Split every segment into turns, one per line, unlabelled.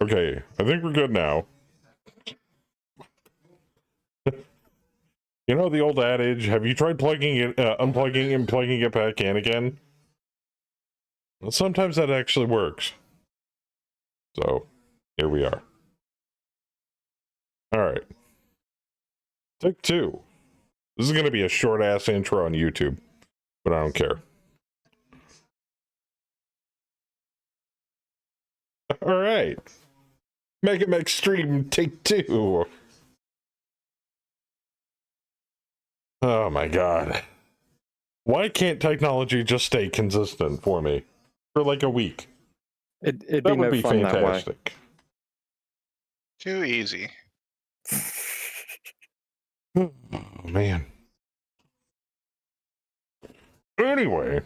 Okay, I think we're good now. You know the old adage, have you tried plugging it, unplugging and plugging it back in again? Well, sometimes that actually works. So, here we are. Alright. Take 2. This is going to be a short-ass intro on YouTube, but I don't care. Alright. Mega Mech Stream, take 2. Oh my god. Why can't technology just stay consistent for me? For like a week?
It'd
That
be
would
no
be
fun
fantastic.
that
Too easy.
Oh man. Anyway.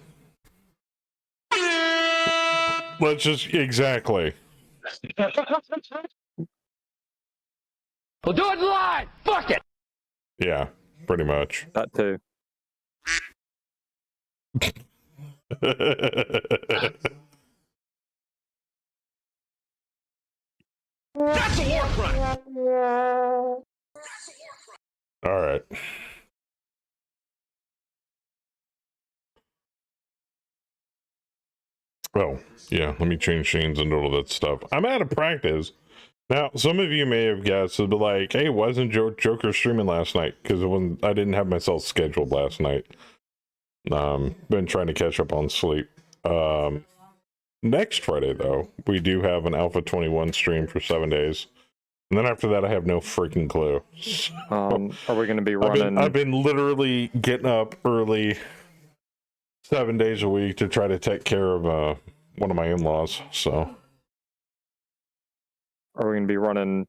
Let's just, exactly.
We'll do it live! Fuck it!
Yeah, pretty much.
way. That too.
That's a war crime!
All right. Oh, yeah, let me change scenes and all that stuff. I'm out of practice. Now, some of you may have guessed, but like, hey, why isn't Joker streaming last night? Because I didn't have myself scheduled last night. Been trying to catch up on sleep. Next Friday, though, we do have an Alpha 21 stream for 7 days. And then after that, I have no freaking clue.
Are we going to be running?
I've been literally getting up early 7 days a week to try to take care of one of my in-laws, so.
Are we going to be running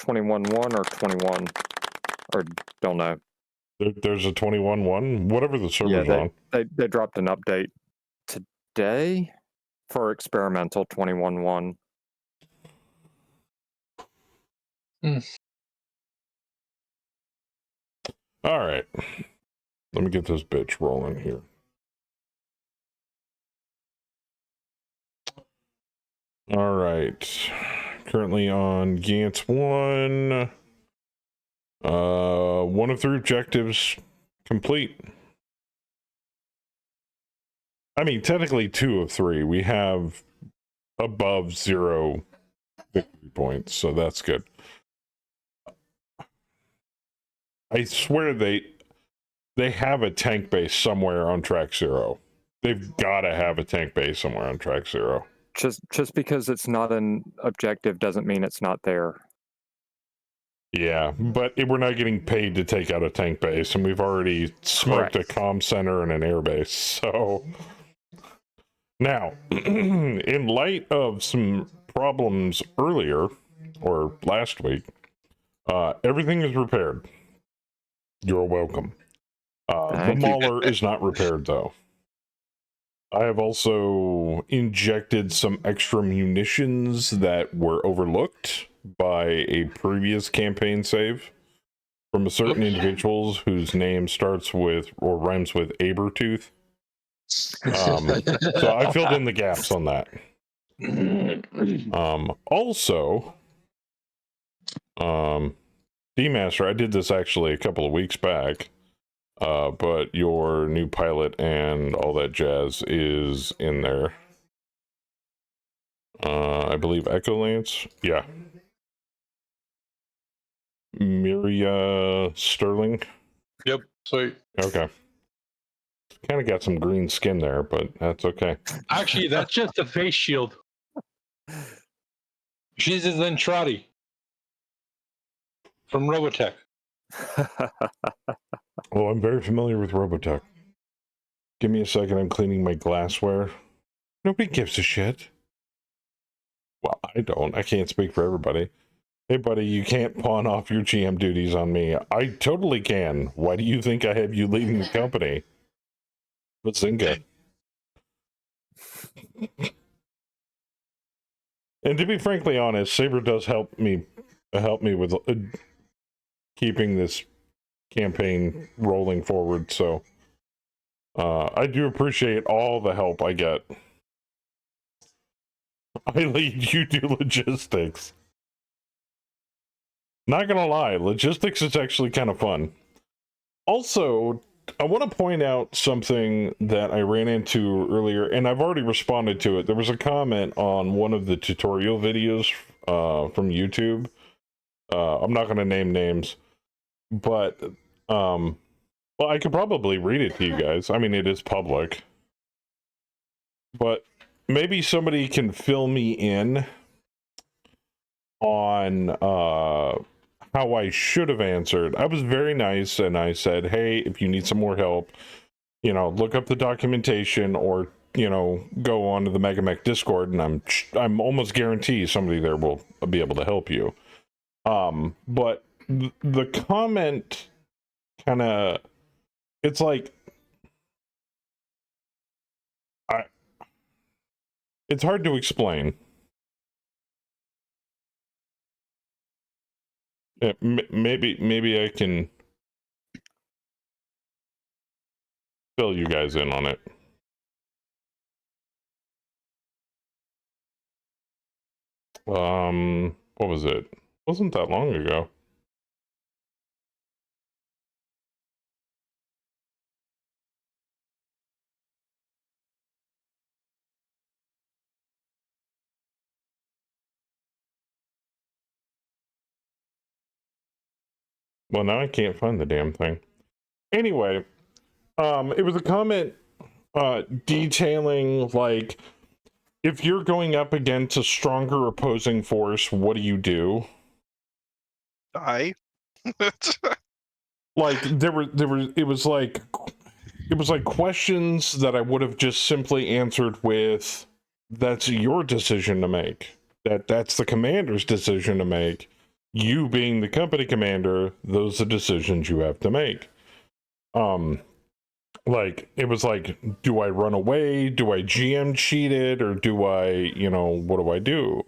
21.1 or 21? Or don't know.
There's a 21.1, whatever the server's on.
They dropped an update today for experimental 21.1.
All right. Let me get this bitch rolling here. All right. Currently on Gantz 1. 1 of 3 objectives complete. I mean, technically 2 of 3. We have above 0 victory points, so that's good. I swear they have a tank base somewhere on track 0. They've got to have a tank base somewhere on track 0.
Just because it's not an objective doesn't mean it's not there.
Yeah, but we're not getting paid to take out a tank base, and we've already smoked
Correct.
a comm center and an air base, so... Now, in light of some problems earlier, or last week, everything is repaired. You're welcome. The Mauler is not repaired, though. I have also injected some extra munitions that were overlooked by a previous campaign save from a certain individuals whose name starts with or rhymes with Abertooth. So I filled in the gaps on that. Also, D-Master, I did this actually a couple of weeks back, but your new pilot and all that jazz is in there. I believe Echo Lance. Yeah. Miria Sterling.
Yep, sweet.
Okay. Kind of got some green skin there, but that's okay.
Actually, that's just a face shield. She's a Zentradi from Robotech.
Well, I'm very familiar with Robotech. Give me a second, I'm cleaning my glassware. Nobody gives a shit. Well, I don't. I can't speak for everybody. Hey, buddy, you can't pawn off your GM duties on me. I totally can. Why do you think I have you leading the company? Bazinga. And to be frankly honest, Saber does help me with keeping this campaign rolling forward, so I do appreciate all the help I get. I lead, you do logistics. Not gonna lie, logistics is actually kind of fun. Also, I want to point out something that I ran into earlier, and I've already responded to it. There was a comment on one of the tutorial videos from YouTube. I'm not going to name names, but well, I could probably read it to you guys. I mean, it is public, but maybe somebody can fill me in on how I should have answered. I was very nice, and I said, hey, if you need some more help, you know, look up the documentation, or, you know, go on to the MegaMech Discord, and I'm almost guarantee somebody there will be able to help you. But the comment kind of, it's like, it's hard to explain. Yeah, maybe I can fill you guys in on it. What was it? Wasn't that long ago. Well, now I can't find the damn thing. Anyway, it was a comment detailing, like, if you're going up against a stronger opposing force, what do you do?
Die.
Like, it was like questions that I would have just simply answered with, that's your decision to make. That's the commander's decision to make. You being the company commander, those are decisions you have to make. Like, it was like, do I run away? Do I GM cheat it? Or do I, you know, what do I do?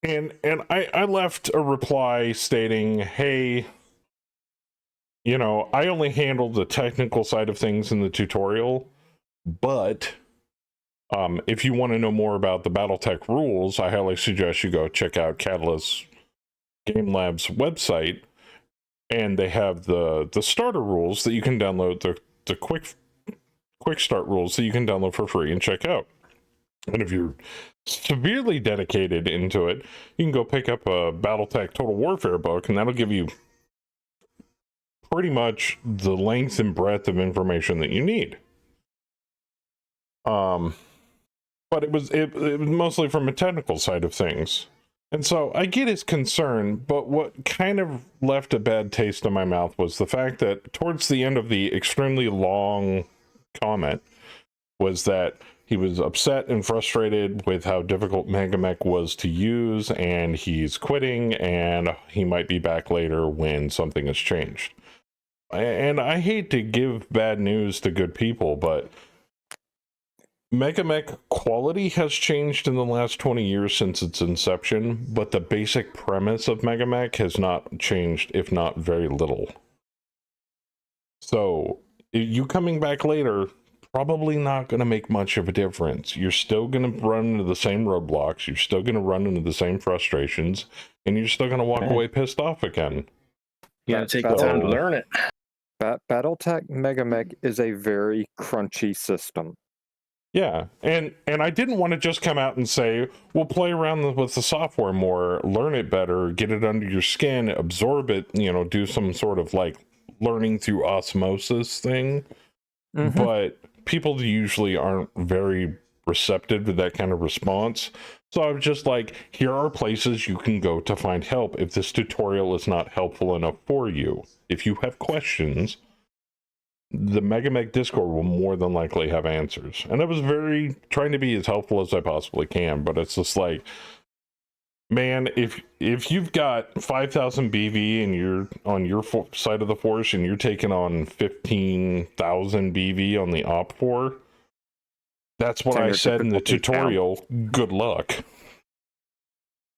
And I left a reply stating, hey, you know, I only handled the technical side of things in the tutorial, but if you want to know more about the Battletech rules, I highly suggest you go check out Catalyst Game Lab's website, and they have the starter rules that you can download, the quick start rules that you can download for free and check out. And if you're severely dedicated into it, you can go pick up a Battletech Total Warfare book, and that'll give you pretty much the length and breadth of information that you need. But it was mostly from a technical side of things. And so I get his concern, but what kind of left a bad taste in my mouth was the fact that towards the end of the extremely long comment was that he was upset and frustrated with how difficult MegaMech was to use, and he's quitting, and he might be back later when something has changed. And I hate to give bad news to good people, but MegaMech quality has changed in the last 20 years since its inception, but the basic premise of MegaMech has not changed, if not very little. So, you coming back later, probably not going to make much of a difference. You're still going to run into the same roadblocks, you're still going to run into the same frustrations, and you're still going to walk away pissed off again.
You gotta take the time to learn it.
Battletech MegaMech is a very crunchy system.
Yeah, and I didn't want to just come out and say, well, play around with the software more, learn it better, get it under your skin, absorb it, you know, do some sort of like learning through osmosis thing. Mm-hmm. But people usually aren't very receptive to that kind of response. So I was just like, here are places you can go to find help if this tutorial is not helpful enough for you. If you have questions, the MegaMech Discord will more than likely have answers. And I was trying to be as helpful as I possibly can, but it's just like, man, if you've got 5,000 BV and you're on your side of the force and you're taking on 15,000 BV on the Op4, that's what I said in the tutorial. Good luck.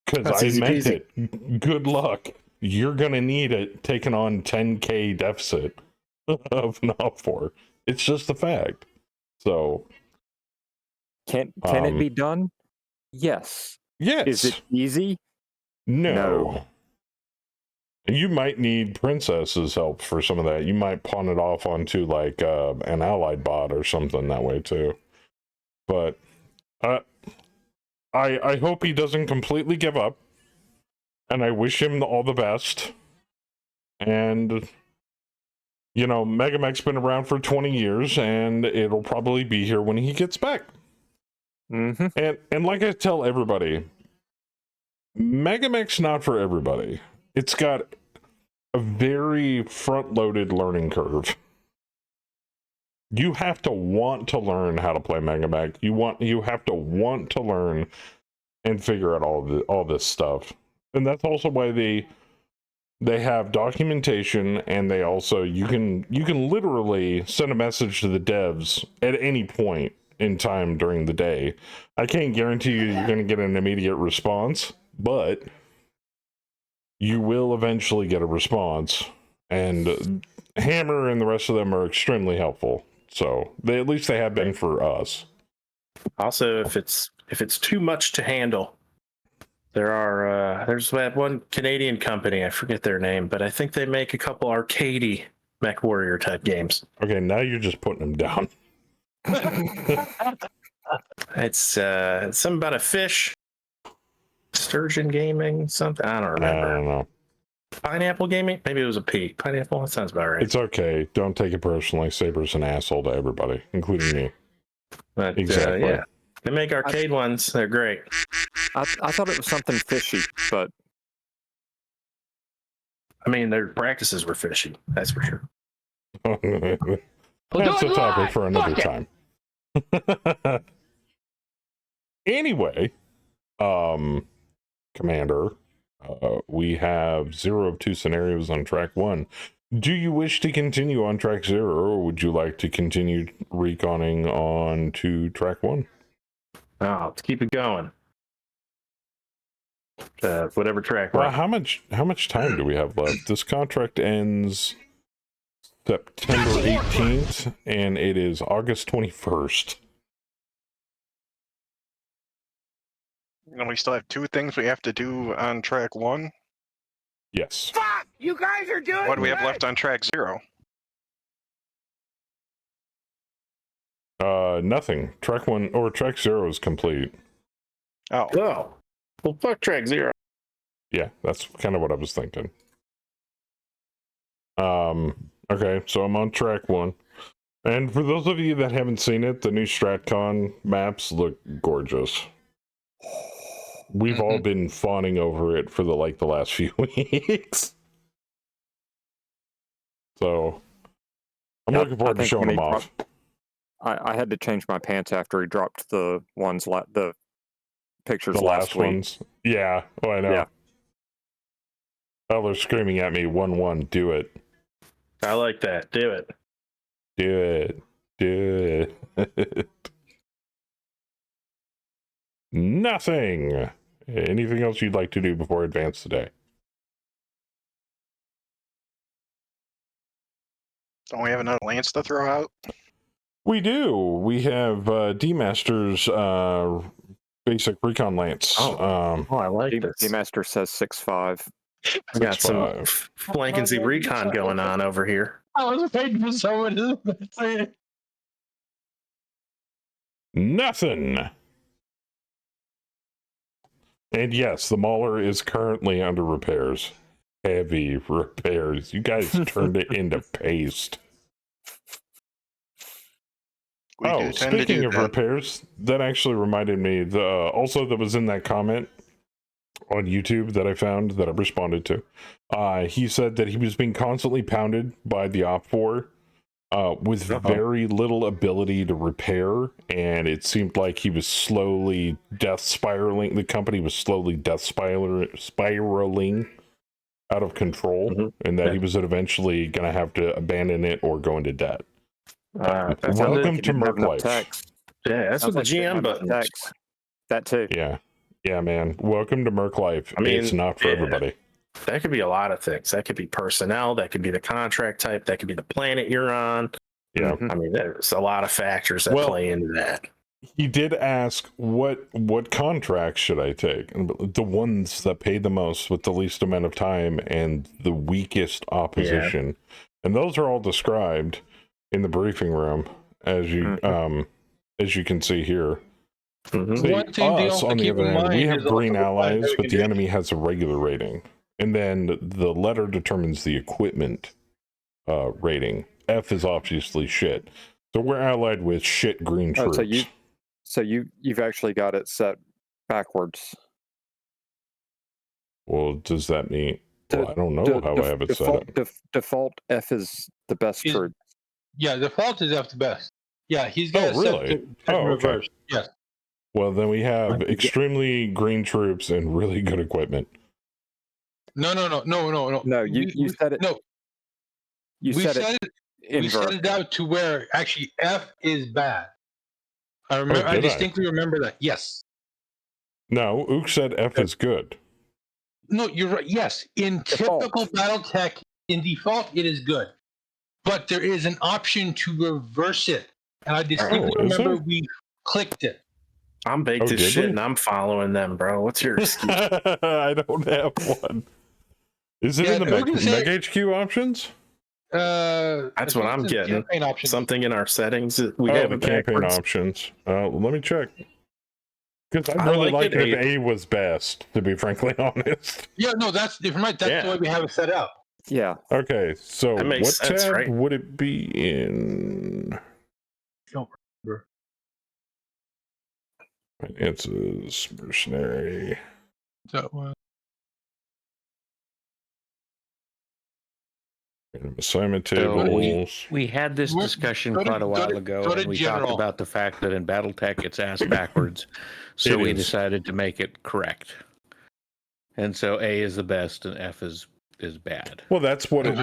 Because I meant it. Good luck. You're going to need it taking on 10k deficit of an Op4. It's just a fact. So
can it be done?
Yes.
Yes.
Is it easy?
No.
No.
And you might need Princess's help for some of that. You might pawn it off onto like an allied bot or something that way too. But I hope he doesn't completely give up, and I wish him all the best. And you know, Megamech's been around for 20 years, and it'll probably be here when he gets back.
Mm-hmm.
And like I tell everybody, Megamech's not for everybody. It's got a very front-loaded learning curve. You have to want to learn how to play Megamech. You have to want to learn and figure out all this stuff. And that's also why they have documentation, and they also you can literally send a message to the devs at any point in time during the day. I can't guarantee you're going to get an immediate response, but you will eventually get a response. And Hammer and the rest of them are extremely helpful. So at least they have been for us.
Also, if it's too much to handle, there's that one Canadian company, I forget their name, but I think they make a couple arcadey Mech Warrior type games.
Okay, now you're just putting them down.
It's something about a fish, sturgeon gaming, something. I don't
I
remember.
don't know.
Pineapple gaming? Maybe it was a P. Pineapple? That sounds about right.
It's okay. Don't take it personally. Saber's an asshole to everybody, including me.
But,
Exactly.
yeah. They make arcade ones. They're great.
I thought it was something fishy, but
I mean, their practices were fishy. That's for sure.
That's a topic for another time. Anyway, Commander, we have 0 of 2 scenarios on track 1. Do you wish to continue on track 0, or would you like to continue reconning on to track 1?
Oh, let's keep it going. Whatever track.
Well, how much time do we have left? This contract ends September 18th, and it is August 21st.
And we still have 2 things we have to do on track 1.
Yes.
Fuck! You guys are doing
What do we have
great.
left on track 0?
Nothing. Track 1 or track 0 is complete.
Oh,
Oh, well, fuck track 0.
Yeah, that's kind of what I was thinking. Okay, so I'm on track 1. And for those of you that haven't seen it, the new StratCon maps look gorgeous. We've all been fawning over it for the last few weeks. So I'm looking forward to
think
showing
when
them
he
off.
I had to change my pants after he dropped the the pictures
The
last
last
week.
ones. Yeah, oh, I know.
Yeah.
Oh, they're screaming at me, 1-1, do it.
I like that. Do it.
Do it. Do it. Nothing. Anything else you'd like to do before advance today?
don't we have another lance to throw out?
We do. We have D-Master's basic recon lance.
Oh, I like this.
D-Master says 6.5.
We got some
6.5.
flank and see recon going on over here.
I was waiting for someone to say it.
Nothing. And yes, the Mauler is currently under repairs. Heavy repairs. You guys turned it into paste.
We do
Oh,
tend to
speaking
do
of
that.
repairs, that actually reminded me. Also, that was in that comment on YouTube that I found that I responded to. He said that he was being constantly pounded by the Op4 with very little ability to repair, and it seemed like he was slowly death spiraling. The company was slowly death spiraling out of control, and that he was eventually going to have to abandon it or go into debt. Welcome to Merc Life.
Yeah, that's what the GM button is.
That too.
Yeah, man. Welcome to Merc Life.
I mean,
it's not for everybody.
That could be a lot of things. That could be personnel. That could be the contract type. That could be the planet you're on.
Yeah.
I mean, there's a lot of factors that play into that.
he did ask what contracts should I take, and the ones that pay the most with the least amount of time and the weakest opposition, and those are all described in the briefing room as you can see here.
Mhm.
See,
One thing they
us
also
on the
keep
other
in
end, we
mind
have
is also
green
the
allies,
planetary
but the
condition.
enemy has a regular rating, and then the letter determines the equipment rating. F is obviously shit, so we're allied with shit green
Oh,
troops.
so you've actually got it set backwards.
Well, does that mean? Well, I don't know
The-
how
the
I have it
default,
set up.
Default F is the best
Is-
troop.
Yeah, default is F the best. Yeah, he's
Oh,
got it set
really?
to
Oh, okay.
reverse. Yes.
Well, then we have
Right.
extremely green troops and really good equipment.
No.
No, you said it.
No,
You
we
said
set
it
we
invert.
set it out to where actually F is bad. I remember. I
did I?
distinctly remember that. Yes.
No, Ook said F is good.
No, you're right. Yes, in
Default.
typical BattleTech, in default, it is good, but there is an option to reverse it, and I distinctly
is
remember
there?
we clicked it.
I'm baked
Oh,
as
did
shit
we?
and I'm following them, bro. What's your excuse?
I don't have one. Is it
Yeah,
in the
we can say-
Meg HQ options?
That's what I'm getting.
Campaign options.
Something in our settings that we
Oh,
have
the
it
campaign
backwards.
options. Let me check. Because I'd
I
really
like
like
it
it if A was best, to be frankly honest.
Yeah, no, that's different. Right, that's
Yeah.
the way we have it set out.
Yeah.
Okay, so
That makes
what
sense,
tab
right?
would it be in?
Don't remember.
Finances, mercenary.
That one.
Random assignment
So
tables.
we had this
Go to-
discussion
go to-
quite a
go
while
to-
ago,
go to
and we
general.
talked about the fact that in BattleTech it's asked backwards. So
It
we
is.
decided to make it correct. And so A is the best and F is bad.
Well, that's what
Okay.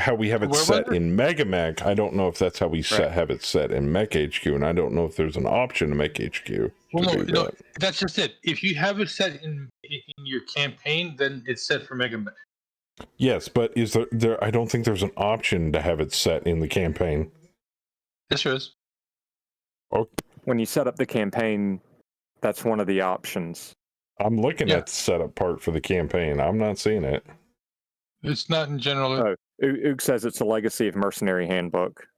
how we have it
Where was
set
it?
in Megamech. I don't know if that's how we
Right.
have it set in Mech HQ, and I don't know if there's an option to Mech HQ
Well,
to do
no,
that.
that's just it. If you have it set in your campaign, then it's set for Mega Man.
Yes, but is there? I don't think there's an option to have it set in the campaign.
Yes, there is.
When you set up the campaign, that's one of the options.
I'm looking
Yeah.
at the setup part for the campaign. I'm not seeing it.
It's not in general.
Oh, Ook says it's a Legacy of Mercenary handbook.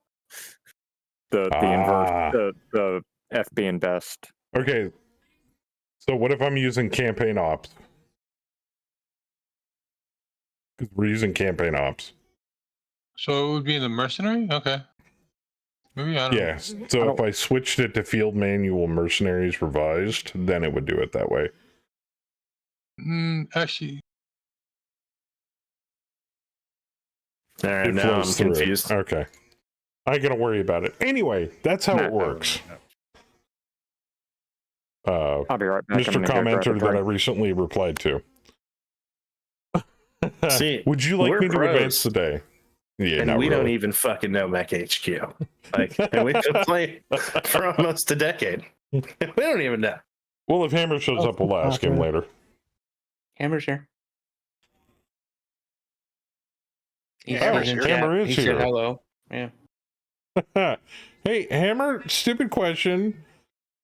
The
Ah.
inverse, the F being best.
Okay. So what if I'm using campaign ops? Because we're using campaign ops.
So it would be in the mercenary? Okay. Maybe I don't know.
Yes. So if I switched it to field manual mercenaries revised, then it would do it that way.
Actually,
All right,
It
now I'm
flows through it.
confused.
Okay. I ain't gonna worry about it. Anyway, that's how it works.
I'll be right back.
Mr.
I'm gonna go grab a
Commenter that I
drink.
recently replied to.
See,
would you like
we're
me to
pros.
advance today? Yeah,
And
not
we
really.
don't even fucking know Mech HQ. Like, and we've been playing for almost a decade. We don't even know.
Well, if Hammer shows up, we'll ask him later.
Hammer's here.
Yeah,
Hammer's in
Hammer's
chat.
Hammer is
He
here.
said hello. Yeah.
Hey, Hammer, stupid question.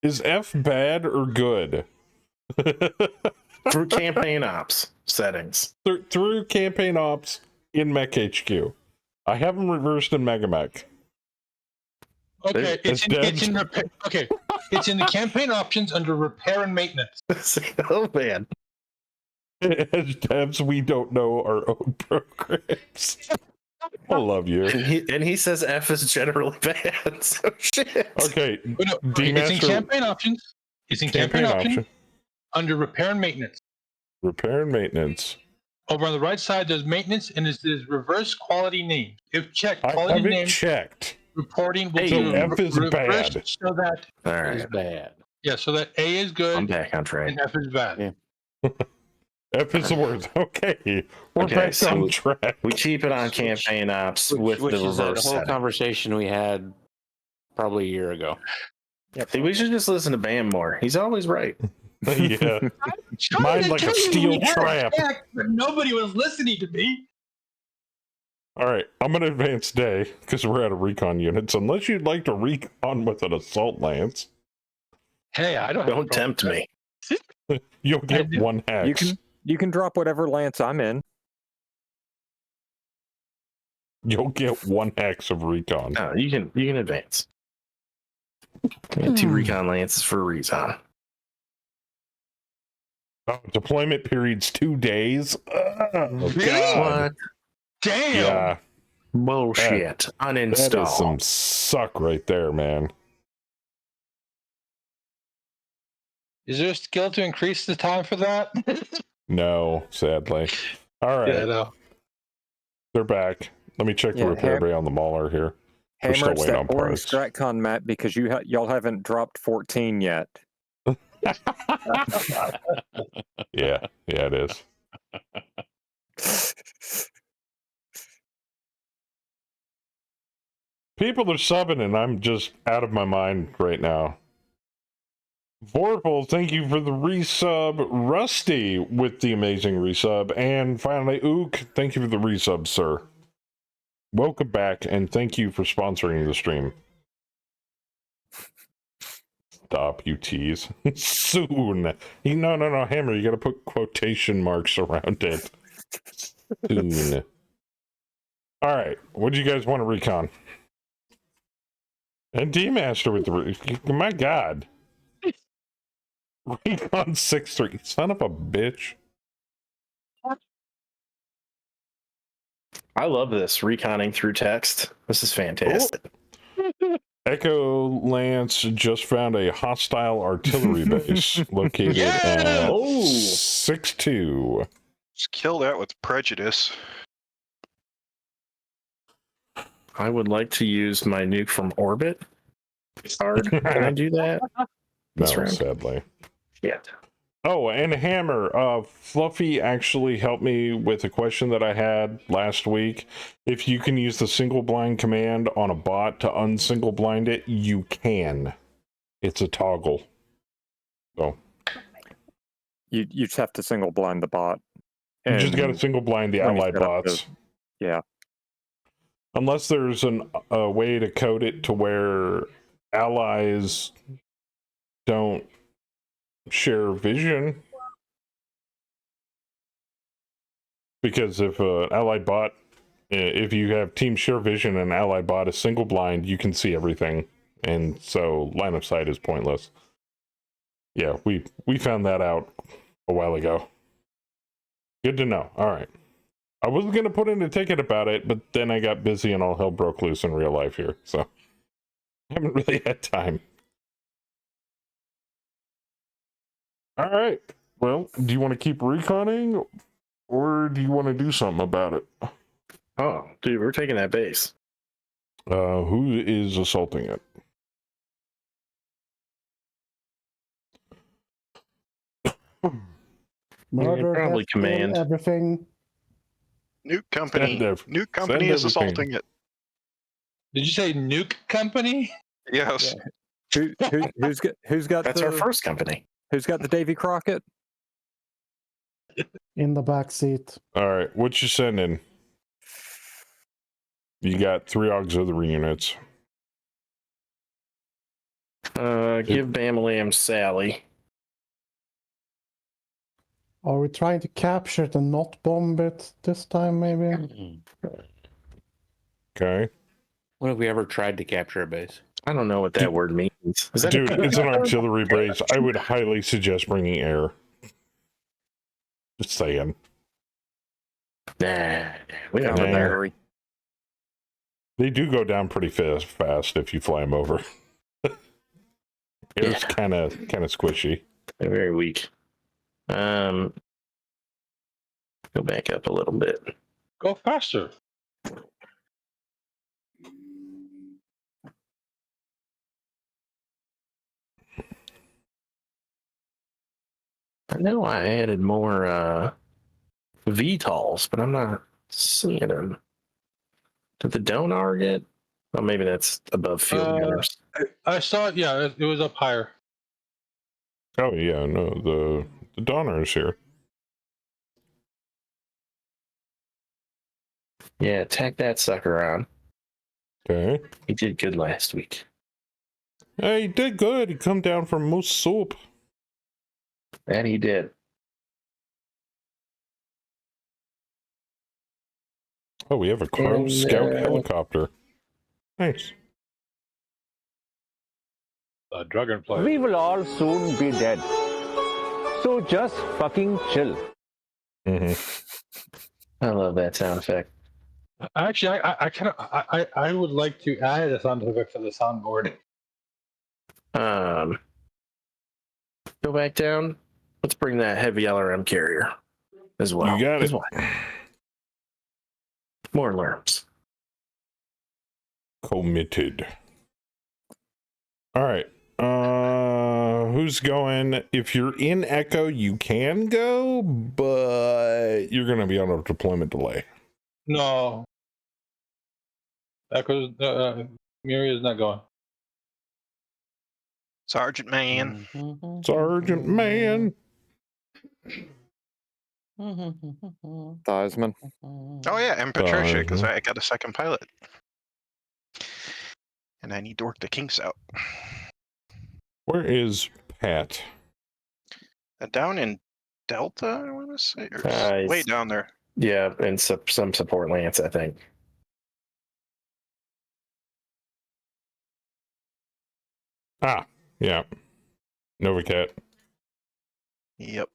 Is F bad or good?
Through campaign ops settings.
Through campaign ops in Mech HQ. I have them reversed in Megamech.
okay,
It's
it's in repair. Okay, it's in the campaign options under repair and maintenance.
Oh man.
As devs, we don't know our own programs. I love you.
And he says F is generally bad. So shit.
Okay,
Oh, no, it's in
D-Master-
campaign options. It's in campaign, options
option.
under repair and maintenance.
Repair and maintenance.
Over on the right side, there's maintenance, and there's reverse quality name. If checked,
I
quality
have it
name
checked.
reporting will
Hey,
be
so F is
reversed
bad.
so that
All
It's
right.
bad.
so that A is good
I'm back on track.
and F is bad.
Yeah.
F is the word. Okay, we're
Okay,
back
so
on track.
We keep it on campaign ops with
Which
the
is a
reverse
whole
setting.
conversation we had probably a year ago.
See, we should just listen to Bam more. He's always right.
Yeah. Mind like a steel trap.
But nobody was listening to me.
All right, I'm gonna advance day because we're out of recon units. Unless you'd like to recon with an assault lance.
Hey, I don't have a
Don't
problem
tempt
with
me.
You'll get
do.
one hex.
You can drop whatever lance I'm in.
You'll get one hex of recon.
Oh, you can advance. I got 2 recon lances for a reason.
Oh, deployment period's 2 days. Oh,
Really?
God.
What?
Damn.
Yeah,
Bullshit.
that
Uninstall.
is some suck right there, man.
Is there a skill to increase the time for that?
No, sadly. All right,
Yeah, no.
they're back. Let me check the
Yeah,
repair bay on the Mauler here. We're
Hammer,
still
it's
waiting
that
on
orange
parts.
Stratcon map because y'all haven't dropped 14 yet.
Yeah, it is. People are subbing and I'm just out of my mind right now. Vorpal, thank you for the resub. Rusty with the amazing resub. And finally, Ook, thank you for the resub, sir. Welcome back and thank you for sponsoring the stream. Stop, you tease. Soon. No, Hammer, you gotta put quotation marks around it. Soon. Alright, what do you guys want to recon? And D-Master with the... My God. Recon 6-3. Son of a bitch.
I love this reconning through text. This is fantastic.
Echo Lance just found a hostile artillery base located at
Oh.
6-2.
Just kill that with prejudice.
I would like to use my nuke from orbit card. Can I do that?
No,
This round?
sadly.
Shit.
Oh, and Hammer, Fluffy actually helped me with a question that I had last week. If you can use the single blind command on a bot to unsingle blind it, you can. It's a toggle. So
You just have to single blind the bot.
you just got to
And
single blind the
when you
allied
set up
bots.
yeah.
Unless there's a way to code it to where allies don't share vision. Because if an allied bot, if you have team share vision and allied bot is single blind, you can see everything. And so line of sight is pointless. Yeah, we found that out a while ago. Good to know. All right. I wasn't going to put in a ticket about it, but then I got busy and all hell broke loose in real life here. So I haven't really had time. All right. Well, do you want to keep reconning or do you want to do something about it?
Oh, dude, we're taking that base.
Who is assaulting it?
Murder,
probably
death, kill,
command.
everything.
Nuke company. Nuke company
send
is assaulting it.
Did you say nuke company?
Yes.
Who's got
That's
the
our first company.
who's got the Davy Crockett?
In the back seat.
All right, what you sending? You got 3 auxiliary units.
Give Bamalam Sally.
Are we trying to capture it and not bomb it this time, maybe?
Okay.
When have we ever tried to capture a base?
I don't know what that word means. Is that
Dude, it's an auxiliary base. I would highly suggest bringing air. Just saying.
Nah, we don't
Counter
have that.
battery.
They do go down pretty fast if you fly them over. Air's
Yeah.
kind of squishy.
They're very weak. Go back up a little bit.
Go faster.
I know I added more VTOLs, but I'm not seeing them. Did the Donar get? Oh, maybe that's above field gunners.
I saw it. Yeah, it was up higher.
Oh yeah, no, the Donner is here.
Yeah, tack that sucker on.
Okay.
He did good last week.
Hey, he did good. He come down from moose soup.
And he did.
Oh, we have a Crow
And,
Scout helicopter. Nice.
Dragonfly.
We will all soon be dead. So just fucking chill.
I love that sound effect.
Actually, I would like to add a sound effect to the soundboard.
Go back down. Let's bring that heavy LRM carrier as well.
You got it.
More alarms.
Committed. All right. Who's going? If you're in Echo, you can go, but you're going to be on a deployment delay.
No. Echo's, Miria's not going.
Sergeant Man.
Sergeant Man.
Theismann.
Oh yeah, and Patricia, because
mhm.
I got a second pilot. And I need to work the kinks out.
Where is Pat?
Down in Delta, I want to say? Or way
he's-
down there.
Yeah, and some support lance, I think.
Ah, yeah. Novacat.
Yep.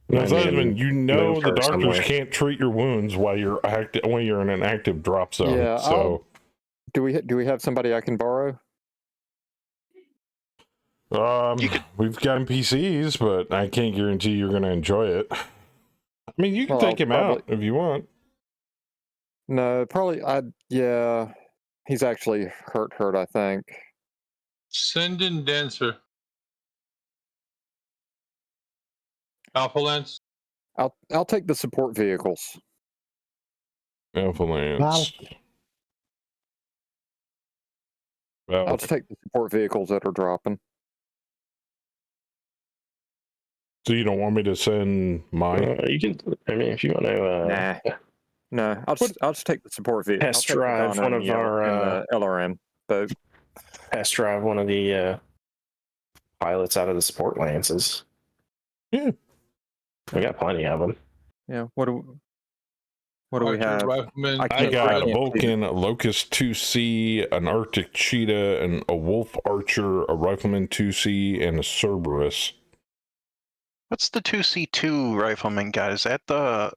Now,
I mean,
Theismann, you know
move
the
her
doctors
somewhere.
can't treat your wounds while you're when you're in an active drop zone.
Yeah,
so
Do we have somebody I can borrow?
we've got NPCs, but I can't guarantee you're going to enjoy it. I mean, you can
Well,
take him out if you want.
No, probably. Yeah, he's actually hurt. I think.
Send in Dancer. Alpha Lance.
I'll take the support vehicles.
Alpha Lance.
I'll just take the support vehicles that are dropping.
So you don't want me to send mine?
You can. I mean, if you want to.
No, I'll just take the support vehicles.
Test drive one of our
the LRM boat.
test drive one of the pilots out of the support lances.
Yeah,
we got plenty of them.
Yeah. What do we have?
Rifleman.
I
can't
got a
see.
Vulcan, a Locust 2C, an Arctic Cheetah, and a Wolf Archer, a Rifleman 2C, and a Cerberus.
What's the 2C2 rifleman got? Is that the...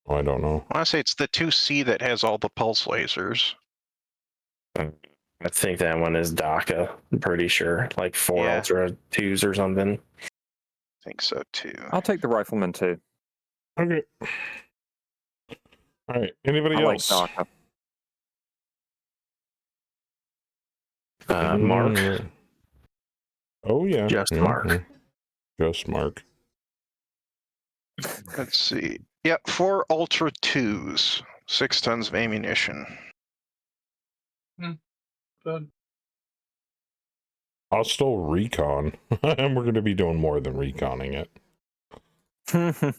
Oh, I don't know.
I want to say it's the 2C that has all the pulse lasers.
I think that one is DACA. I'm pretty sure, like 4
Yeah.
Ultra 2s or something.
I think so too.
I'll take the rifleman too.
Okay. All right. Anybody
I like
else?
DACA.
Mark.
Oh yeah.
Just Mark.
Just Mark.
Let's see. Yep, 4 Ultra 2s, 6 tons of ammunition.
Good.
Hostile recon. And we're going to be doing more than reconning it.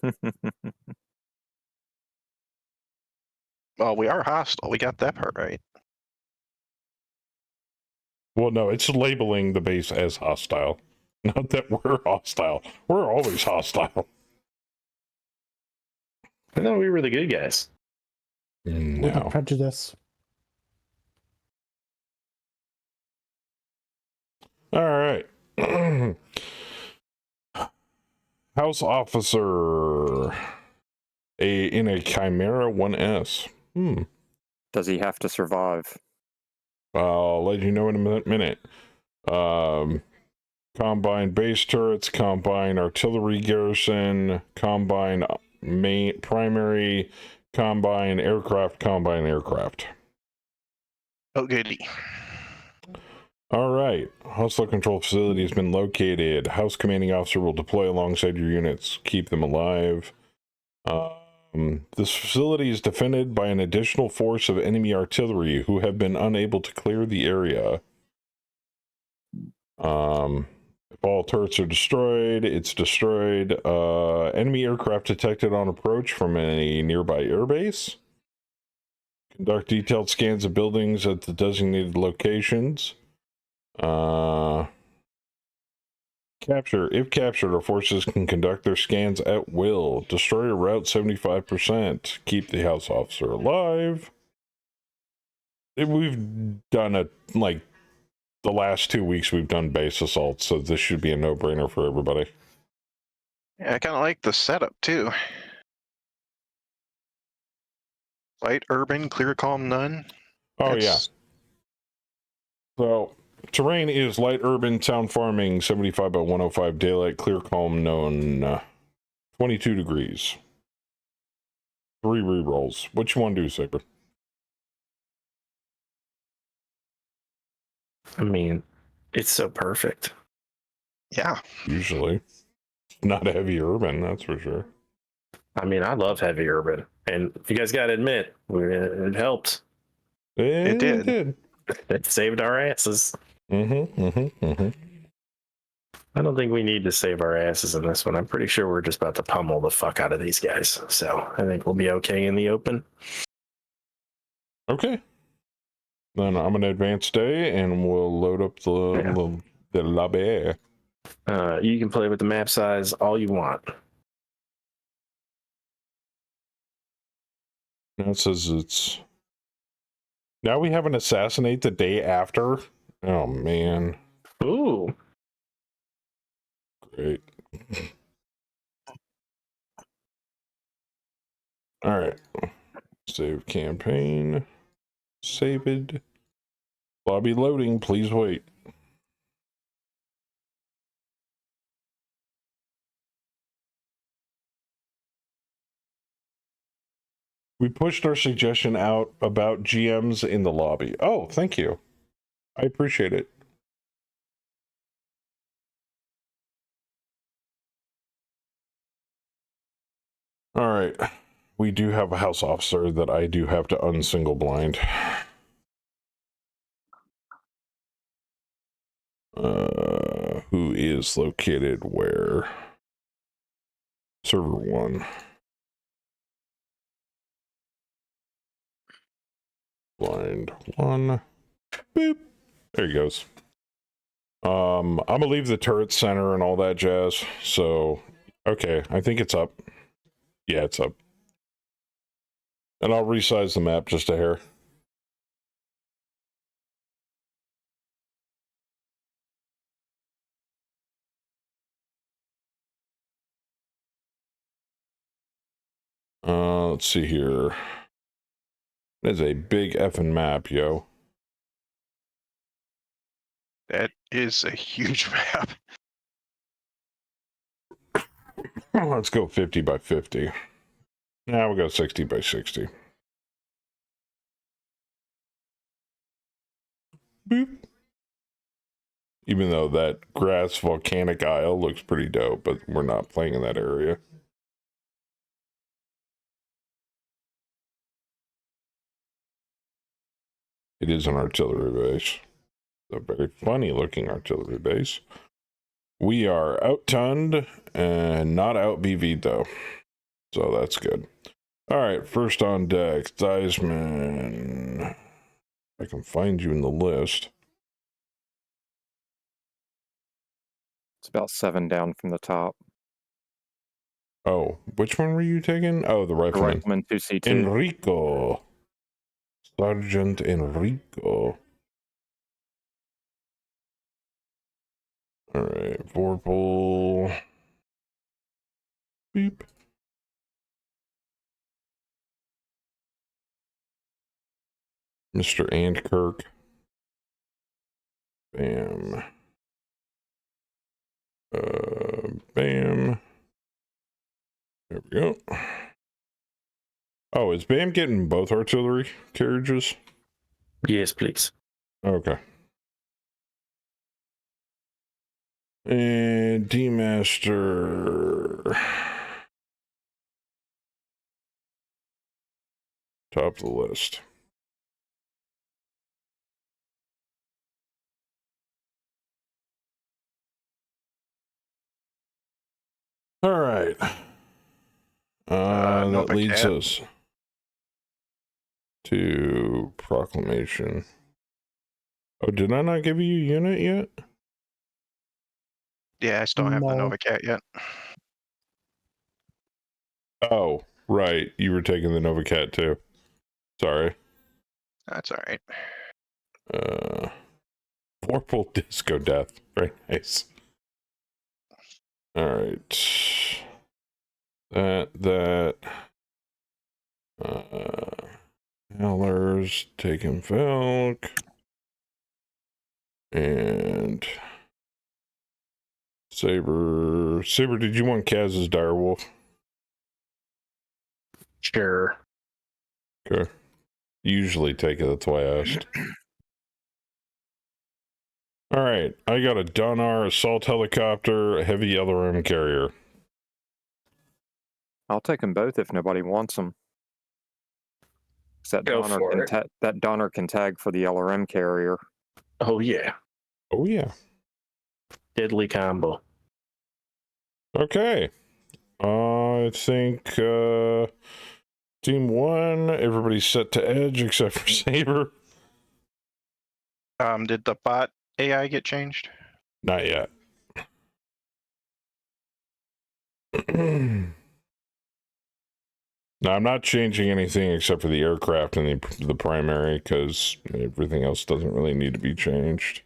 Well, we are hostile. We got that part right.
Well, no, it's labeling the base as hostile. Not that we're hostile. We're always hostile.
I thought we were the good guys.
With a
No.
prejudice.
All right. House officer in a Chimera 1S.
Does he have to survive?
I'll let you know in a minute. Combine base turrets, combine artillery garrison, combine main primary, combine aircraft.
Oh, goody.
All right. Hostile control facility has been located. House commanding officer will deploy alongside your units. Keep them alive. This facility is defended by an additional force of enemy artillery who have been unable to clear the area. If all turrets are destroyed, it's destroyed. Enemy aircraft detected on approach from a nearby airbase. Conduct detailed scans of buildings at the designated locations. Capture. If captured, our forces can conduct their scans at will. Destroy or route 75%. Keep the house officer alive. We've done it, like, the last 2 weeks we've done base assaults, so this should be a no-brainer for everybody.
Yeah, I kind of like the setup too. Light, urban, clear, calm, none.
Oh,
That's-
yeah. So, terrain is light urban, town farming, 75 by 105, daylight, clear, calm, known, 22 degrees. 3 rerolls. What you want to do, Saber?
I mean, it's so perfect.
Yeah.
Usually. Not heavy urban, that's for sure.
I mean, I love heavy urban, and you guys got to admit, it helped.
It did.
It saved our asses. I don't think we need to save our asses in this one. I'm pretty sure we're just about to pummel the fuck out of these guys. So I think we'll be okay in the open.
Okay. Then I'm going to advance day, and we'll load up the lobby.
You can play with the map size all you want.
Now it says it's... Now we have an assassinate the day after? Oh, man.
Ooh.
Great. All right. Save campaign. Saved. Lobby loading. Please wait. We pushed our suggestion out about GMs in the lobby. Oh, thank you. I appreciate it. All right. We do have a house officer that I do have to unsingle blind. Who is located where? Server 1. Blind 1. Boop. There he goes. I'm gonna leave the turret center and all that jazz. So, okay, I think it's up. Yeah, it's up. And I'll resize the map just a hair. Let's see here. That's a big effing map, yo.
That is a huge map.
Let's go 50 by 50. Now we'll go 60 by 60. Boop. Even though that grass volcanic isle looks pretty dope, but we're not playing in that area. It is an artillery base. A very funny looking artillery base. We are outtunned and not out BV'd though. So that's good. All right, first on deck, Theismann. I can find you in the list.
It's about 7 down from the top.
Oh, which one were you taking? Oh, the rifleman.
Rifleman 2C2.
Enrico. Sergeant Enrico. All right, Vorpal. Beep. Mr. Andkirk. Bam. Bam. There we go. Oh, is Bam getting both artillery carriages?
Yes, please.
Okay. And D-Master. Top of the list. All right. That leads us to proclamation. Oh, did I not give you a unit yet?
Yeah, I still don't have the
No.
Novacat yet.
Oh, right. You were taking the Novacat too. Sorry.
That's all right.
Vorpal Disco Death. Very nice. All right. That. Howlers taking Velk. And Saber. Saber, did you want Kaz's Direwolf?
Sure.
Okay. Usually take it, that's why I asked. All right, I got a Donar assault helicopter, a heavy LRM carrier.
I'll take them both if nobody wants them. That
Go
Donner
for
can
it.
that Donner can tag for the LRM carrier.
Oh, yeah.
Oh, yeah.
Deadly combo.
Okay. I think team 1, everybody's set to edge except for Saber.
Did the bot AI get changed?
Not yet. No, I'm not changing anything except for the aircraft and the primary, because everything else doesn't really need to be changed.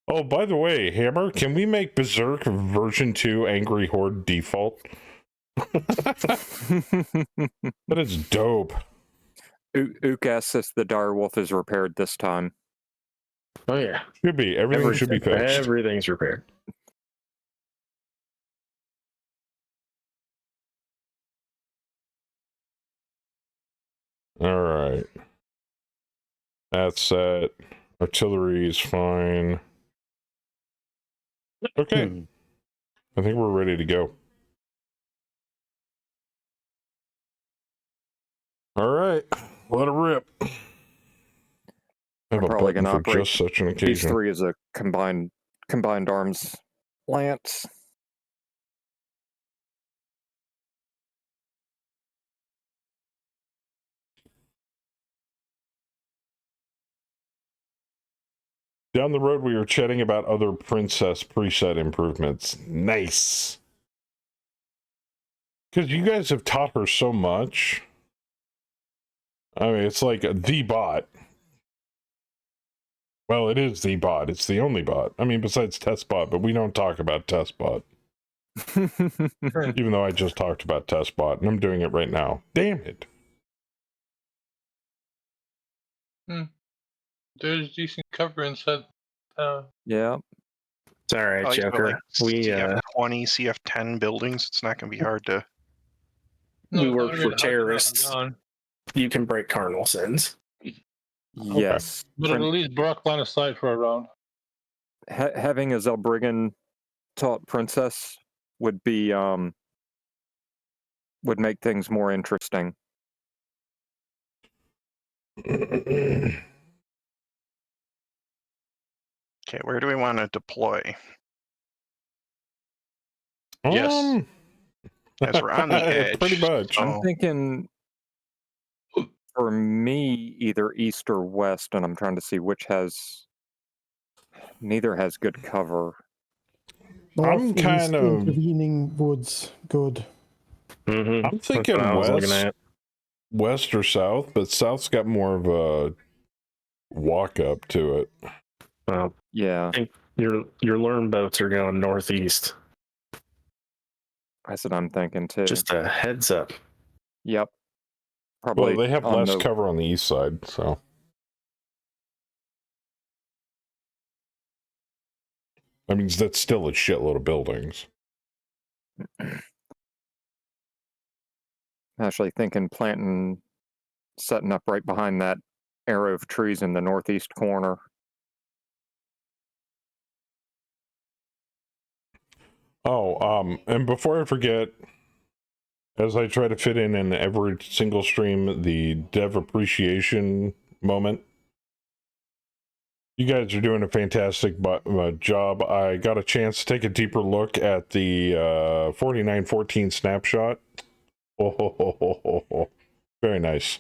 Oh, by the way, Hammer, can we make Berserk version 2 Angry Horde default? That is dope.
Ook asks if the direwolf is repaired this time.
Oh, yeah.
Should be. Everything should be fixed.
Everything's repaired.
All right. That's set. Artillery is fine. Okay. I think we're ready to go. All right. Let it rip. I have
I'm
a
probably
button
gonna
for
operate
just such an
These
occasion.
3 as a combined arms lance.
Down the road, we were chatting about other princess preset improvements. Nice. Because you guys have taught her so much. I mean, it's like the bot. Well, it is the bot. It's the only bot. I mean, besides test bot, but we don't talk about test bot. Even though I just talked about test bot, and I'm doing it right now. Damn it.
There's decent cover inside.
Yeah.
It's all right,
Oh, you got,
Joker.
like,
We
CF20, CF10 buildings. It's not going to be hard to.
we
No,
work
I
for
mean,
terrorists. You can break cardinal sins.
Yes.
But at least Brock line aside for a round.
Having a Zelbriggan taught princess would be would make things more interesting.
Okay, where do we want to deploy? Yes. As we're on the edge.
Pretty much.
so-
I'm thinking for me either east or west, and I'm trying to see which has. Neither has good cover.
Northeast
kind of-
intervening woods. Good.
Mm-hmm.
I'm thinking west or south, but south's got more of a walk up to it.
Well,
Yeah,
I think your learn boats are going northeast.
that's what I'm thinking too.
Just a heads up.
Yep. Probably.
Well, they have
on
less
the-
cover on the east side, so. I mean, that's still a shitload of buildings.
Actually thinking setting up right behind that arrow of trees in the northeast corner.
Oh, and before I forget, as I try to fit in every single stream, the dev appreciation moment. You guys are doing a fantastic job. I got a chance to take a deeper look at the 49.13 snapshot. Very nice.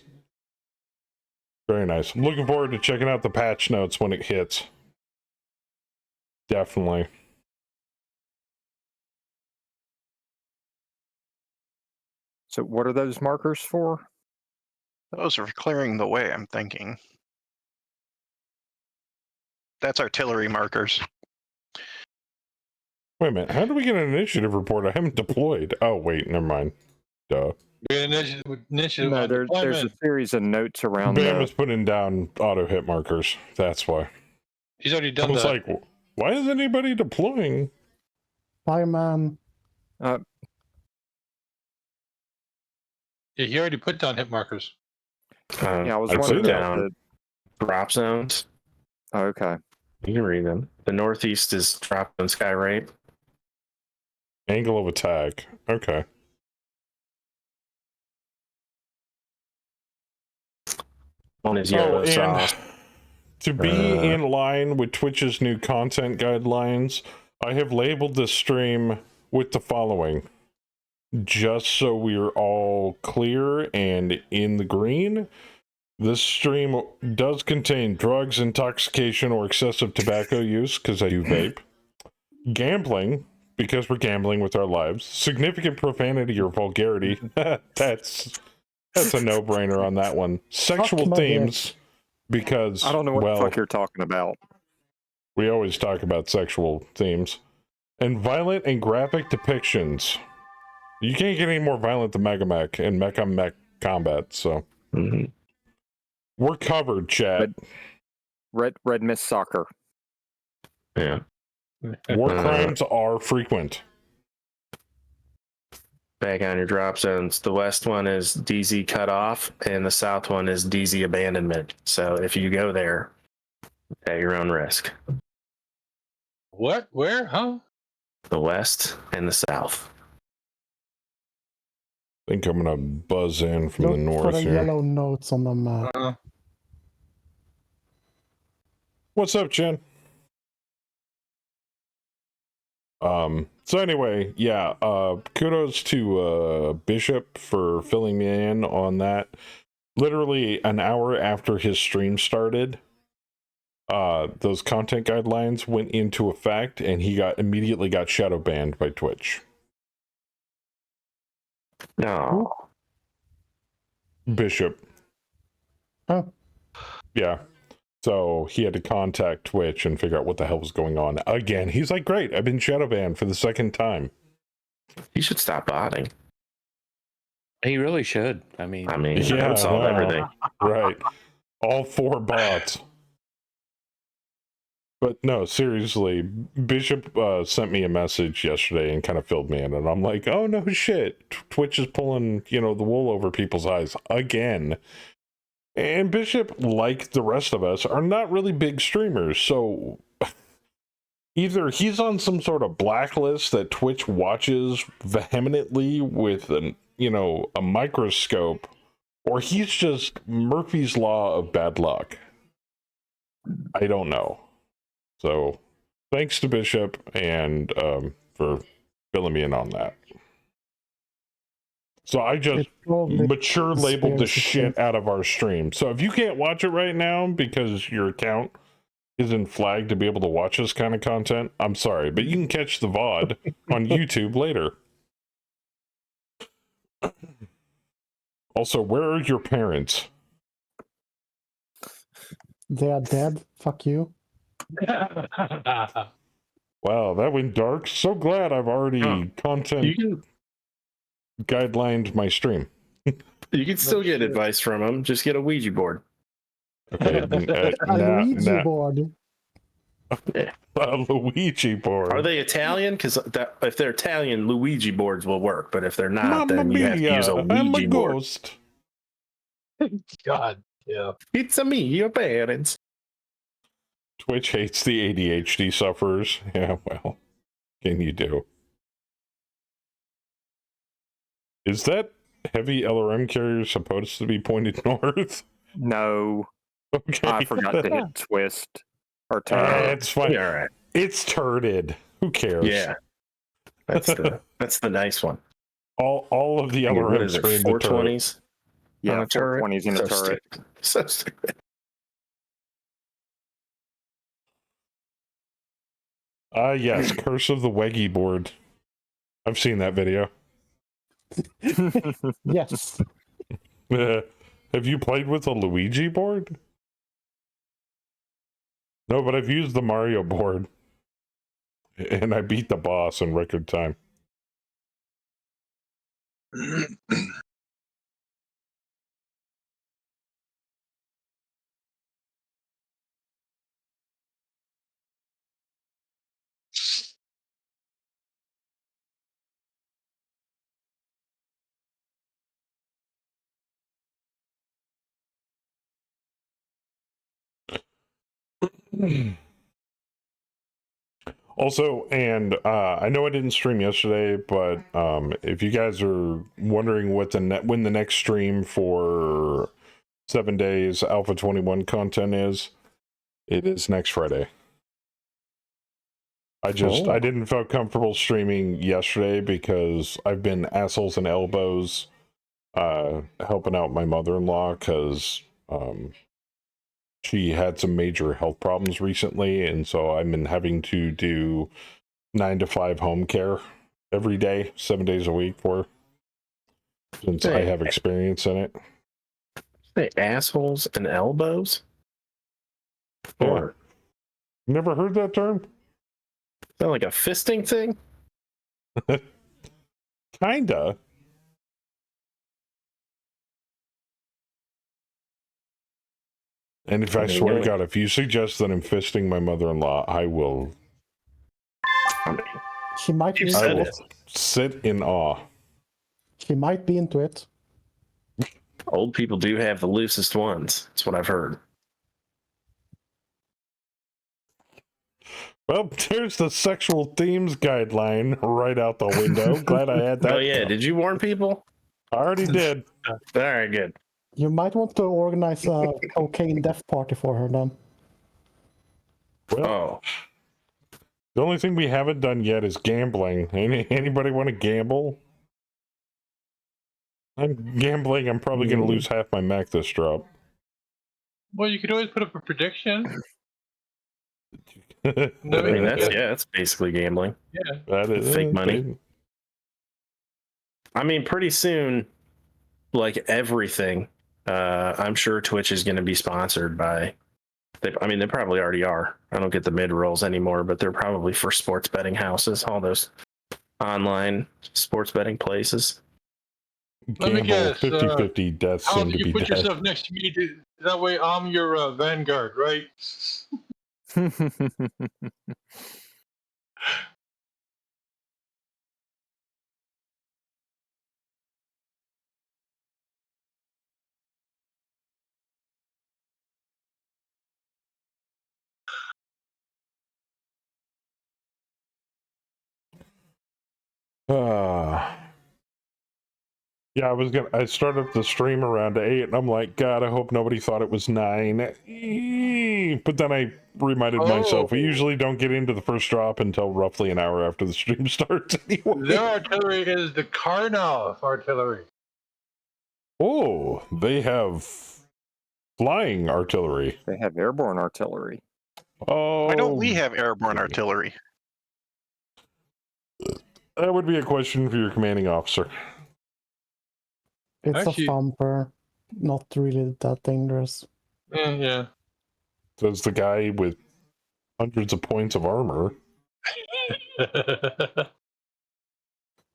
Very nice. I'm looking forward to checking out the patch notes when it hits. Definitely.
So what are those markers for?
Those are for clearing the way, I'm thinking. That's artillery markers.
Wait a minute. How do we get an initiative report? I haven't deployed. Oh, wait. Never mind. Duh.
Initiative
No,
on
there's a
deployment.
series of notes around
Bam
the.
is putting down auto hit markers. That's why.
He's already
I
done
was
that.
like, why is anybody deploying?
Bye, man.
Yeah, he already put down hit markers.
Yeah, I was
I'd say
wondering
that.
about the.
Drop zones.
Oh, okay.
You can read them. The northeast is drop zone sky rate.
Angle of attack. Okay.
One is
Oh,
yellow
and
sauce.
to be in line with Twitch's new content guidelines, I have labeled this stream with the following. Just so we're all clear and in the green, this stream does contain drugs, intoxication, or excessive tobacco use, because I do vape. Gambling, because we're gambling with our lives. Significant profanity or vulgarity. That's a no-brainer on that one. Sexual
my
themes, because,
I don't know what
well,
the fuck you're talking about.
we always talk about sexual themes. And violent and graphic depictions. You can't get any more violent than Mega Mech and Mecha Mech combat, so.
Mhm.
We're covered, chat.
Red Mist Soccer.
Yeah.
War crimes are frequent.
Back on your drop zones. The west one is DZ cutoff, and the south one is DZ abandonment. So if you go there, at your own risk.
What? Where? Huh?
The west and the south.
I think I'm gonna buzz in from
Look
the
for
north
the
here.
yellow notes on the map.
What's up, Jen? So anyway, yeah, kudos to Bishop for filling me in on that. Literally an hour after his stream started, those content guidelines went into effect, and he immediately got shadow banned by Twitch.
No.
Bishop.
Oh.
Yeah. So he had to contact Twitch and figure out what the hell was going on. Again, he's like, great, I've been shadow banned for the second time.
You should stop botting.
He really should. I mean,
that
Yeah,
would solve
no.
everything.
Right. All 4 bots. But no, seriously, Bishop sent me a message yesterday and kind of filled me in, and I'm like, oh no shit, Twitch is pulling, the wool over people's eyes again. And Bishop, like the rest of us, are not really big streamers, so either he's on some sort of blacklist that Twitch watches vehemently with a microscope, or he's just Murphy's Law of bad luck. I don't know. So, thanks to Bishop and for filling me in on that. So I just mature labeled the shit out of our stream. So if you can't watch it right now because your account isn't flagged to be able to watch this kind of content, I'm sorry, but you can catch the VOD on YouTube later. Also, where are your parents?
They are dead. Fuck you.
Wow, that went dark. So glad I've already content guidelined my stream.
You can still get advice from them. Just get a Ouija board.
Okay,
A Luigi board.
A Luigi board.
Are they Italian? Because if they're Italian, Luigi boards will work. But if they're not, then you have to use a Ouija
I'm a
board.
ghost.
God, yeah.
It's a me, your parents.
Twitch hates the ADHD sufferers. Yeah, well, can you do? Is that heavy LRM carrier supposed to be pointed north?
No.
Okay.
I forgot to hit twist or turn.
It's fine.
Yeah, all right.
It's turded. Who cares?
Yeah, that's the nice one.
All of the
What
LRMs
is it?
are in the turret.
420s.
Yeah,
on a turret.
420s in a
So
turret.
stupid. So stupid.
Yes, Curse of the Weggy board. I've seen that video.
Yes.
Have you played with a Luigi board? No, but I've used the Mario board. And I beat the boss in record time. Also, and I know I didn't stream yesterday, but if you guys are wondering what when the next stream for 7 days Alpha 21 content is, it is next Friday. I didn't feel comfortable streaming yesterday because I've been assholes and elbows helping out my mother-in-law because she had some major health problems recently, and so I've been having to do 9 to 5 home care every day, 7 days a week for her, since I have experience in it.
Say assholes and elbows?
Yeah.
Or
Never heard that term?
sound like a fisting thing?
Kinda. And if I swear to God, if you suggest that I'm fisting my mother-in-law, I will
She might be
You
into
said
it.
it.
sit in awe.
She might be into it.
Old people do have the loosest ones. That's what I've heard.
Well, there's the sexual themes guideline right out the window. Glad I had that.
Oh yeah, did you warn people?
I already did.
All right, good.
You might want to organize a cocaine death party for her then.
Well,
Oh,
the only thing we haven't done yet is gambling. Anybody want to gamble? I'm gambling. I'm probably going to lose half my Mac this drop.
Well, you could always put up a prediction.
I mean that's basically gambling.
Yeah.
That is
Fake money. I mean, pretty soon, like everything, I'm sure Twitch is going to be sponsored by. They probably already are. I don't get the mid rolls anymore, but they're probably for sports betting houses, all those online sports betting places.
Let me
Gamble
guess,
50-50 deaths
How
soon
do
to
you
be
put
dead.
yourself next to me? That way I'm your vanguard, right?
Yeah, I started the stream around 8 and I'm like, God, I hope nobody thought it was 9. But then I reminded myself, we usually don't get into the first drop until roughly an hour after the stream starts anyway.
Their artillery is the Karnov artillery.
Oh, they have flying artillery.
They have airborne artillery.
Oh,
Why don't we have airborne artillery?
That would be a question for your commanding officer.
It's
Actually-
a thumper. Not really that dangerous.
Yeah.
Says the guy with hundreds of points of armor. What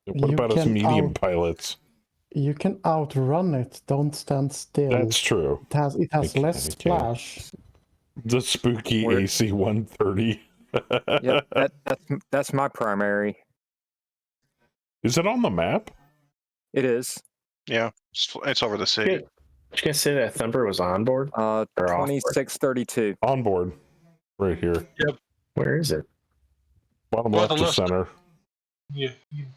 You
about us
can
medium pilots?
You can outrun it. Don't stand still.
That's true.
It has
I
less
can.
splash.
The spooky
Where-
AC 130.
Yep, that's my primary.
Is it on the map?
It is.
Yeah, it's over the city.
Did you guys say that thumper was on board? Or off board?
2632.
On board. Right here.
Where is it?
Bottom
Well,
left
the
to
left-
center.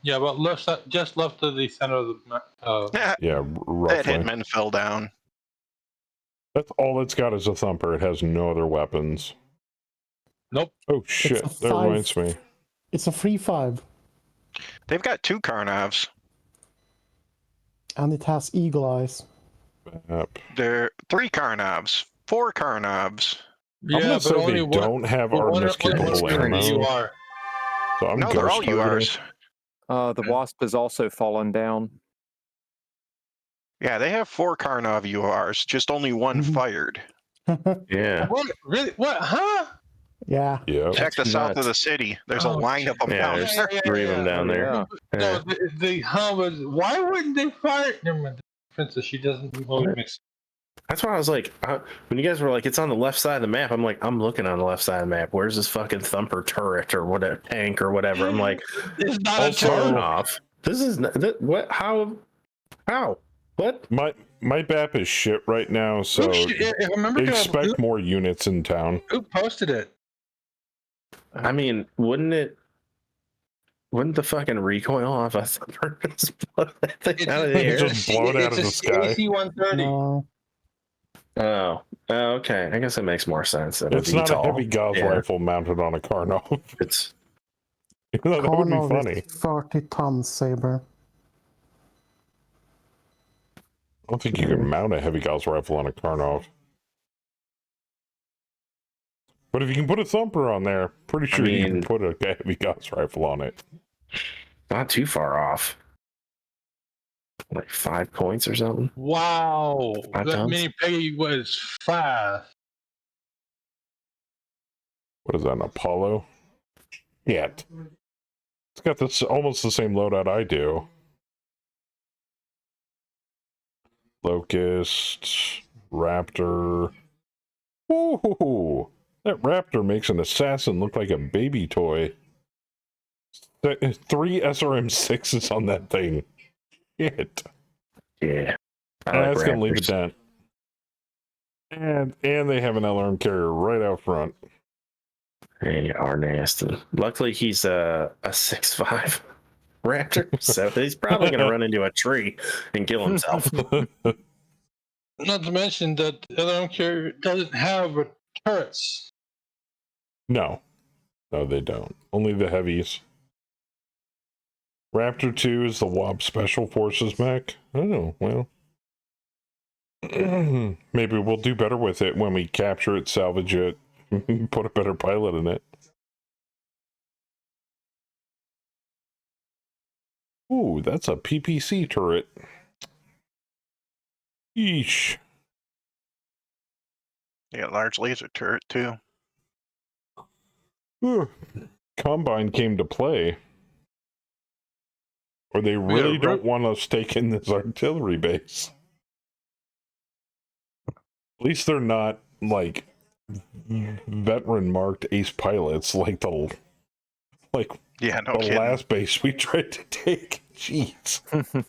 Yeah, but just left of the center of the map.
Yeah,
That
roughly.
hitman fell down.
That's all it's got is a thumper. It has no other weapons.
Nope.
Oh shit,
a
that reminds me.
It's a 3-5,
They've got 2 Karnovs.
and it has eagle eyes.
Map.
There are 3 Karnovs, 4 Karnovs.
I'm gonna say they don't have Artemis capable ammo.
You are.
So I'm
No, they're all
ghost targeting.
URs.
The Wasp has also fallen down.
Yeah, they have 4 Karnov URs, just only 1 fired.
Yeah.
What? Really? What? Huh?
Yeah.
Yeah.
Check the
That's
south of
nuts.
the city. There's a
Oh,
line of them
Yeah,
down
there's
there.
3 of them down there.
Yeah.
No,
Yeah.
the huh was. Why wouldn't they fire? Never mind. Princess, she doesn't really mix.
That's why I was like, when you guys were like, it's on the left side of the map, I'm like, I'm looking on the left side of the map. Where's this fucking thumper turret or whatever, tank or whatever? I'm like,
It's not
Also-
a turn.
off. This is not, what? How? What?
My BAP is shit right now, so
If I remember
expect more units in town.
who posted it?
I mean, wouldn't the fucking recoil off a thumper just blow that thing out of the air?
Just blow it out of the sky.
AC-130.
No.
Oh, okay. I guess it makes more sense than
It's not a
VTOL.
heavy Gauss
Yeah.
rifle mounted on a Karnov.
It's
Even though that would be
Karnov
funny.
is 30-ton saber.
I don't think you can mount a heavy Gauss rifle on a Karnov. But if you can put a thumper on there, pretty sure you can
mean-
put a heavy Gauss rifle on it.
not too far off. Like 5 points or something.
Wow.
5
That
tons?
mini Peggy was 5.
What is that, an Apollo? Yeah. It's got this almost the same loadout I do. Locust, Raptor. Ooh, that Raptor makes an assassin look like a baby toy. 3 SRM6s on that thing. Shit.
Yeah.
That's gonna leave it down. And they have an LRM carrier right out front.
They are nasty. Luckily, he's a 6'5" raptor, so he's probably going to run into a tree and kill himself.
Not to mention that the LRM carrier doesn't have turrets.
No, they don't. Only the heavies. Raptor 2 is the WAP Special Forces mech. Oh, well. Maybe we'll do better with it when we capture it, salvage it, put a better pilot in it. Ooh, that's a PPC turret. Yeesh.
Yeah, large laser turret too.
Combine came to play. Or they really don't want us taking this artillery base. At least they're not like veteran marked ace pilots like the
Yeah, no kidding.
last base we tried to take. Jeez.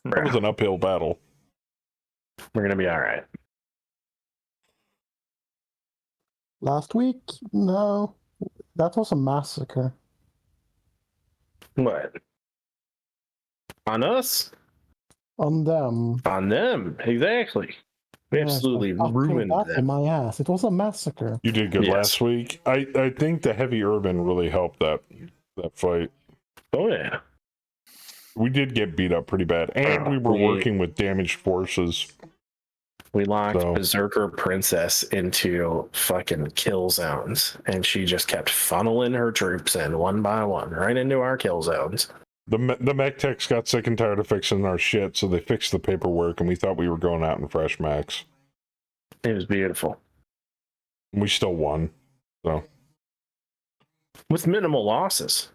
That was an uphill battle.
We're going to be all right.
Last week? No. That was a massacre.
What? On us?
On them.
On them, exactly. We
Yes,
absolutely
I
ruined
that in
them.
my ass. It was a massacre.
You did good
Yes.
last week. I think the heavy urban really helped that fight.
Oh, yeah.
We did get beat up pretty bad. And we were working with damaged forces.
We locked
So-
Berserker Princess into fucking kill zones, and she just kept funneling her troops in one by one, right into our kill zones.
The mech techs got sick and tired of fixing our shit, so they fixed the paperwork, and we thought we were going out in fresh max.
It was beautiful.
We still won. So,
With minimal losses.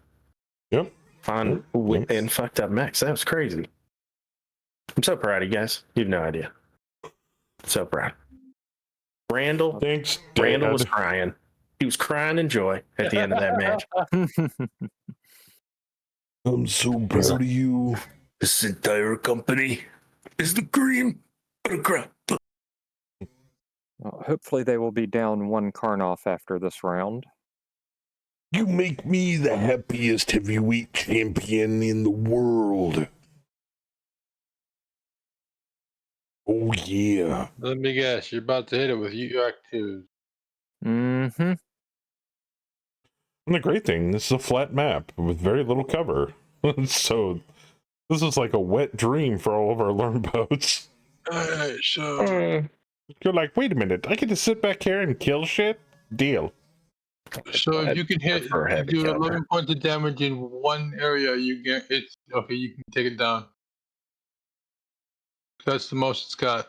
yep.
On in fucked up mechs. That was crazy. I'm so proud of you guys. You have no idea. So proud. Randall
Thanks,
Randall
Dad.
was crying. He was crying in joy at the end of that match.
I'm so proud of you.
This entire company is the cream of the crop.
Well, hopefully they will be down 1 Karnoff after this round.
You make me the happiest heavyweight champion in the world. Oh, yeah.
Let me guess, you're about to hit it with UAC2.
Mm-hmm.
And the great thing, this is a flat map with very little cover. So, this is like a wet dream for all of our learn boats.
Alright, so
You're like, wait a minute, I get to sit back here and kill shit? Deal.
if you can hit
prefer heavy
do
cover.
11 points of damage in one area, you get it's okay. You can take it down. That's the most it's got.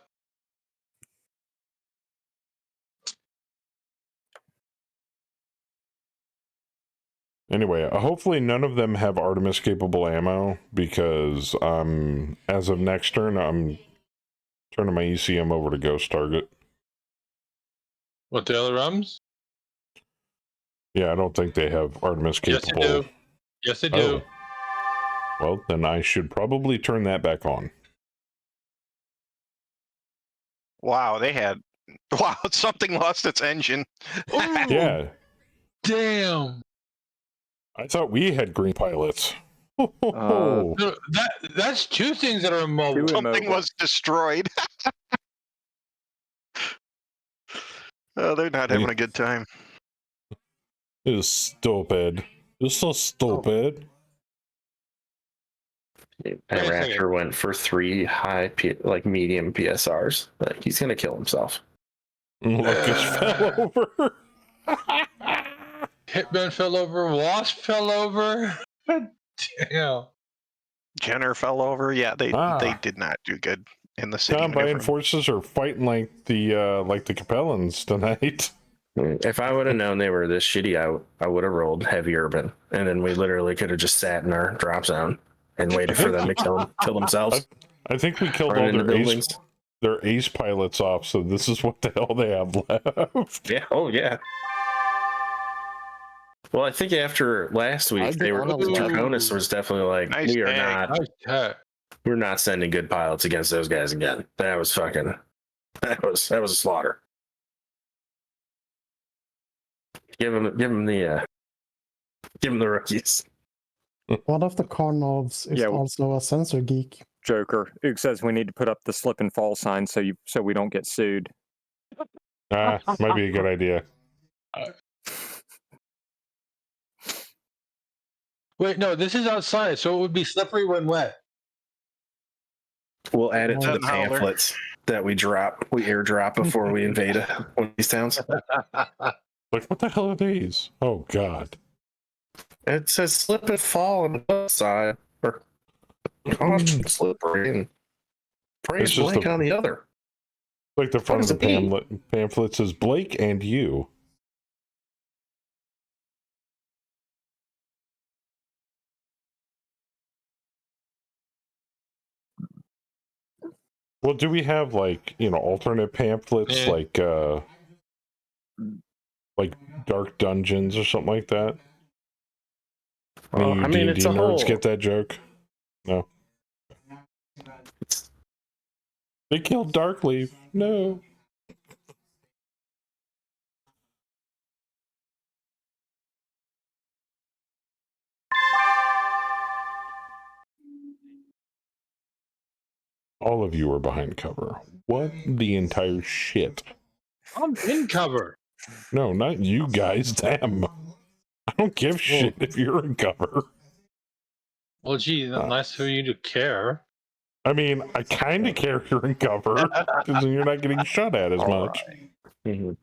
Anyway, hopefully none of them have Artemis capable ammo, because as of next turn, I'm turning my ECM over to Ghost Target.
What, the other rums?
Yeah, I don't think they have Artemis
Yes,
capable.
they do. Yes, they do.
Oh. Well, then I should probably turn that back on.
Wow, they had. Wow, something lost its engine.
Oh,
Yeah,
damn.
I thought we had green pilots.
Uh,
No, that's two things that are immobile.
Two
Something
immobile.
was destroyed. Oh, they're not having a good time.
It is stupid. It's so stupid.
That
Wait a second.
Raptor went for 3 medium PSRs. Like, he's gonna kill himself.
Lucas fell over.
Hitman fell over. Wasp fell over. Damn.
Jenner fell over. Yeah, they did not do good in the city.
Combine
maneuver.
forces are fighting like the Capellans tonight.
If I would have known they were this shitty, I would have rolled heavy urban, and then we literally could have just sat in our drop zone and waited for them to kill themselves.
I think we killed
Run
all
into
their ace pilots off, so this is what the hell they have left.
Yeah. Oh yeah. Well, I think after last week,
I've
they
been
were.
on a lot.
Draconis was definitely like,
Nice
we are
tag.
not.
Nice tag.
We're not sending good pilots against those guys again. That was fucking. That was a slaughter. Give them the rookies.
One of the Carnovs is
Yeah,
also a sensor geek.
Joker. It says we need to put up the slip and fall sign so we don't get sued.
Might be a good idea.
Wait, no, this is outside, so it would be slippery when wet.
We'll add it to the
Doesn't holler.
pamphlets that we airdrop before we invade one of these towns.
Like, what the hell are these? Oh God.
It says slip and fall on the left side, or caution slippery, and praise
It's just
blank on the other.
Like the front
does
of the
it mean?
pamphlet says Blake and you. Well, do we have alternate pamphlets
Yeah.
like Dark Dungeons or something like that?
Well,
Any
I mean,
D&D
it's a
nerds
whole.
get that joke? No. They killed Darkleaf. No. All of you are behind cover. What the entire shit?
I'm in cover.
No, not you guys. Them. I don't give shit if you're in cover.
Well, gee, nice for you to care.
I mean, I kind of care if you're in cover because then you're not getting shot at as
All
much.
Mhm.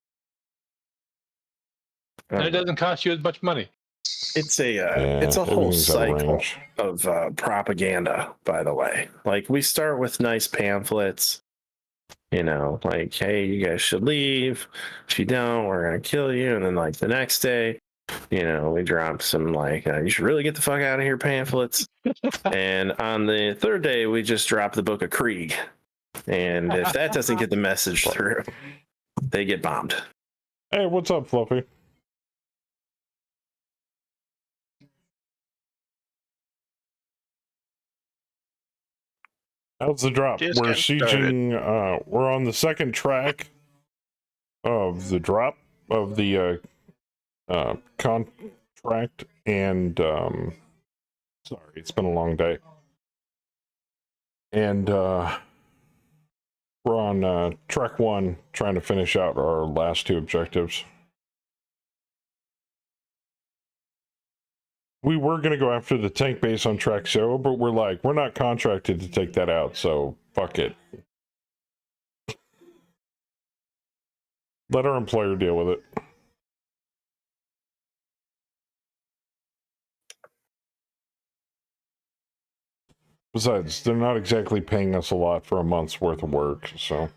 And it doesn't cost you as much money.
It's a
Yeah,
it's a whole
everything's out of
cycle
range.
of propaganda. By the way, like we start with nice pamphlets, like, hey, you guys should leave. If you don't, we're gonna kill you. And then like the next day, we drop some you should really get the fuck out of here pamphlets. And on the third day, we just drop the Book of Krieg. And if that doesn't get the message through, they get bombed.
Hey, what's up, Fluffy? How's the drop?
Just
We're
getting started.
sieging. We're on the second track of the drop of the contract, and sorry, it's been a long day. And we're on track 1, trying to finish out our last 2 objectives. We were going to go after the tank base on track 0, but we're not contracted to take that out, so fuck it. Let our employer deal with it. Besides, they're not exactly paying us a lot for a month's worth of work, so.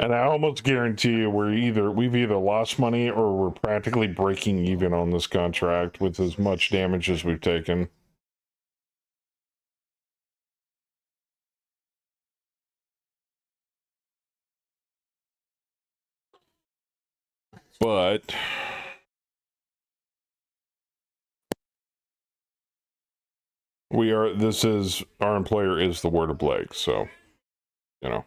And I almost guarantee you we've either lost money or we're practically breaking even on this contract with as much damage as we've taken. But our employer is the Word of Blake, so, you know,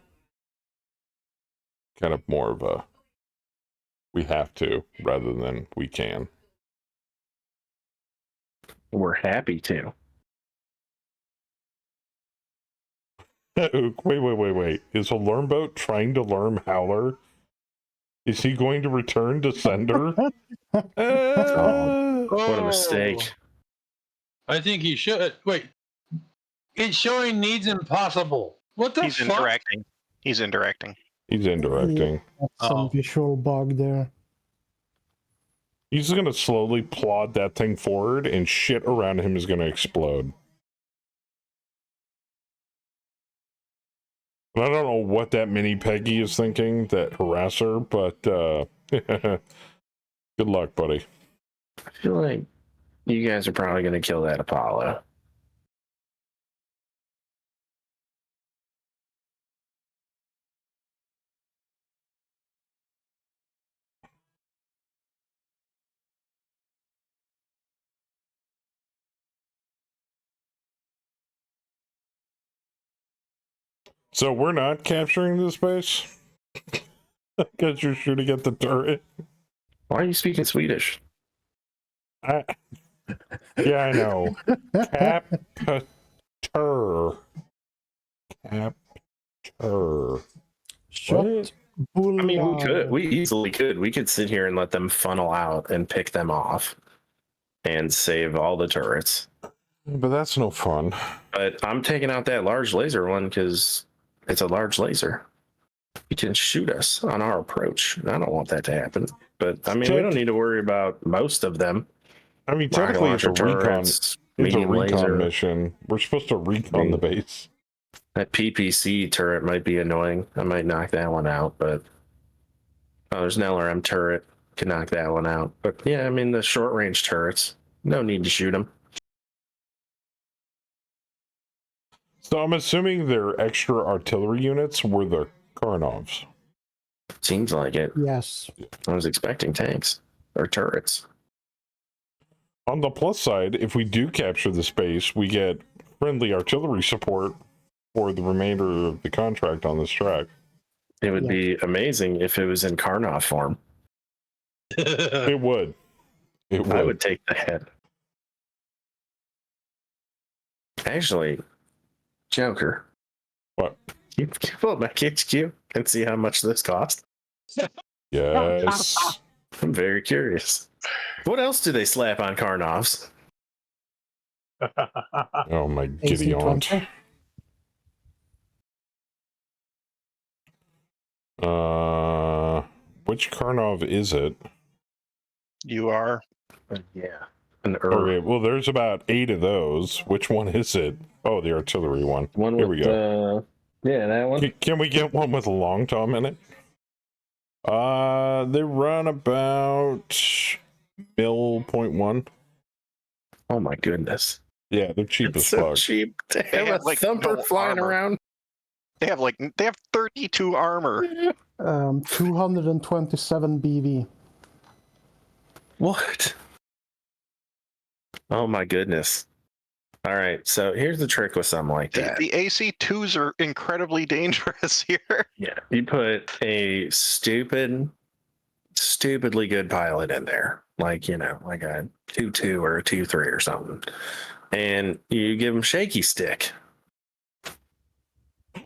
kind of more of a we have to rather than we can.
We're happy to.
Wait. Is Alarmboat trying to learn Howler? Is he going to return to sender?
What a mistake.
I think he should. Wait. It's showing needs impossible. What the
He's
fuck?
indirecting. He's indirecting.
He's indirecting.
That's some visual bug there.
He's going to slowly plod that thing forward, and shit around him is going to explode. I don't know what that mini Peggy is thinking, that harasser, but good luck, buddy.
I feel like you guys are probably going to kill that Apollo.
So we're not capturing this base? Because you're shooting at the turret?
Why are you speaking Swedish?
Yeah, I know. Capture.
Shut.
I mean, we easily could. We could sit here and let them funnel out and pick them off and save all the turrets.
But that's no fun.
But I'm taking out that large laser one because it's a large laser. He can shoot us on our approach. I don't want that to happen. But I mean, we don't need to worry about most of them.
I mean, technically, it's a recon. It's a recon mission. We're supposed to recon the base.
That PPC turret might be annoying. I might knock that one out, but there's an LRM turret. Can knock that one out. But yeah, I mean, the short range turrets, no need to shoot them.
So I'm assuming their extra artillery units were the Karnovs.
Seems like it.
Yes.
I was expecting tanks or turrets.
On the plus side, if we do capture the space, we get friendly artillery support for the remainder of the contract on this track.
It would be amazing if it was in Karnov form.
It would. It would.
I would take the head. Actually, Joker.
What?
Can you pull up my HQ and see how much this cost?
Yes.
I'm very curious. What else do they slap on Karnovs?
Oh my giddy aunt. Which Karnov is it?
You are.
Yeah.
Okay, well, there's about 8 of those. Which one is it? Oh, the artillery one. Here we go.
Yeah, that one.
Can we get one with a long tom in it? They run about 0.1.
Oh my goodness.
Yeah, they're cheap as
so
fuck.
Cheap to
They
have
have,
a
like,
thumper
no
flying
armor.
around.
They have 32 armor.
227 BV.
What? Oh my goodness. All right, so here's the trick with something like that.
The AC2s are incredibly dangerous here.
Yeah, you put a stupidly good pilot in there, like, you know, like a 2-2 or a 2-3 or something, and you give him shaky stick.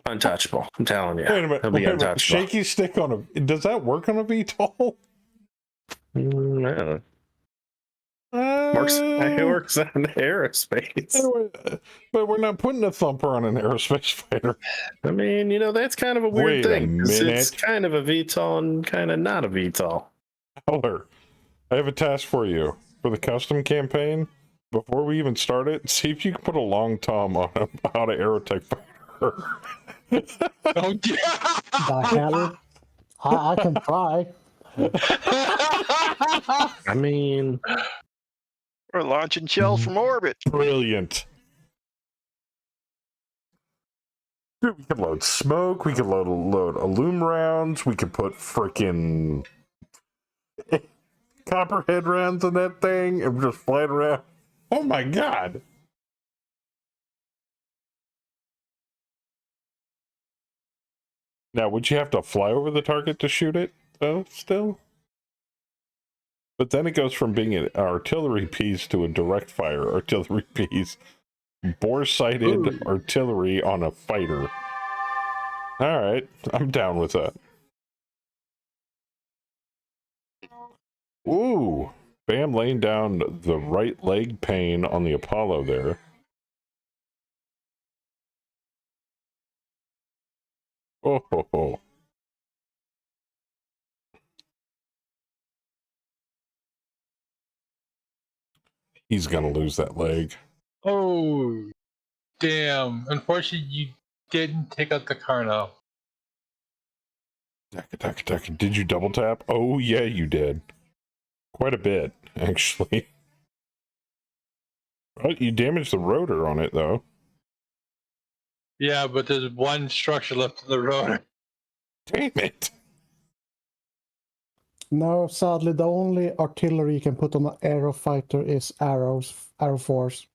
Untouchable. I'm telling you.
Wait a minute.
He'll be untouchable.
Shaky stick on a... Does that work on a VTOL?
No. Works on aerospace.
But we're not putting a thumper on an aerospace fighter.
I mean, that's kind of a weird
Wait a
thing. 'Cause it's
minute.
kind of a VTOL and kind of not a VTOL.
Howler, I have a task for you for the custom campaign. Before we even start it, see if you can put a long tom on an Aerotech fighter.
Oh,
The hell? I can try.
I mean,
We're launching shells from orbit.
Brilliant. Dude, we could load smoke, we could load illume rounds, we could put frickin' copperhead rounds in that thing and just fly it around. Oh my god. Now, would you have to fly over the target to shoot it, though, still? But then it goes from being an artillery piece to a direct fire artillery piece. Bore-sighted artillery on a fighter. Alright, I'm down with that. Ooh! Bam laying down the right leg pane on the Apollo there. Oh ho ho. He's gonna lose that leg.
Oh, damn. Unfortunately, you didn't take out the car now.
Did you double tap? Oh yeah, you did. Quite a bit, actually. Well, you damaged the rotor on it, though.
Yeah, but there's one structure left in the rotor.
Damn it.
No, sadly, the only artillery you can put on an aerofighter is arrow force.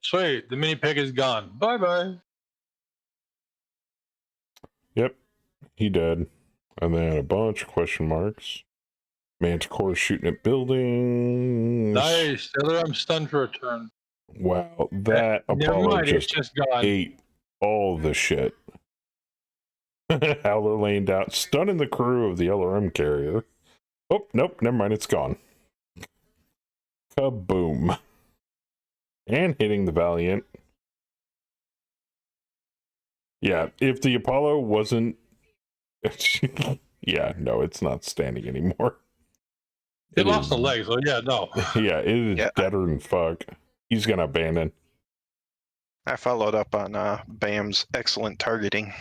Sweet, the mini pig is gone. Bye bye.
Yep, he did. And then a bunch of question marks. Manticore shooting at buildings.
Nice. The other arm's stunned for a turn.
Wow, that
Never
Apollo
mind, it's
just
just gone.
ate all the shit. Howler laying down, stunning the crew of the LRM carrier. Oh, nope, never mind, it's gone. Kaboom. And hitting the Valiant. Yeah, if the Apollo wasn't... yeah, no, it's not standing anymore.
It lost a leg, so yeah, no.
Yeah, it is deader than fuck. He's gonna abandon.
I followed up on Bam's excellent targeting.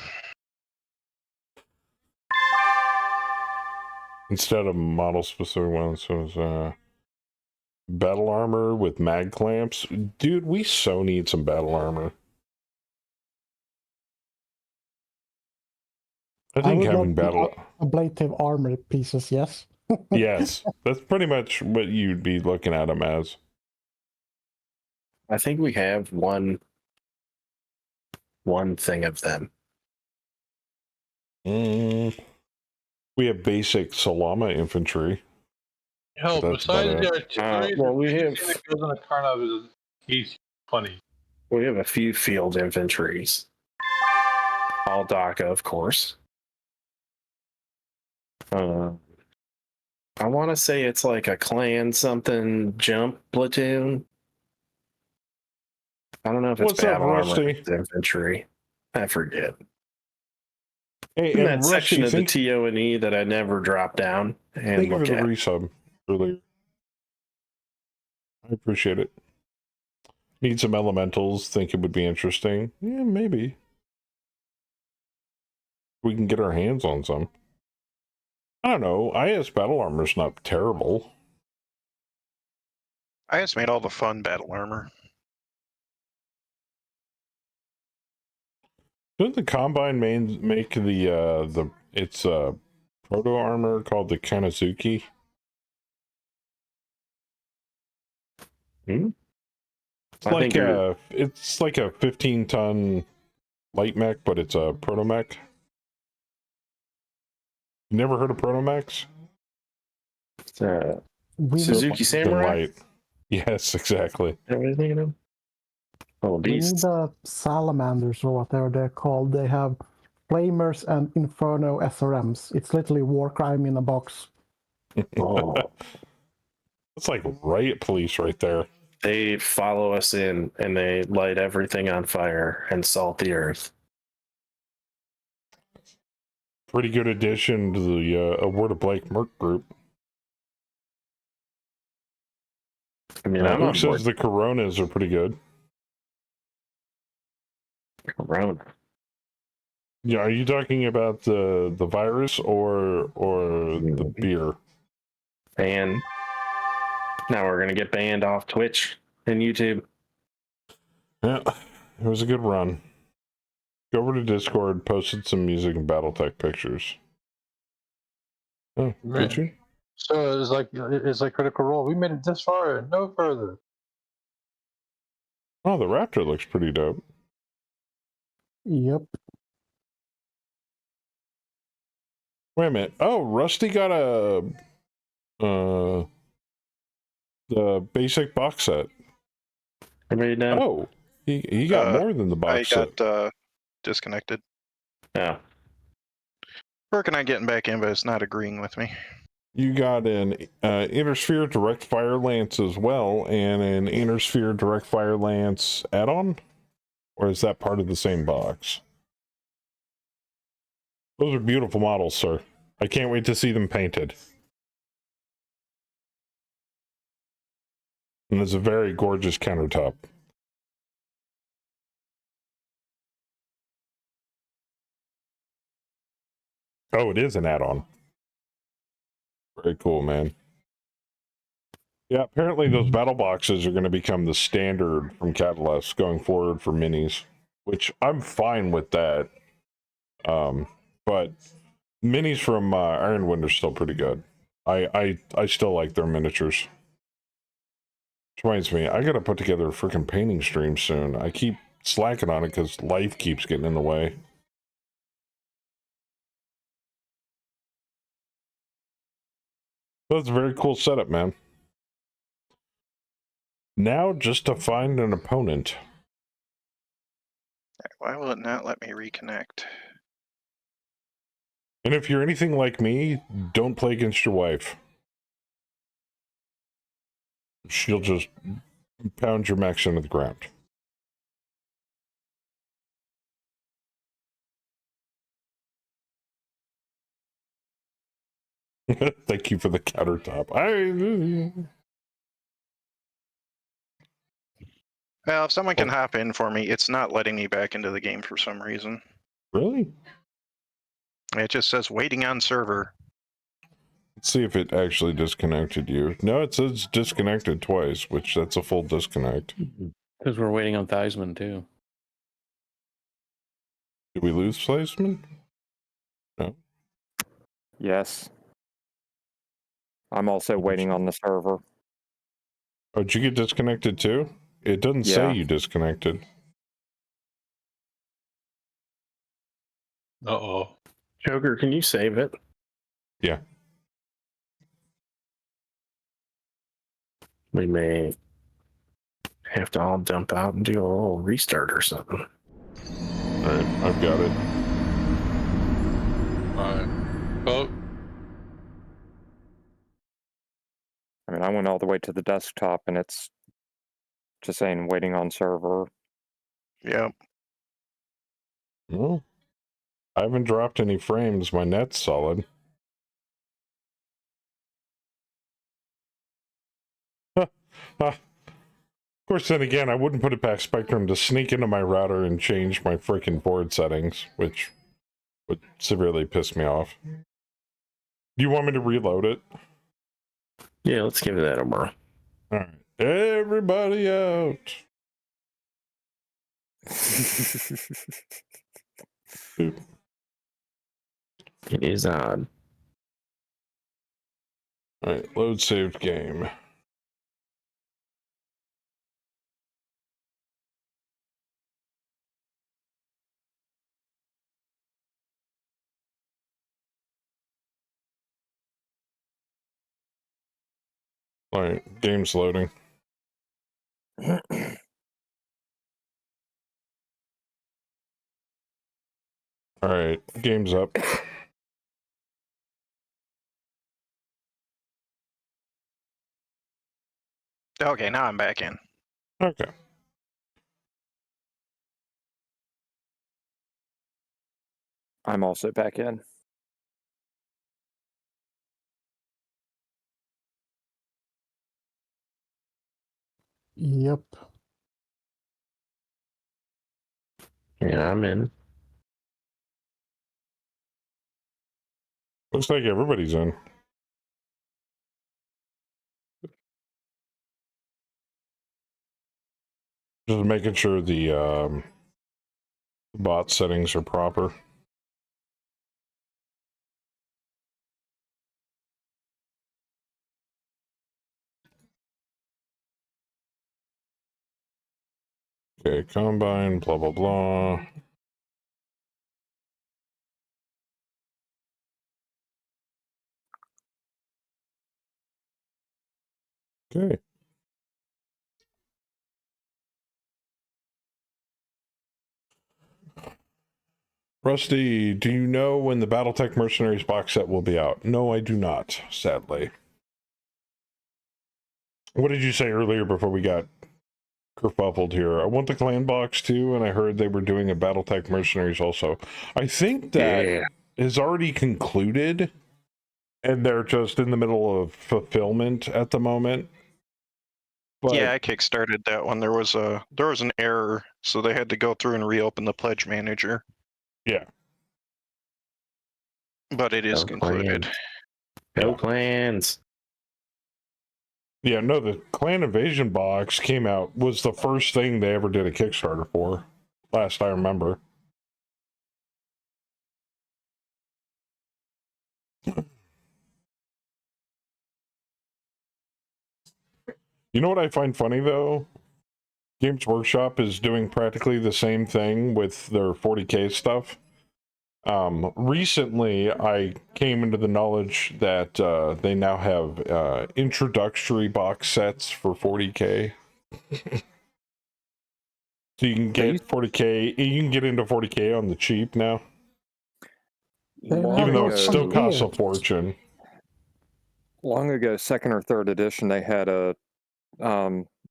Instead of model specific ones, so it was battle armor with mag clamps. Dude, we so need some battle armor. I think having battle
ablative armor pieces, yes.
yes, that's pretty much what you'd be looking at them as.
I think we have one thing of them.
We have basic Salama infantry.
Hell,
That's
besides
about
the
it.
artillery,
Well, we have
that goes on a Karnov is he's funny.
we have a few field infantries. All DACA, of course. I want to say it's like a clan something jump platoon. I don't know if it's
What's up,
battle armor
Rusty?
or infantry. I forget.
Hey,
In
and
that
Rusty,
section of the
think,
TO&E that I never dropped down and
thank you for
look
the
at.
resub earlier. I appreciate it. Need some elementals. Think it would be interesting. Yeah, maybe. We can get our hands on some. I don't know. IS battle armor's not terrible.
I just made all the fun battle armor.
Didn't the Combine make the it's proto armor called the Kanazuki? It's like a 15-ton light mech, but it's a proto mech. You never heard of proto mechs?
Suzuki Samurai?
Light. Yes, exactly.
Everything, you know? Oh,
We need
beasts.
the salamanders or whatever they're called. They have flamers and inferno SRMs. It's literally war crime in a box.
Oh,
It's like riot police right there.
they follow us in and they light everything on fire and salt the earth.
Pretty good addition to the Award of Blake Merc group.
I mean, I'm
Who
on board.
says the Coronas are pretty good?
Corona.
Yeah, are you talking about the virus or the beer?
And now we're gonna get banned off Twitch and YouTube.
Yeah, it was a good run. Go over to Discord, posted some music and Battletech pictures. Oh, did you?
So it's like Critical Role. We made it this far and no further.
Oh, the Raptor looks pretty dope.
Yep.
Wait a minute. Oh, Rusty got the basic box set.
Everybody done?
Oh, he got more than the
I
box set.
got disconnected.
Yeah.
Working on getting back in, but it's not agreeing with me.
You got an Intersphere Direct Fire Lance as well, and an Intersphere Direct Fire Lance add-on? Or is that part of the same box? Those are beautiful models, sir. I can't wait to see them painted. And it's a very gorgeous countertop. Oh, it is an add-on. Very cool, man. Yeah, apparently those battle boxes are going to become the standard from Catalyst going forward for minis, which I'm fine with that. But minis from Ironwind are still pretty good. I still like their miniatures. Which reminds me, I got to put together a freaking painting stream soon. I keep slacking on it because life keeps getting in the way. That's a very cool setup, man. Now just to find an opponent.
Why will it not let me reconnect?
And if you're anything like me, don't play against your wife. She'll just pound your mechs into the ground. Thank you for the countertop.
Well, if someone can hop in for me, it's not letting me back into the game for some reason.
Really?
It just says waiting on server.
Let's see if it actually disconnected you. No, it says disconnected twice, which that's a full disconnect.
Because we're waiting on Theismann too.
Did we lose placement? No.
Yes. I'm also waiting on the server.
Oh, did you get disconnected too? It doesn't say
Yeah.
you disconnected.
Uh-oh.
Joker, can you save it?
Yeah.
We may have to all dump out and do a little restart or something.
All right, I've got it.
Alright. Oh,
I mean, I went all the way to the desktop and it's just saying waiting on server.
Yep.
Well, I haven't dropped any frames. My net's solid. Of course, then again, I wouldn't put it past Spectrum to sneak into my router and change my freaking board settings, which would severely piss me off. Do you want me to reload it?
Yeah, let's give it that a whirl.
All right. Everybody out. Boop.
It is odd.
All right, load saved game. All right, game's loading. All right, game's up.
Okay, now I'm back in.
Okay.
I'm also back in.
Yep.
Yeah, I'm in.
Looks like everybody's in. Just making sure the bot settings are proper. Okay, combine, blah, blah, blah. Okay. Rusty, do you know when the Battletech Mercenaries box set will be out? No, I do not, sadly. What did you say earlier before we got kerfuffled here? I want the clan box too, and I heard they were doing a Battletech Mercenaries also. I think that is already concluded, and they're just in the middle of fulfillment at the moment. But
Yeah, I kickstarted that one. There was an error, so they had to go through and reopen the pledge manager.
yeah,
But it is concluded.
Go clans.
yeah, no, the Clan Invasion box came out, was the first thing they ever did a Kickstarter for, last I remember. You know what I find funny though? Games Workshop is doing practically the same thing with their 40K stuff. Recently, I came into the knowledge that they now have introductory box sets for 40K. So you can get 40K, you can get into 40K on the cheap now, even though it still costs a fortune.
Long ago, second or third edition, they had a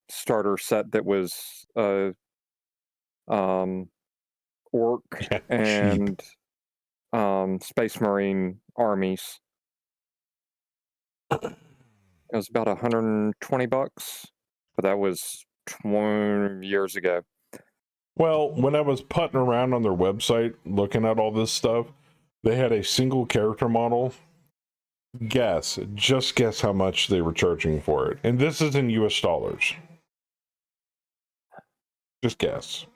starter set that was orc
Yeah,
and Space Marine armies. It was about $120, but that was 20 years ago.
Well, when I was putting around on their website looking at all this stuff, they had a single character model. Just guess how much they were charging for it. And this is in US dollars. Just guess.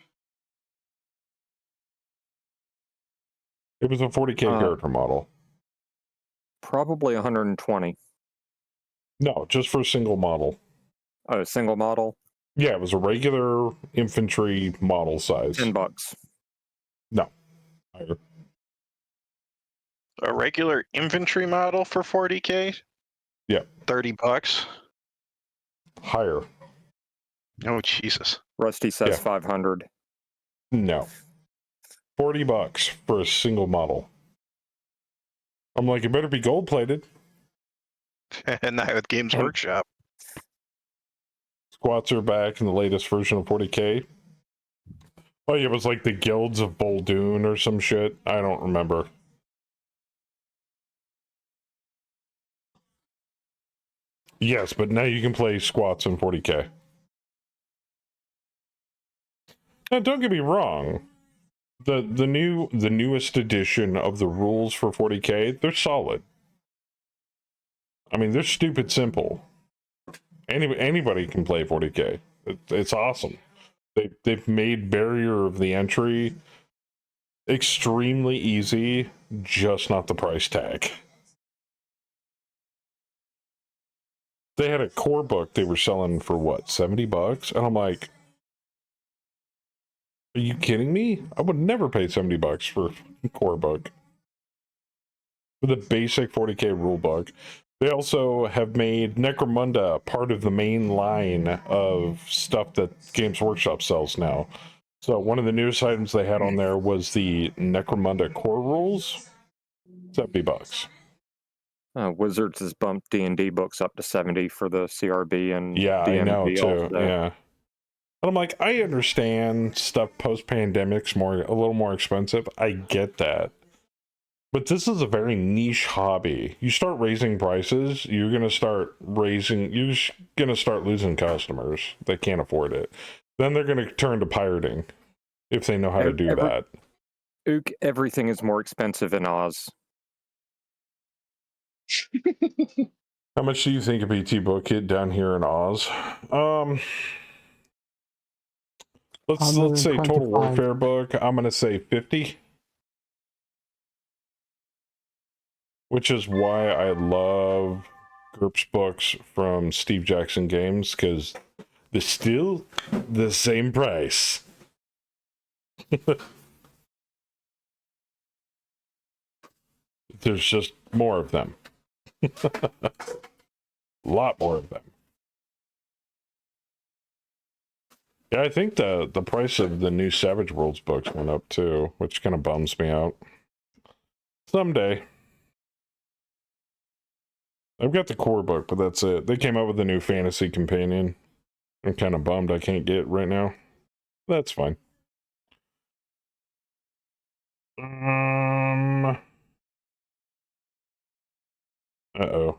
It was a 40K character model.
Probably 120.
No, just for a single model.
Oh, a single model?
Yeah, it was a regular infantry model size.
$10.
No. Higher.
A regular infantry model for 40K?
Yeah.
$30?
Higher.
Oh, Jesus.
Rusty says
Yeah.
500.
No. $40 for a single model. I'm like, it better be gold plated.
And not with Games Workshop.
Squats are back in the latest version of 40K. Oh, yeah, it was like the Guilds of Boldoon or some shit. I don't remember. Yes, but now you can play squats in 40K. Now, don't get me wrong. The newest edition of the rules for 40K, they're solid. I mean, they're stupid simple. Anybody can play 40K. It's awesome. They've made barrier of the entry extremely easy, just not the price tag. They had a core book they were selling for what, $70? And I'm like, are you kidding me? I would never pay $70 for a core book. For the basic 40K rule book. They also have made Necromunda part of the main line of stuff that Games Workshop sells now. So one of the newest items they had on there was the Necromunda core rules. $70.
Wizards has bumped D&D books up to 70 for the CRB and
Yeah, I know
DMV
too.
also.
Yeah. But I'm like, I understand stuff post-pandemic's a little more expensive. I get that. But this is a very niche hobby. You start raising prices, you're going to start losing customers that can't afford it. Then they're going to turn to pirating if they know how to do that.
Ook, everything is more expensive in Oz.
How much do you think a BT book hit down here in Oz? Let's say Total
125.
Warfare book. I'm gonna say 50, which is why I love GURPS books from Steve Jackson Games, because they're still the same price. There's just more of them. A lot more of them. Yeah, I think the price of the new Savage Worlds books went up too, which kind of bums me out. Someday. I've got the core book, but that's it. They came out with a new fantasy companion. I'm kind of bummed I can't get it right now. That's fine. Uh-oh.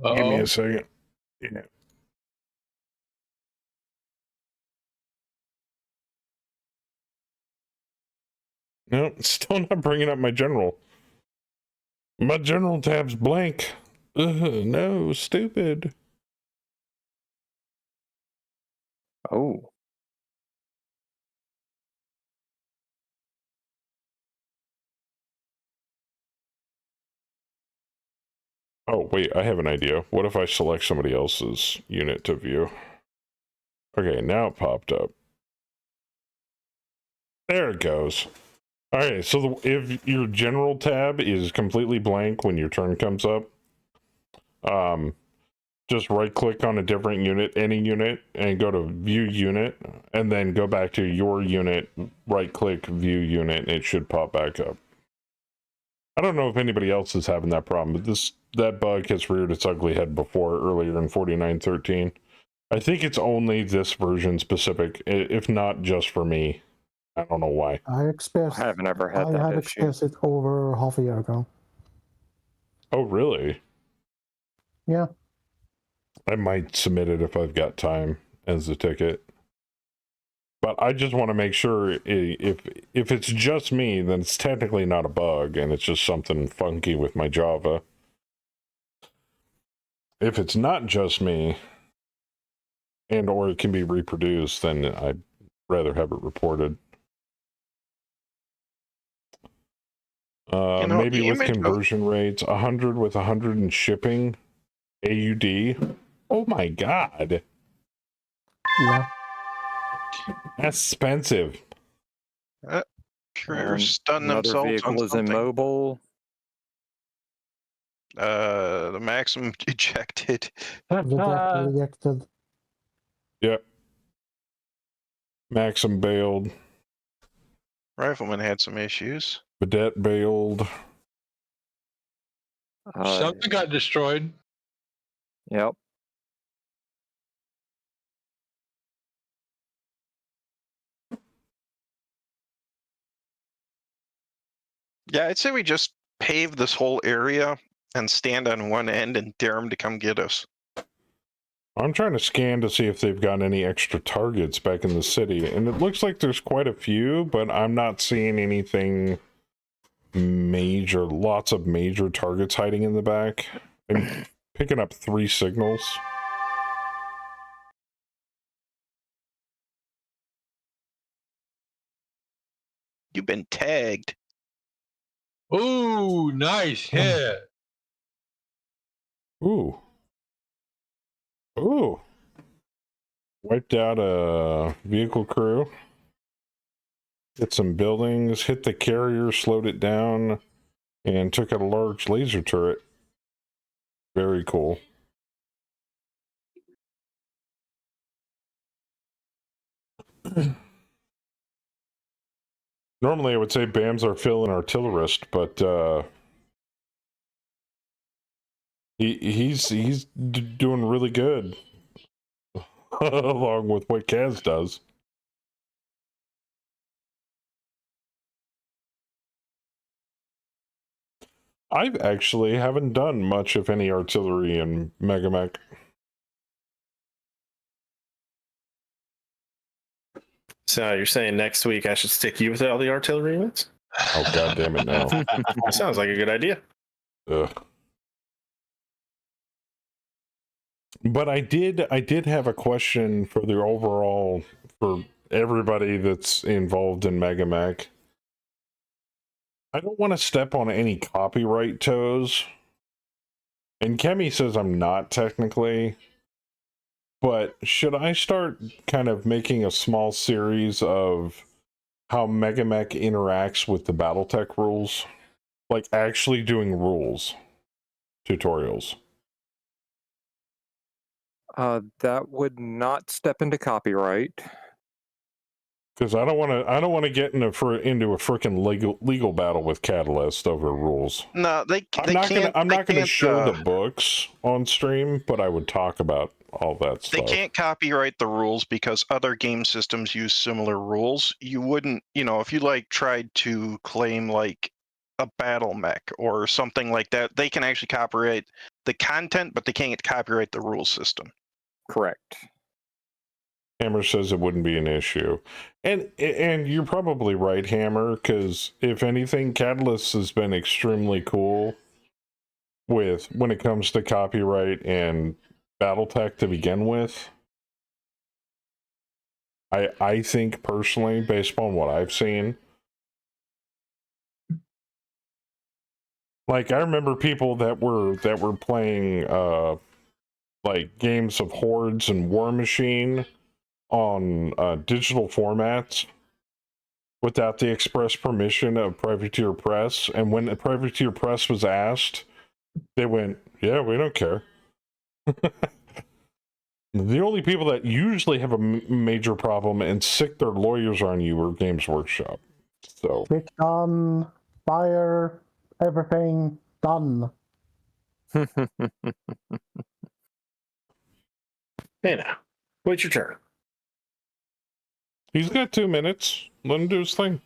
Give me a second. Yeah. No, still not bringing up my general. My general tab's blank. No, stupid.
Oh.
Oh, wait, I have an idea. What if I select somebody else's unit to view? Okay, now it popped up. There it goes. All right, so if your general tab is completely blank when your turn comes up, just right click on a different unit, any unit, and go to view unit, and then go back to your unit, right click view unit, and it should pop back up. I don't know if anybody else is having that problem, but that bug has reared its ugly head before earlier in 49.13. I think it's only this version specific, if not just for me. I don't know why.
I haven't ever had that
I had
issue.
experienced it over half a year ago.
Oh, really?
Yeah.
I might submit it if I've got time as a ticket. But I just want to make sure if it's just me, then it's technically not a bug, and it's just something funky with my Java. If it's not just me, and or it can be reproduced, then I'd rather have it reported. Maybe with conversion rates, 100 with 100 in shipping, AUD. Oh my god.
Yeah.
That's expensive.
Courier stun
Another
themselves on
vehicle is
something.
immobile.
The Maxim ejected.
Rejected.
Yep. Maxim bailed.
Rifleman had some issues.
Vedette bailed.
Something got destroyed.
Yep.
Yeah, I'd say we just pave this whole area and stand on one end and dare them to come get us.
I'm trying to scan to see if they've got any extra targets back in the city, and it looks like there's quite a few, but I'm not seeing anything major. Lots of major targets hiding in the back. I'm picking up 3 signals.
You've been tagged.
Ooh, nice hit.
Ooh. Ooh. Wiped out a vehicle crew. Hit some buildings, hit the carrier, slowed it down, and took out a large laser turret. Very cool. Normally, I would say Bam's our fill and artillerist, but he's doing really good, along with what Kaz does. I've actually haven't done much, if any, artillery in Megamech.
So you're saying next week I should stick you with all the artillery units?
Oh, God damn it, no.
That sounds like a good idea.
Ugh. But I did have a question for the overall, for everybody that's involved in Megamech. I don't want to step on any copyright toes. And Kemi says I'm not technically. But should I start kind of making a small series of how Megamech interacts with the Battletech rules? Like actually doing rules tutorials.
That would not step into copyright.
Because I don't want to get into a freaking legal battle with Catalyst over rules.
No,
I'm not gonna show the books on stream, but I would talk about all that
They
stuff.
can't copyright the rules because other game systems use similar rules. You wouldn't, if you tried to claim like a battle mech or something like that, they can actually copyright the content, but they can't copyright the rule system.
Correct.
Hammer says it wouldn't be an issue. And you're probably right, Hammer, because if anything, Catalyst has been extremely cool with when it comes to copyright and Battletech to begin with. I think personally, based upon what I've seen, like I remember people that were playing like games of Hordes and War Machine on digital formats without the express permission of Privateer Press, and when the Privateer Press was asked, they went, "Yeah, we don't care." The only people that usually have a major problem and sick their lawyers on you are Games Workshop. So
Click done, fire, everything done.
Hey now, wait your turn.
he's got 2 minutes. Let him do his thing.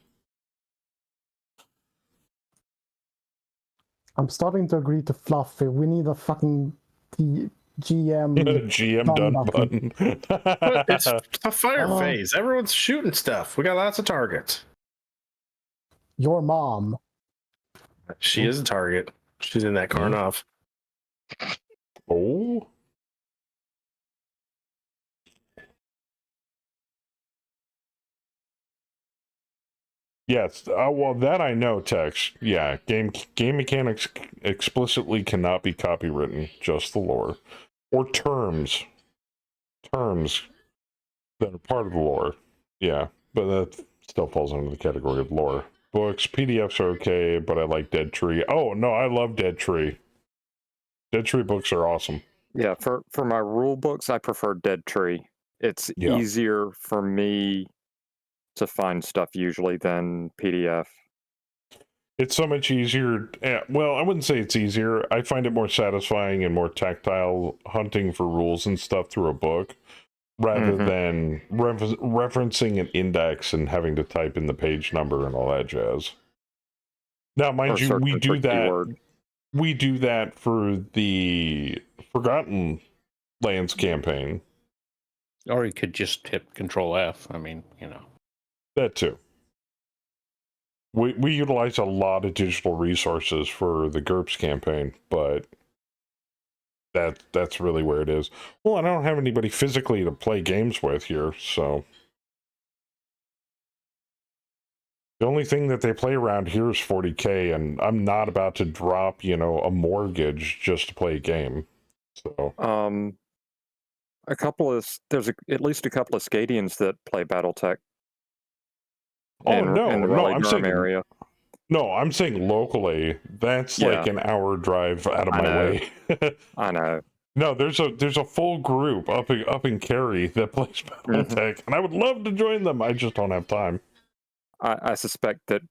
I'm starting to agree to Fluffy. We need a fucking GM.
GM done button.
But it's a fire
Oh.
phase. Everyone's shooting stuff. We got lots of targets.
Your mom.
She is a target. She's in that Karnov.
Oh. Yes, well, that I know, Tex. Yeah, game mechanics explicitly cannot be copywritten, just the lore. Or terms that are part of the lore. Yeah, but that still falls under the category of lore. Books, PDFs are okay, but I like Dead Tree. Oh, no, I love Dead Tree. Dead Tree books are awesome.
Yeah, for my rule books, I prefer Dead Tree. It's easier for me to find stuff usually than PDF.
It's so much easier. Well, I wouldn't say it's easier. I find it more satisfying and more tactile hunting for rules and stuff through a book rather than referencing an index and having to type in the page number and all that jazz. Now, mind you, we do that.
Keyword.
We do that for the Forgotten Lands campaign.
Or you could just hit Control F. I mean,
That too. We utilize a lot of digital resources for the GURPS campaign, but that's really where it is. Well, and I don't have anybody physically to play games with here, so the only thing that they play around here is 40K, and I'm not about to drop, a mortgage just to play a game. So
there's at least a couple of Scadians that play Battletech.
I'm
Raleigh-Durham
saying
area.
No, I'm saying locally. That's like an hour drive out of my way.
I know.
No, there's a full group up in Cary that plays Battletech, and I would love to join them. I just don't have time.
I suspect that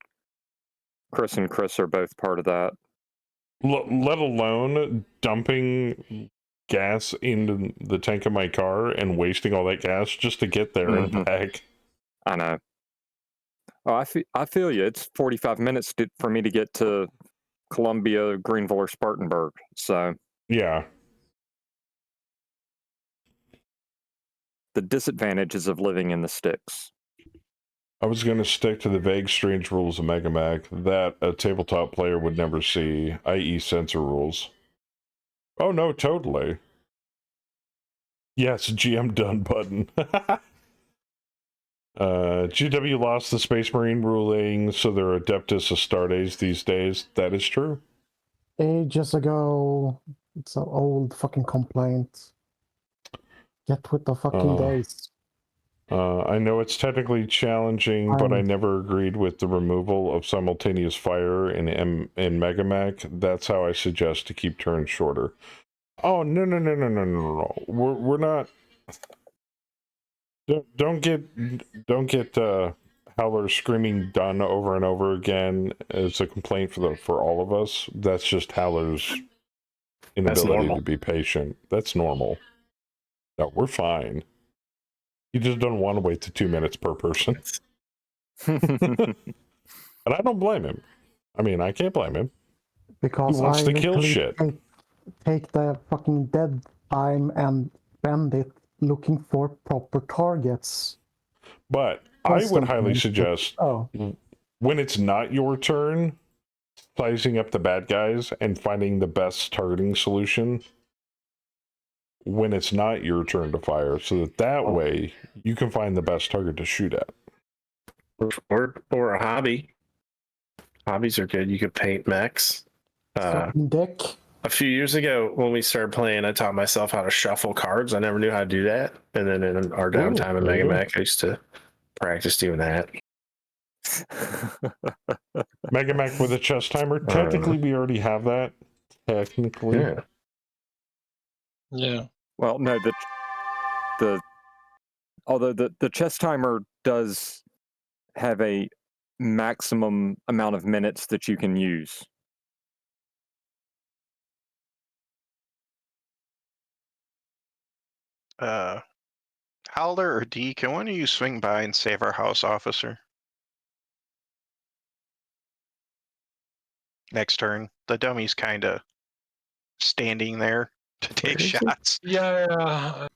Chris and Chris are both part of that.
Let alone dumping gas into the tank of my car and wasting all that gas just to get there and back.
I know. Oh, I feel you. It's 45 minutes for me to get to Columbia, Greenville, or Spartanburg. So
yeah,
the disadvantages of living in the sticks.
I was going to stick to the vague, strange rules of Mega Mac that a tabletop player would never see, i.e., sensor rules. Oh no, totally. Yes, GM done button. GW lost the Space Marine ruling, so they're Adeptus Astartes these days. That is true.
Ages ago, it's an old fucking complaint. Get with the fucking days.
I know it's technically challenging, but I never agreed with the removal of simultaneous fire in Mega Mac. That's how I suggest to keep turns shorter. Oh no! We're not. Don't get Howler screaming done over and over again as a complaint for all of us. That's just Howler's inability to be patient. That's normal. No, we're fine. He just doesn't want to wait to 2 minutes per person. And I don't blame him. I mean, I can't blame him.
Because
he wants to kill shit.
Take the fucking dead time and spend it looking for proper targets.
But I would highly suggest when it's not your turn, sizing up the bad guys and finding the best targeting solution when it's not your turn to fire, so that way you can find the best target to shoot at.
Or a hobby. Hobbies are good. You could paint mechs.
Deck.
A few years ago, when we started playing, I taught myself how to shuffle cards. I never knew how to do that. And then in our downtime in Mega Mac, I used to practice doing that.
Mega Mac with a chess timer? Technically, we already have that. Technically.
Yeah.
Yeah.
Well, no, although the chess timer does have a maximum amount of minutes that you can use.
Howler or D, can one of you swing by and save our house officer? Next turn. The dummy's kind of standing there to take shots.
Yeah.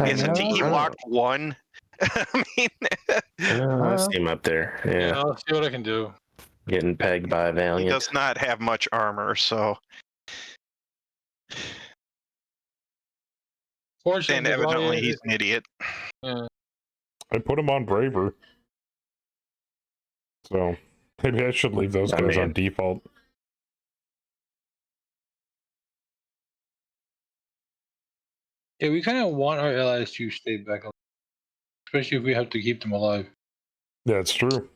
Isn't he locked one? I mean,
I see him up there. Yeah.
I'll see what I can do.
Getting pegged by a Valiant.
he does not have much armor, so.
Fortunately,
And evidently he's an idiot.
Yeah.
I put him on Braver. So maybe I should leave those guys on default.
Yeah, we kind of want our allies to stay back, especially if we have to keep them alive.
That's true.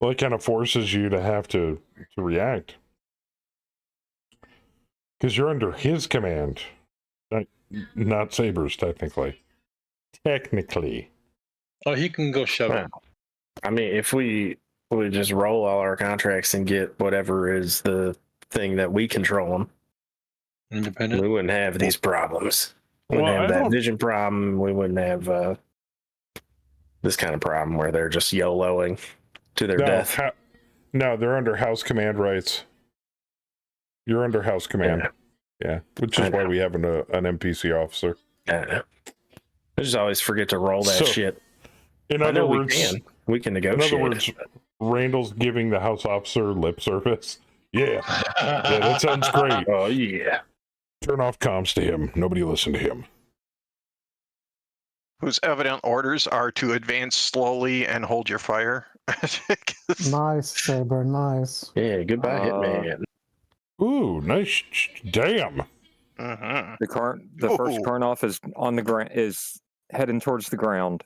Well, it kind of forces you to have to react. Because you're under his command. Not Saber's, technically. Technically.
Oh, he can go shove it.
I mean, if we just roll all our contracts and get whatever is the thing that we control them,
independent,
we wouldn't have these problems. We wouldn't have that vision problem. We wouldn't have this kind of problem where they're just YOLOing to their death.
No, they're under house command rights. You're under house command. Yeah, which is why we have an NPC officer.
I just always forget to roll that shit.
In other words,
we can negotiate.
In other words, Randall's giving the house officer lip service. Yeah, that sounds great.
Oh yeah.
Turn off comms to him. Nobody listen to him.
Whose evident orders are to advance slowly and hold your fire.
Nice, Saber. Nice.
Yeah, goodbye, Hitman.
Ooh, nice. Damn.
The first Karnoff is on the ground, is heading towards the ground.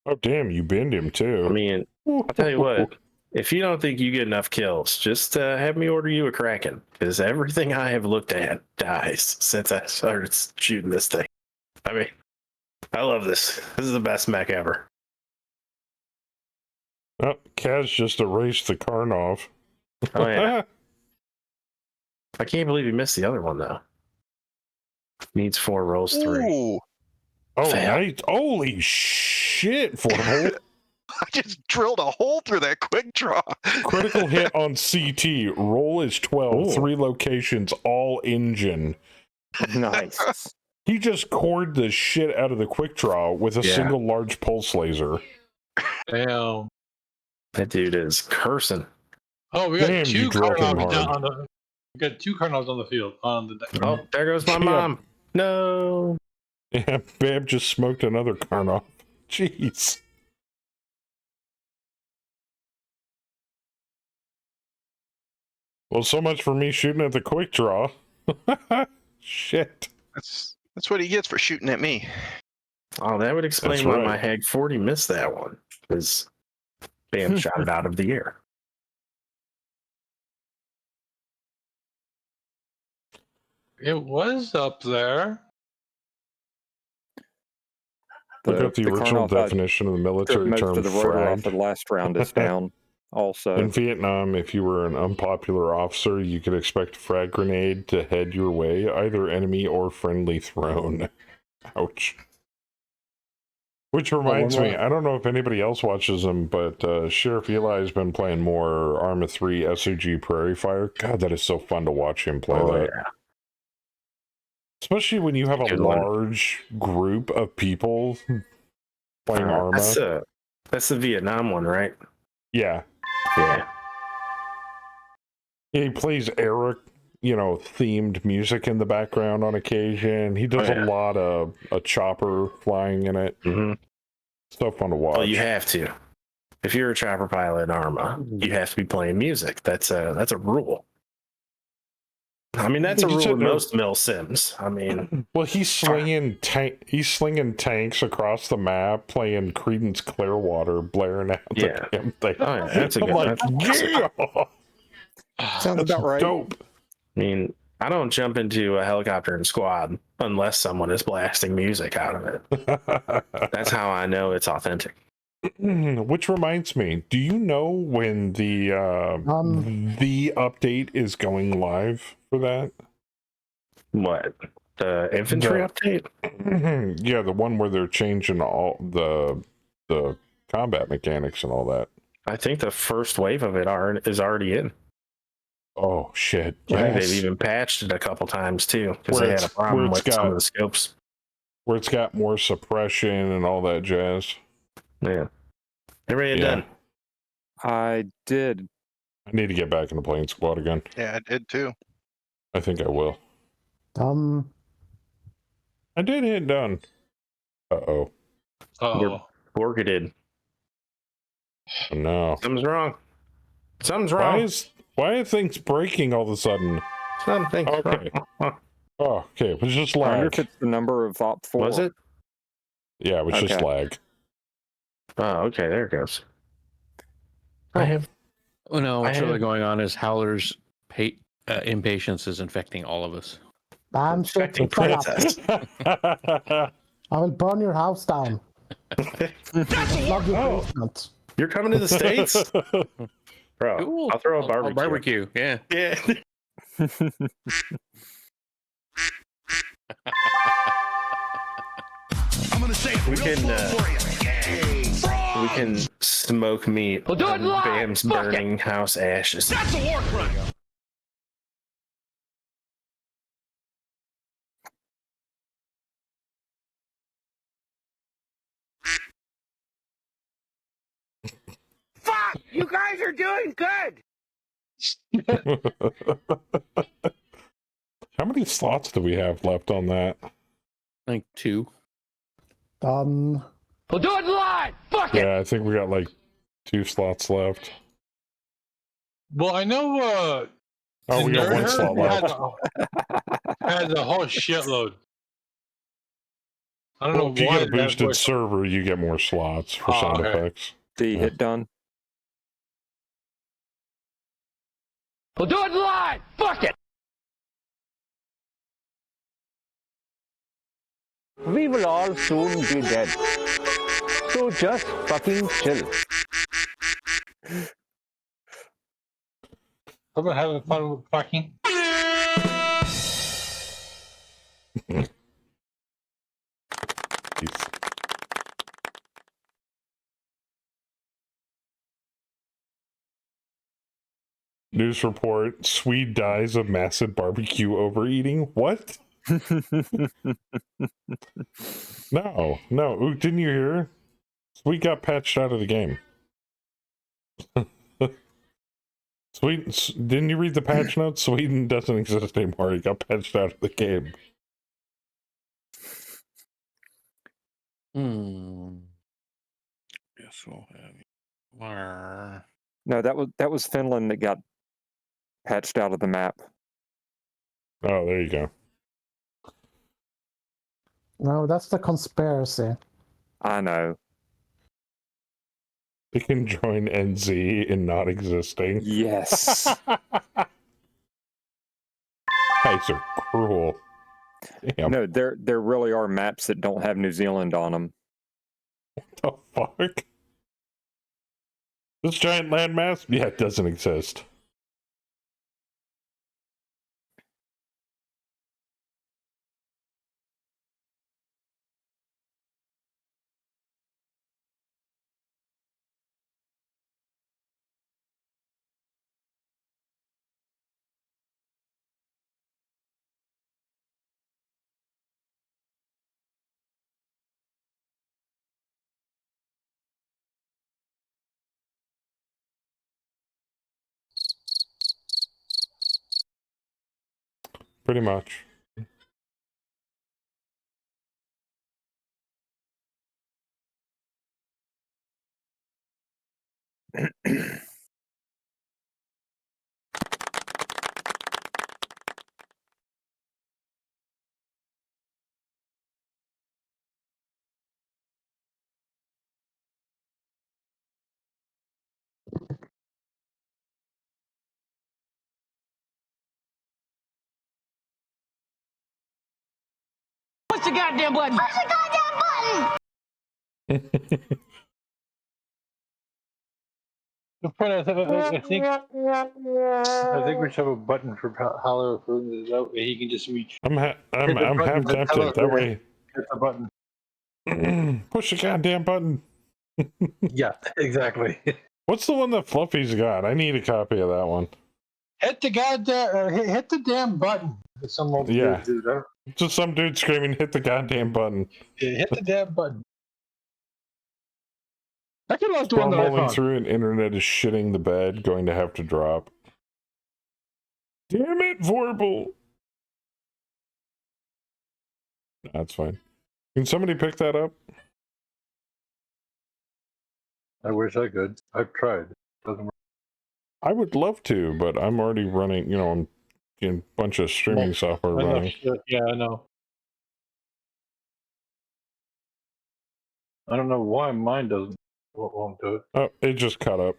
Oh, damn, you bend him too.
I mean, I'll tell you what, if you don't think you get enough kills, just have me order you a Kraken, because everything I have looked at dies since I started shooting this thing. I mean, I love this. This is the best mech ever.
Oh, Kaz just erased the Karnov.
Oh yeah. I can't believe you missed the other one though. Needs 4 rolls 3.
Ooh,
Oh,
Fail.
nice. Holy shit, Formal.
I just drilled a hole through that quick draw.
Critical hit on CT. Roll is 12.
Ooh.
3 locations, all engine.
Nice.
He just cored the shit out of the quick draw with a
Yeah.
single large pulse laser.
Damn.
That dude is cursing.
Oh, we got
Damn, you
2
drilled him
Karnovs down
hard.
on the. We got 2 Karnovs on the field. On the.
Oh, there goes my
Yeah.
mom. No.
Yeah, Bam just smoked another Karnov. Jeez. Well, so much for me shooting at the quick draw. Shit.
That's what he gets for shooting at me.
Oh, that would explain
That's
why
right.
my Hag 40 missed that one. Because Bam shot it out of the air.
It was up there.
Look up the original
Karnov I
definition of the
stripped
military
most
term
of the rotor off
frag.
the last round is down. Also,
In Vietnam, if you were an unpopular officer, you could expect a frag grenade to head your way, either enemy or friendly thrown. Ouch. Which reminds me, I don't know if anybody else watches them, but Sheriff Eli has been playing more Arma 3 SOG Prairie Fire. God, that is so fun to watch him play that.
Yeah.
Especially when you have a
Good one.
large group of people playing Arma.
That's the Vietnam one, right?
Yeah.
Yeah.
He plays Eric, themed music in the background on occasion. He does
Oh, yeah.
a lot of a chopper flying in it.
Mm-hmm.
So fun to watch.
Well, you have to. If you're a chopper pilot in Arma, you have to be playing music. That's a rule. I mean, that's a
You
rule
said
in
there-
most mill sims. I mean,
Well, he's slinging tanks across the map, playing Creedence Clearwater, blaring out
Yeah.
the damn thing.
oh yeah, that's a
I'm
good.
like,
That's
yeah,
sounds
that's
about right.
dope.
I mean, I don't jump into a helicopter and squad unless someone is blasting music out of it. That's how I know it's authentic.
Which reminds me, do you know when the update is going live for that?
What? The infantry update?
Yeah, the one where they're changing all the combat mechanics and all that.
I think the first wave of it is already in.
Oh shit!
I think
Yes.
they've even patched it a couple times too because
Where
they had a
it's-
problem
where
with
it's
some
got-
of the scopes.
Where it's got more suppression and all that jazz.
Yeah, everybody
Yeah.
done.
I did.
I need to get back in the plane squad again.
Yeah, I did too.
I think I will.
Done.
I did hit done. Uh-oh.
Oh.
Borgated.
No.
Something's wrong. Something's wrong.
Why are things breaking all of a sudden?
Something's
Okay.
wrong.
Oh, okay. It was just
I wonder
lag.
if it's the number of Op 4.
Was it?
Yeah, it was just
Okay.
lag.
Oh, okay. There it goes. I have.
Oh no, what's
I
really
have-
going on is Howler's impatience is infecting all of us.
Damn shit,
Infecting
shut up.
princess.
I will burn your house down. Plug your
Oh.
basement.
You're coming to the States? Bro,
Cool.
I'll throw a barbecue.
Barbecue, yeah.
Yeah. We can smoke meat
We'll do it
on
live.
Bam's
Fuck it.
burning house ashes.
That's a war crime. Fuck! You guys are doing good.
How many slots do we have left on that?
I think 2.
Done.
We'll do it live. Fuck it.
Yeah, I think we got like 2 slots left.
Well, I know.
Oh, we got 1 slot left.
Has a whole shitload. I don't
Well,
know
if you
why
get a
that
boosted
was-
server, you get more slots for
Oh,
sound
okay.
effects.
D
Yeah.
hit done.
We'll do it live. Fuck it.
We will all soon be dead. So just fucking chill.
Someone having fun with fucking?
Jeez. News report: Swede dies of massive barbecue overeating. What? No. Ooh, didn't you hear? Swede got patched out of the game. Sweden, didn't you read the patch notes? Sweden doesn't exist anymore. He got patched out of the game.
Yes, we'll have you.
No, that was Finland that got patched out of the map.
Oh, there you go.
No, that's the conspiracy.
I know.
They can join NZ in not existing.
Yes.
Guys are cruel. Damn.
No, there really are maps that don't have New Zealand on them.
The fuck? This giant landmass? Yeah, it doesn't exist. Pretty much.
Push the goddamn button. Push the goddamn button.
The point I think we should have a button for Hollow Food. That way he can just reach.
I'm half
button and
tempted.
tell us
That
where
way.
Hit the button.
Push the goddamn button.
Yeah, exactly.
What's the one that Fluffy's got? I need a copy of that one.
Hit the goddamn. Hit the damn button. Some old
Yeah.
dude.
Just some dude screaming, hit the goddamn button.
Yeah, hit the damn button. I could have the one that I
Scrolling
found.
through and internet is shitting the bed, going to have to drop. Damn it, Vorpal! That's fine. Can somebody pick that up?
I wish I could. I've tried. Doesn't work.
I would love to, but I'm already running, I'm in a bunch of streaming software running.
Yeah, I know. I don't know why mine doesn't won't do it.
Oh, it just cut up.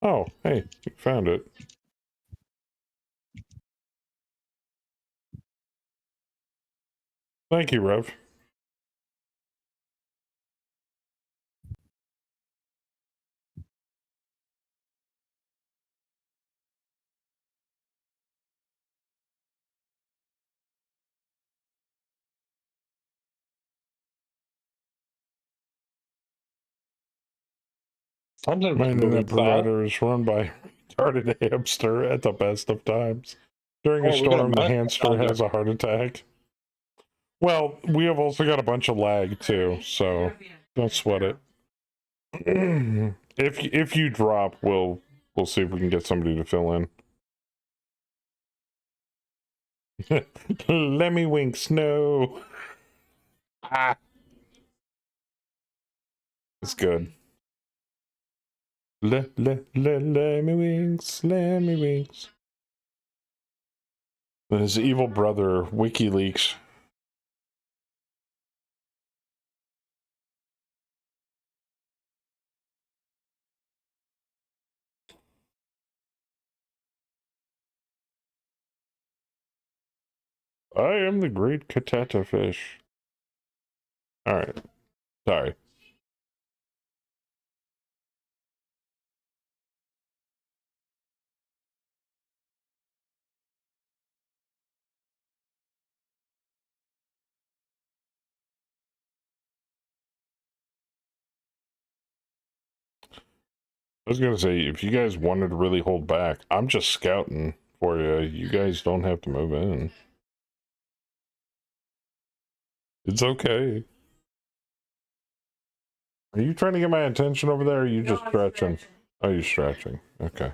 Oh, hey, you found it. Thank you, Rev.
Something
My internet provider is run by a retarded hamster at the best of times. During a storm, the hamster has a heart attack. Well, we have also got a bunch of lag too, so don't sweat it. If you drop, we'll see if we can get somebody to fill in. Lemmy winks, no. Ah, it's good. Lemmy winks, Lemmy winks. His evil brother, WikiLeaks. I am the great Katata fish. All right. Sorry. I was gonna say, if you guys wanted to really hold back, I'm just scouting for you. You guys don't have to move in. It's okay. Are you trying to get my attention over there, or are you just stretching? Oh, you're stretching. Okay.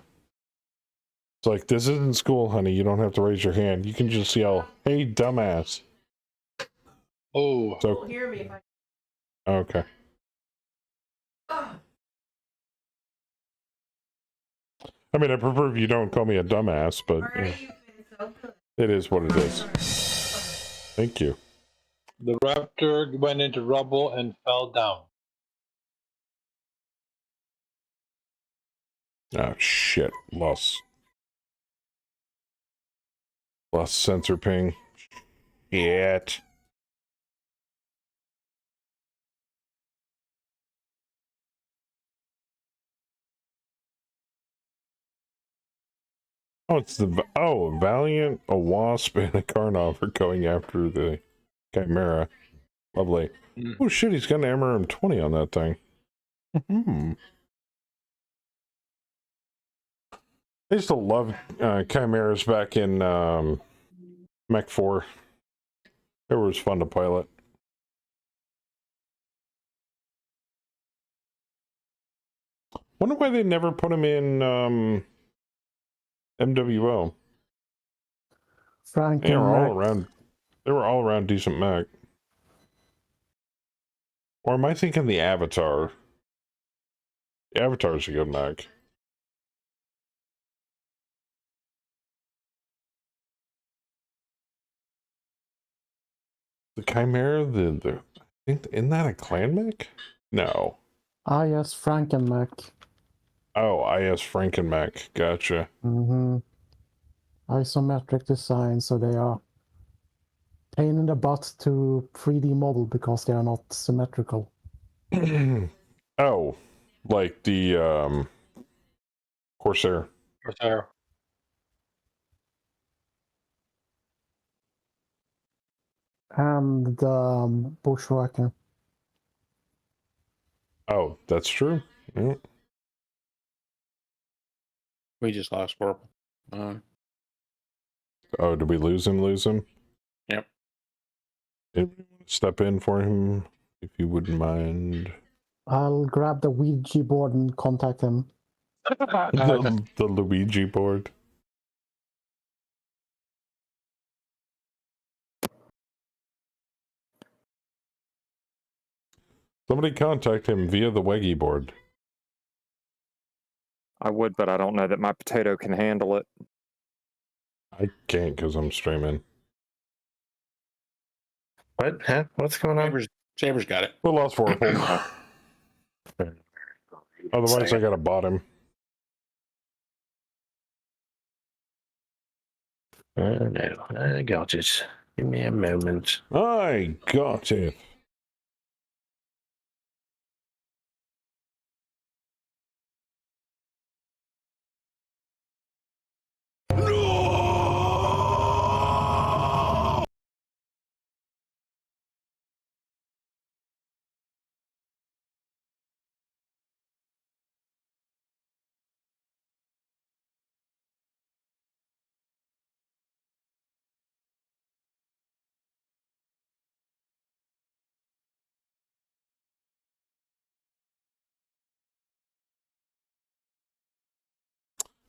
It's like, this isn't school, honey. You don't have to raise your hand. You can just yell, hey, dumbass.
Oh.
So,
hear me if I...
Okay. I mean, I prefer if you don't call me a dumbass, but it is what it is. Thank you.
The raptor went into rubble and fell down.
Oh, shit. Lost sensor ping. Shit. Oh, it's the Valiant, a Wasp, and a Karnov are going after the Chimera. Lovely. Oh shit, he's got an MRM-20 on that thing. I used to love Chimeras back in Mech 4. It was fun to pilot. Wonder why they never put him in MWO.
Frank
They
and
were all
Mac.
around. They were all around decent mech. Or am I thinking the Avatar? The Avatar's a good mech. The Chimera, I think, isn't that a clan mech? No.
Ah, yes, Frank and Mac.
Oh, IS Frankenmech. Gotcha.
Mm-hmm. Isometric design, so they are pain in the butt to 3D model because they are not symmetrical.
Oh, like the Corsair.
Corsair.
And the Bushwhacker.
Oh, that's true. Yeah.
We just lost Purple.
Oh, did we lose him?
Yep.
Step in for him, if you wouldn't mind.
I'll grab the Ouija board and contact him.
The Luigi board. Somebody contact him via the Weggy board.
I would, but I don't know that my potato can handle it.
I can't because I'm streaming.
What? Huh? What's going on?
Saber's got it.
We lost Vorpal. Otherwise, I gotta bot him.
No, I got it. Give me a moment.
I got it.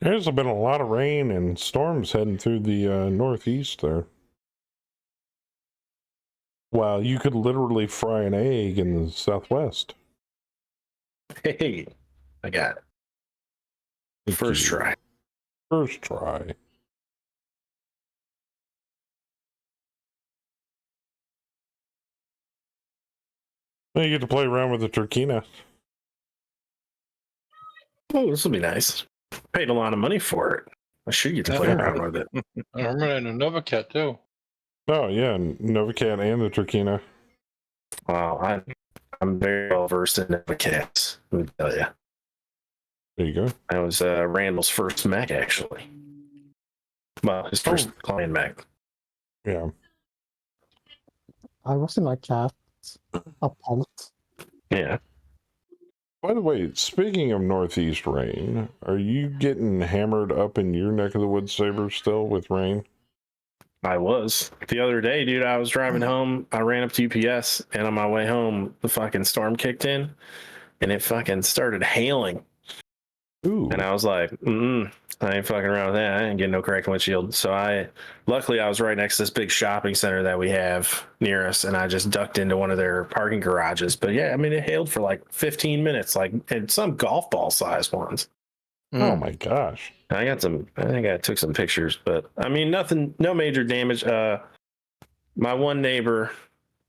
There's been a lot of rain and storms heading through the northeast there. Wow, you could literally fry an egg in the southwest.
Hey, I got it. First try.
First try. Now you get to play around with the Turkina.
Oh, this will be nice. Paid a lot of money for it. I should get to play around with it.
I remember that in Novacat too.
Oh yeah, Novacat and the Turkina.
Wow, I'm very well versed in cats. Let me tell you.
There you go.
That was Randall's first mech, actually. Well, his first client mech.
Yeah.
I was in a cat, a pelt.
Yeah.
By the way, speaking of Northeast rain, are you getting hammered up in your neck of the woods, Saber, still with rain?
I was. The other day, dude, I was driving home. I ran up to UPS, and on my way home, the fucking storm kicked in, and it fucking started hailing.
Ooh.
And I was like, I ain't fucking around with that. I ain't getting no cracked windshield. So luckily I was right next to this big shopping center that we have near us, and I just ducked into one of their parking garages. But yeah, I mean, it hailed for like 15 minutes, like, and some golf ball sized ones.
Oh my gosh.
I think I took some pictures, but I mean, no major damage. My one neighbor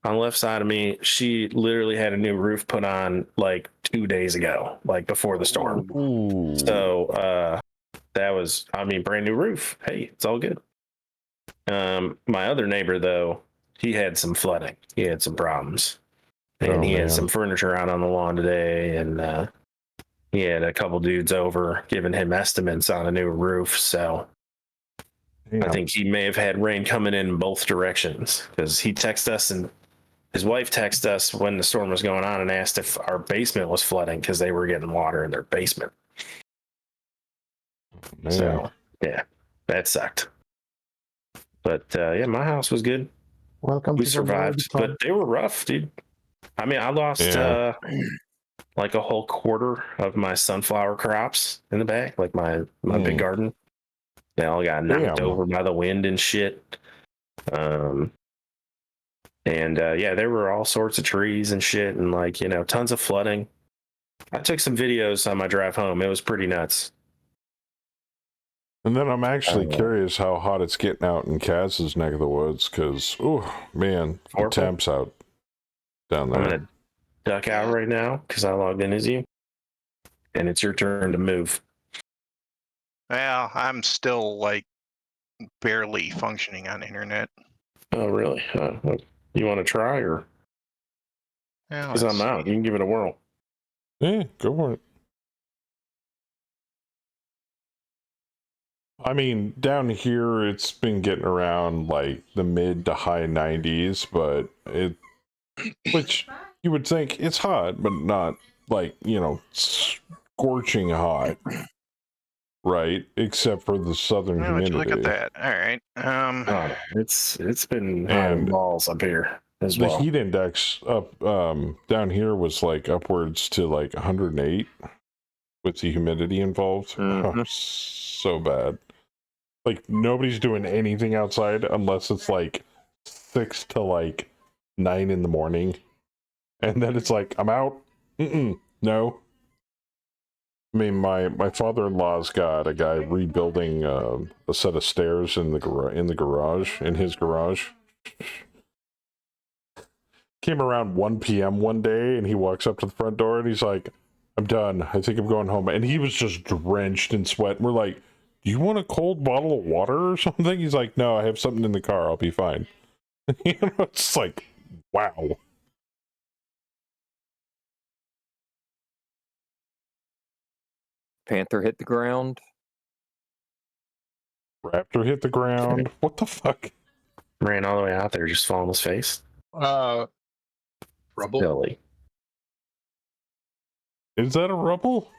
on the left side of me, she literally had a new roof put on like 2 days ago, like before the storm.
Ooh.
So that was, I mean, brand new roof. Hey, it's all good. My other neighbor, though, he had some flooding. He had some problems. And he had some furniture out on the lawn today, and he had a couple dudes over giving him estimates on a new roof. So I think he may have had rain coming in both directions, because he texted us, and his wife texted us when the storm was going on and asked if our basement was flooding because they were getting water in their basement.
Man.
So yeah, that sucked. But yeah, my house was good.
Welcome
We
to
survived,
the
but they were rough, dude. I mean, I lost like a whole quarter of my sunflower crops in the back, like my big garden. They all got knocked over by the wind and shit. And yeah, there were all sorts of trees and shit, and like, you know, tons of flooding. I took some videos on my drive home. It was pretty nuts.
And then I'm actually curious how hot it's getting out in Kaz's neck of the woods, because, oh man, the temps out down there.
I'm gonna duck out right now because I logged in as you, and it's your turn to move.
Well, I'm still like barely functioning on internet.
Oh, really? You want to try, or? Because I'm out. You can give it a whirl.
Yeah, go for it. I mean, down here, it's been getting around like the mid to high 90s, but which you would think it's hot, but not like, you know, scorching hot, right? Except for the southern humidity.
Look at that. All right.
It's been high balls up here as well.
The heat index up down here was like upwards to like 108 with the humidity involved. Oh, so bad. Like, nobody's doing anything outside unless it's like 6 to like 9 in the morning. And then it's like, I'm out. No. I mean, my father-in-law's got a guy rebuilding a set of stairs in his garage. Came around 1 p.m. one day, and he walks up to the front door, and he's like, I'm done. I think I'm going home. And he was just drenched in sweat. And we're like, do you want a cold bottle of water or something? He's like, no, I have something in the car. I'll be fine. You know, it's like, wow.
Panther hit the ground.
Raptor hit the ground. What the fuck?
Ran all the way out there, just fall on his face.
Rubble.
Silly.
Is that a rubble?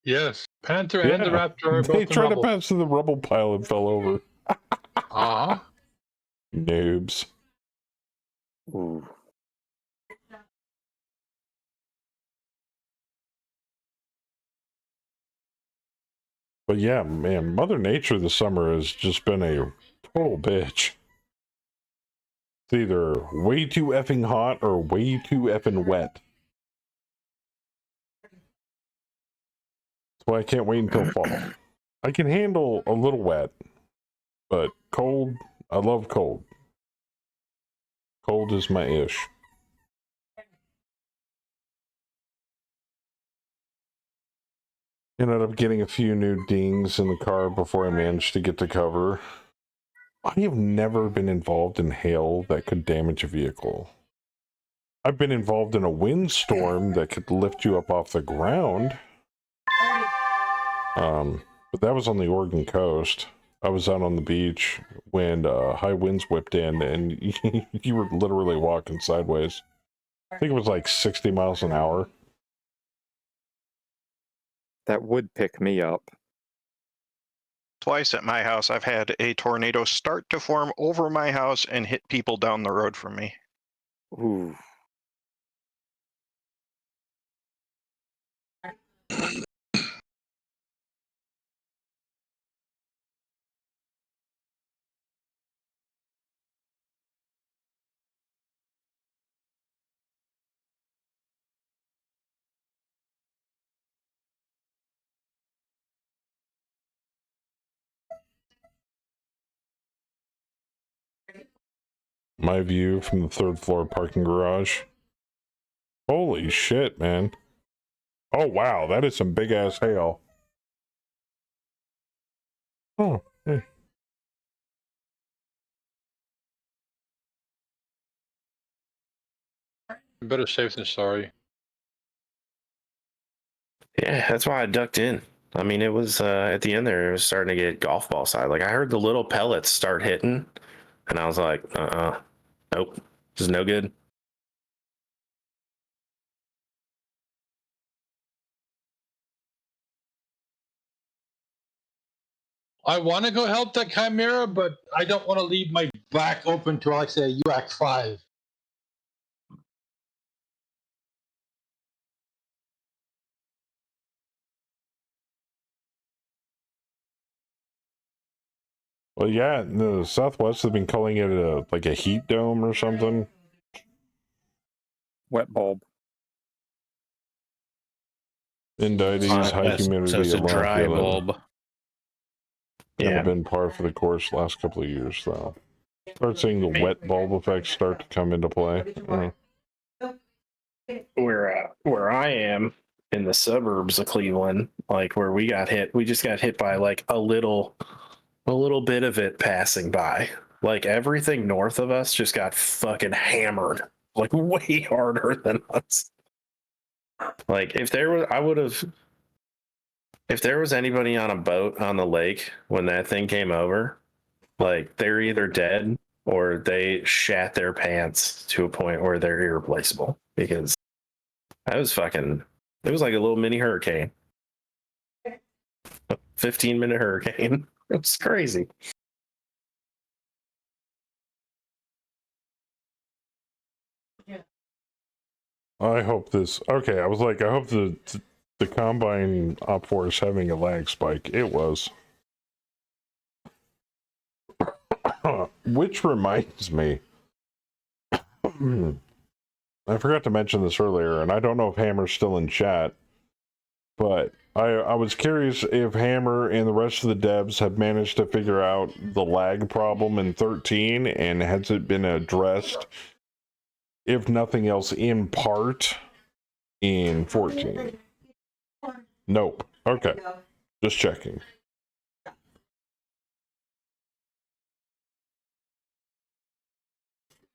Yes. Panther and the Raptor are both
They
in
tried to
rubble.
pass through the rubble pile and fell over. Noobs.
Ooh.
But yeah, man, Mother Nature this summer has just been a total bitch. It's either way too effing hot or way too effing wet. That's why I can't wait until fall. I can handle a little wet, but cold, I love cold. Cold is my ish. Ended up getting a few new dings in the car before I managed to get to cover. I have never been involved in hail that could damage a vehicle. I've been involved in a windstorm that could lift you up off the ground. But that was on the Oregon coast. I was out on the beach when high winds whipped in, and you were literally walking sideways. I think it was like 60 miles an hour.
That would pick me up.
Twice at my house, I've had a tornado start to form over my house and hit people down the road from me.
Ooh.
My view from the third floor parking garage. Holy shit, man. Oh, wow. That is some big ass hail. Oh, hey.
Better safe than sorry.
Yeah, that's why I ducked in. I mean, it was at the end there, it was starting to get golf ball side. Like I heard the little pellets start hitting, and I was like, nope, this is no good.
I want to go help that Chimera, but I don't want to leave my back open to, like, say, a UAC 5.
Well, yeah, in the Southwest have been calling it like a heat dome or something.
Wet bulb.
Indites, high humidity,
So it's a dry
feeling.
bulb.
Kind
Yeah,
of been par for the course last couple of years, though. Start seeing the wet bulb effects start to come into play.
where I am in the suburbs of Cleveland, like where we got hit, we just got hit by like a little bit of it passing by. Like everything north of us just got fucking hammered, like way harder than us. Like if there was, if there was anybody on a boat on the lake when that thing came over, like they're either dead or they shat their pants to a point where they're irreplaceable, because that was fucking, it was like a little mini hurricane. 15-minute hurricane. It's crazy.
I hope this. Okay, I was like, I hope the combine op 4 is having a lag spike. It was. Which reminds me, I forgot to mention this earlier, and I don't know if Hammer's still in chat, but I was curious if Hammer and the rest of the devs have managed to figure out the lag problem in 13, and has it been addressed, if nothing else, in part in 14? Nope. Okay. Just checking.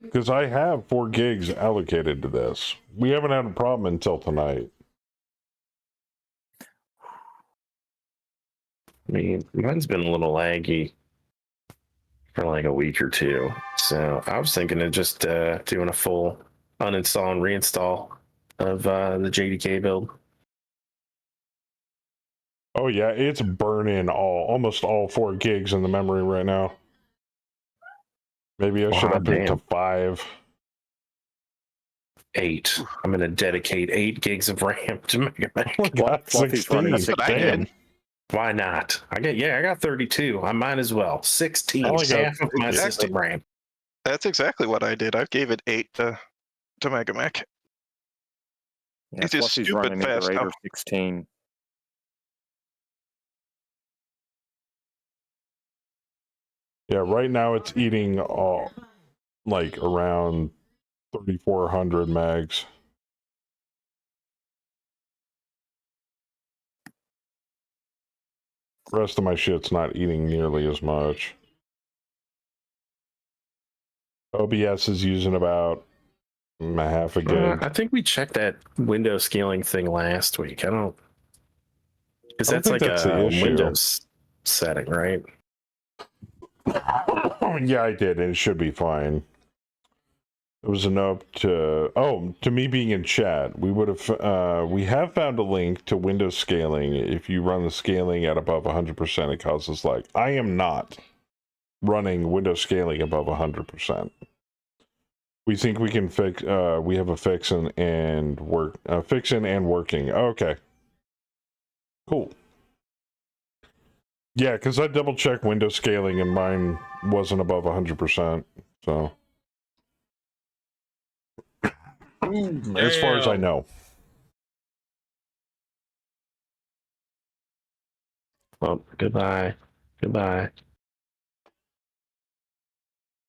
Because I have 4 gigs allocated to this. We haven't had a problem until tonight.
I mean, mine's been a little laggy for like a week or two. So I was thinking of just doing a full uninstall and reinstall of the JDK build.
Oh yeah, it's burning almost all 4 gigs in the memory right now. Maybe I should up it to 5.
8. I'm gonna dedicate 8 gigs of RAM to Mega Man.
Oh, God, 16.
That's what I did.
Why not? I got 32. I might as well. 16.
I only got-
Half of my
Exactly.
system RAM.
That's exactly what I did. I gave it 8 to Mega Mac.
Yeah,
It's just
Fluffy's
stupid
running either
fast
8
now.
or 16.
Yeah, right now it's eating like around 3,400 megs. The rest of my shit's not eating nearly as much. OBS is using about half a gig.
I think we checked that window scaling thing last week. I don't, because
I don't
that's
think
like
that's the
a
issue.
Windows setting, right?
Yeah, I did, and it should be fine. It was a note to me being in chat. We would have we have found a link to Windows scaling. If you run the scaling at above 100%, it causes lag. I am not running Windows scaling above 100%. We think we can fix. We have a fixin' and working. Okay, cool. Yeah, because I double checked Windows scaling and mine wasn't above 100%. So. As far as I know.
Well, goodbye.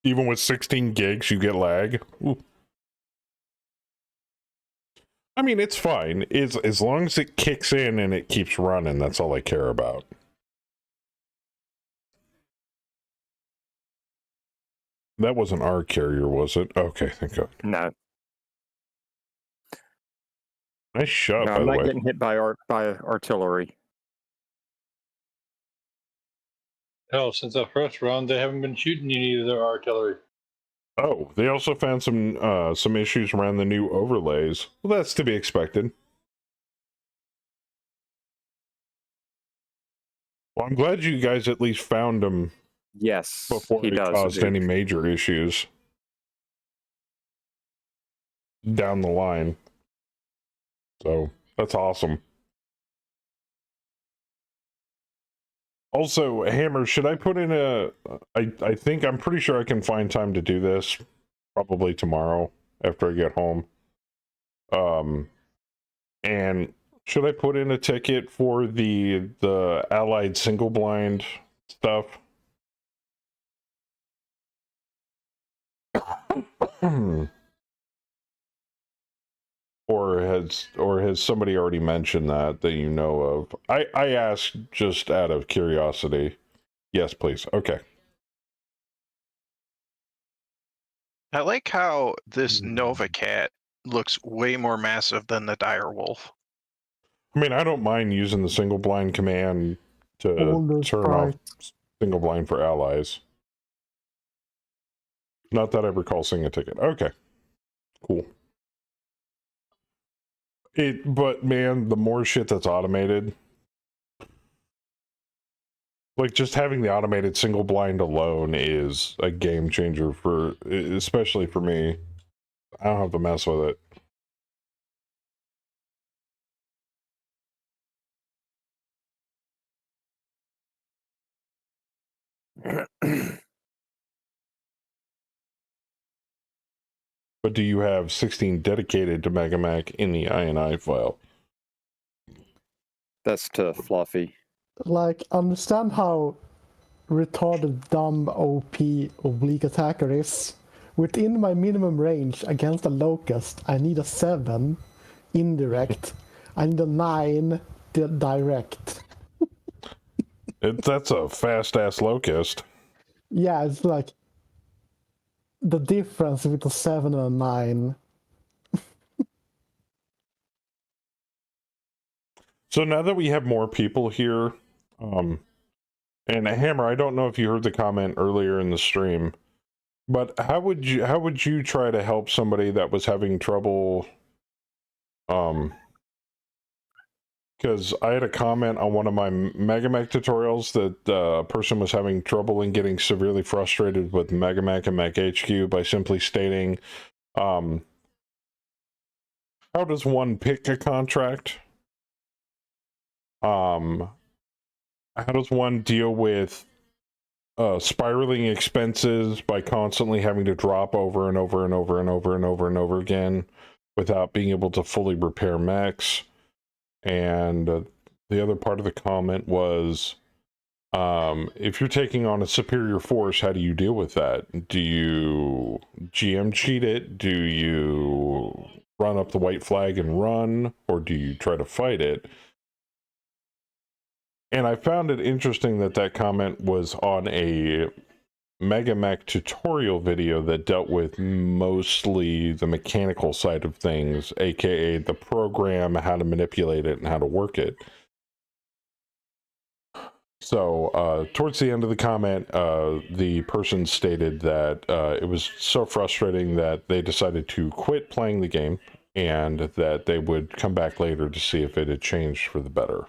Even with 16 gigs, you get lag. Ooh. I mean, it's fine. As long as it kicks in and it keeps running, that's all I care about. That wasn't our carrier, was it? Okay, thank God.
No.
Nice shot,
No,
by
I'm
the
not
way.
getting hit by artillery.
Hell, since the first round, they haven't been shooting any of their artillery.
Oh, they also found some issues around the new overlays. Well, that's to be expected. Well, I'm glad you guys at least found them.
Yes,
Before it caused any major issues down the line. So that's awesome. Also, Hammer, should I put in I think I'm pretty sure I can find time to do this probably tomorrow after I get home. And should I put in a ticket for the Allied single blind stuff? Or has somebody already mentioned that you know of? I asked just out of curiosity. Yes, please. Okay.
I like how this Nova Cat looks way more massive than the Direwolf.
I mean, I don't mind using the single blind command to turn off single blind for allies. Not that I recall seeing a ticket. Okay. Cool. But man, the more shit that's automated, like just having the automated single blind alone is a game changer especially for me. I don't have to mess with it. But do you have 16 dedicated to MegaMac in the INI file?
That's to Fluffy.
Like, understand how retarded, dumb, OP, oblique attacker is. Within my minimum range against a locust, I need a 7 indirect. I need a 9 direct.
That's a fast-ass locust.
Yeah, it's like the difference with a 7 and a 9.
So now that we have more people here, and Hammer, I don't know if you heard the comment earlier in the stream, but how would you try to help somebody that was having trouble? Because I had a comment on one of my MegaMac tutorials that a person was having trouble and getting severely frustrated with MegaMac and Mac HQ by simply stating, how does one pick a contract? How does one deal with spiraling expenses by constantly having to drop over and over and over and over and over and over again without being able to fully repair mechs? And the other part of the comment was, if you're taking on a superior force, how do you deal with that? Do you GM cheat it? Do you run up the white flag and run? Or do you try to fight it? And I found it interesting that comment was on a MegaMech tutorial video that dealt with mostly the mechanical side of things, aka the program, how to manipulate it, and how to work it. So towards the end of the comment, the person stated that it was so frustrating that they decided to quit playing the game and that they would come back later to see if it had changed for the better.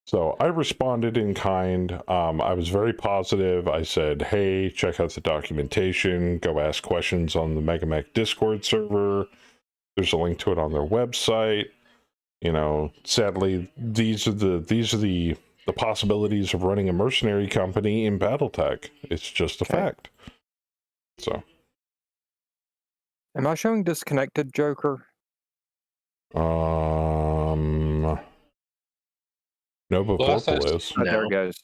So I responded in kind. I was very positive. I said, hey, check out the documentation, go ask questions on the MegaMech Discord server. There's a link to it on their website. You know, sadly, these are the possibilities of running a mercenary company in Battletech. It's just a fact. So,
Am I showing disconnected, Joker?
no, but
Last I
Vorpal is.
Oh, there it
No.
goes.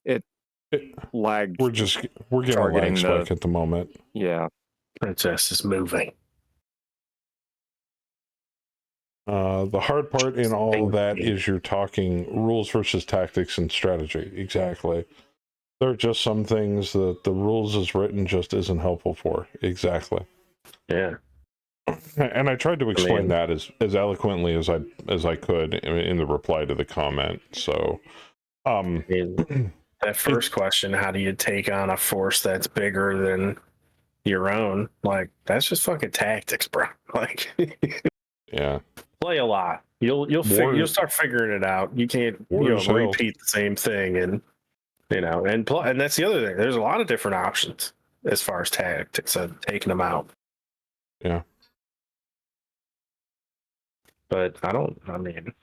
It lagged.
We're getting a
targeting
lag spike at the moment.
Yeah.
Princess is moving.
The hard part in all of that is you're talking rules versus tactics and strategy. Exactly. There are just some things that the rules as written just isn't helpful for. Exactly.
Yeah.
And I tried to explain that as eloquently as I could in the reply to the comment. So,
that first question, how do you take on a force that's bigger than your own? Like, that's just fucking tactics, bro. Like,
yeah.
Play a lot. You'll start figuring it out. You can't repeat the same thing, and and that's the other thing. There's a lot of different options as far as tactics and taking them out.
Yeah.
But I mean,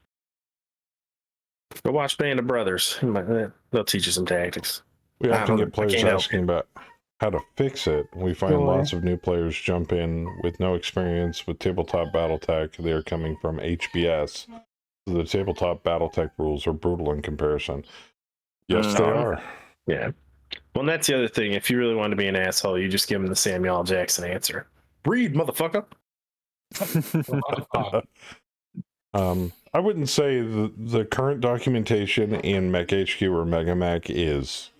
go watch Band of Brothers. They'll teach you some tactics.
We often get players asking about how to fix it. We find
Sure.
lots of new players jump in with no experience with tabletop Battletech. They are coming from HBS. So the tabletop Battletech rules are brutal in comparison. Yes, they are.
Yeah. Well, and that's the other thing. If you really want to be an asshole, you just give them the Samuel L. Jackson answer. Read, motherfucker.
I wouldn't say the current documentation in Mech HQ or MegaMech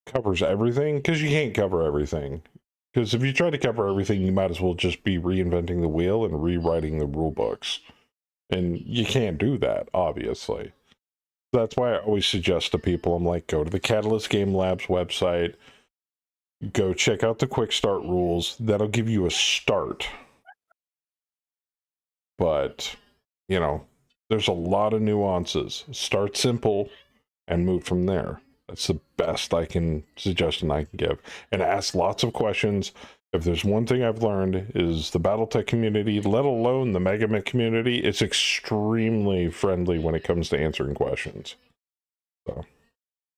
covers everything, because you can't cover everything. Because if you try to cover everything, you might as well just be reinventing the wheel and rewriting the rule books. And you can't do that, obviously. That's why I always suggest to people, I'm like, go to the Catalyst Game Labs website, go check out the quick start rules. That'll give you a start. But, there's a lot of nuances. Start simple and move from there. That's the best suggestion I can give. And ask lots of questions. If there's one thing I've learned is the Battletech community, let alone the MegaMech community, it's extremely friendly when it comes to answering questions. So.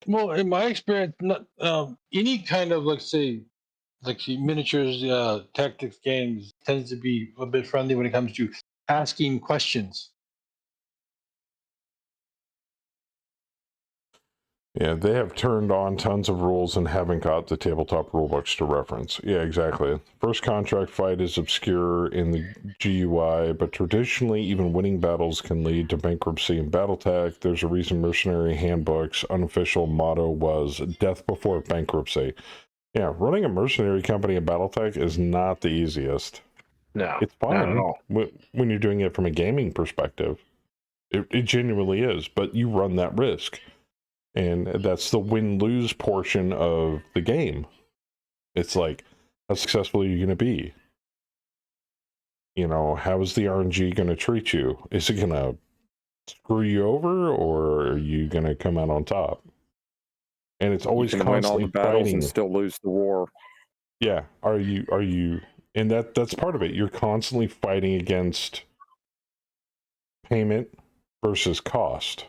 Well, in my experience, not any kind of miniatures tactics games tends to be a bit friendly when it comes to asking questions.
Yeah, they have turned on tons of rules and haven't got the tabletop rulebooks to reference. Yeah, exactly. First contract fight is obscure in the GUI, but traditionally, even winning battles can lead to bankruptcy in Battletech. There's a reason Mercenary Handbook's unofficial motto was death before bankruptcy. Yeah, running a mercenary company in Battletech is not the easiest.
No,
it's fine
not at all.
When you're doing it from a gaming perspective. It genuinely is, but you run that risk. And that's the win-lose portion of the game. It's like, how successful are you going to be? How is the RNG going to treat you? Is it going to screw you over, or are you going to come out on top? And it's always
you can win all the battles
fighting.
and still lose the war.
Yeah. Are you? And that's part of it. You're constantly fighting against payment versus cost.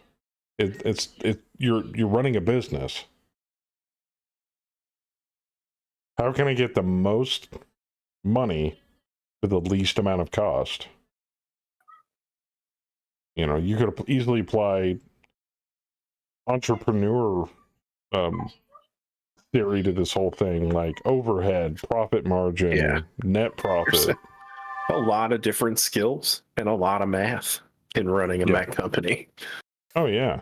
You're running a business. How can I get the most money for the least amount of cost? You could easily apply entrepreneur theory to this whole thing, like overhead, profit margin, net profit.
There's a lot of different skills and a lot of math in running a mech company.
Oh, yeah.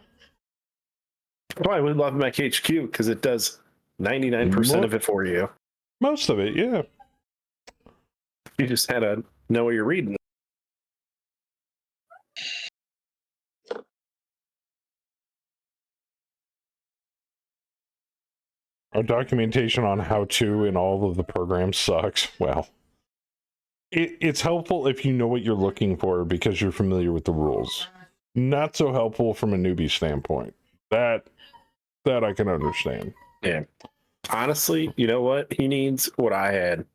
Well, I would love Mech HQ because it does 99% of it for you.
Most of it, yeah.
You just had to know what you're reading.
Our documentation on how to in all of the programs sucks. Well, it's helpful if you know what you're looking for because you're familiar with the rules. Not so helpful from a newbie standpoint. That I can understand.
Yeah. Honestly, you know what? He needs what I had.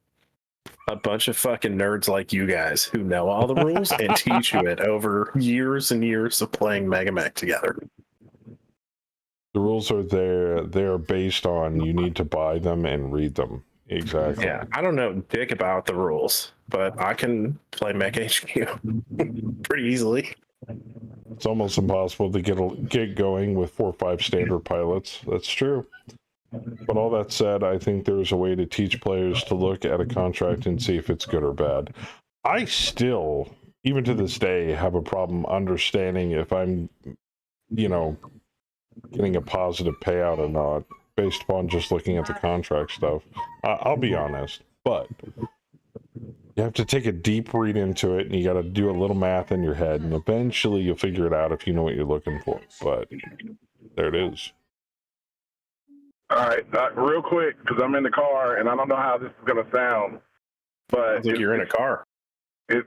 A bunch of fucking nerds like you guys who know all the rules and teach you it over years and years of playing Mega Mech together.
The rules are there. They're based on you need to buy them and read them. Exactly.
Yeah, I don't know dick about the rules, but I can play Mech HQ pretty easily.
It's almost impossible to get going with 4 or 5 standard pilots. That's true. But all that said, I think there's a way to teach players to look at a contract and see if it's good or bad. I still, even to this day, have a problem understanding if I'm, getting a positive payout or not based upon just looking at the contract stuff. I'll be honest, but you have to take a deep read into it and you got to do a little math in your head and eventually you'll figure it out if you know what you're looking for. But there it is.
All right, real quick, because I'm in the car and I don't know how this is going to sound, but
I think you're in a car.
It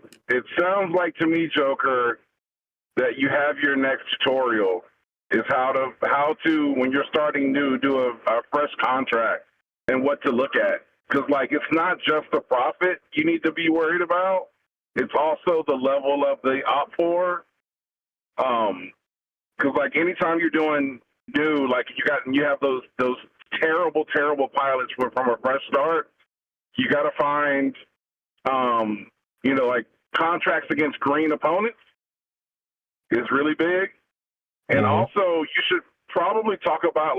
sounds like to me, Joker, that you have your next tutorial is how to when you're starting new do a fresh contract and what to look at. Because it's not just the profit you need to be worried about; it's also the level of the op4. Because anytime you're doing new, you have those terrible pilots from a fresh start. You got to find contracts against green opponents is really big. And also, you should probably talk about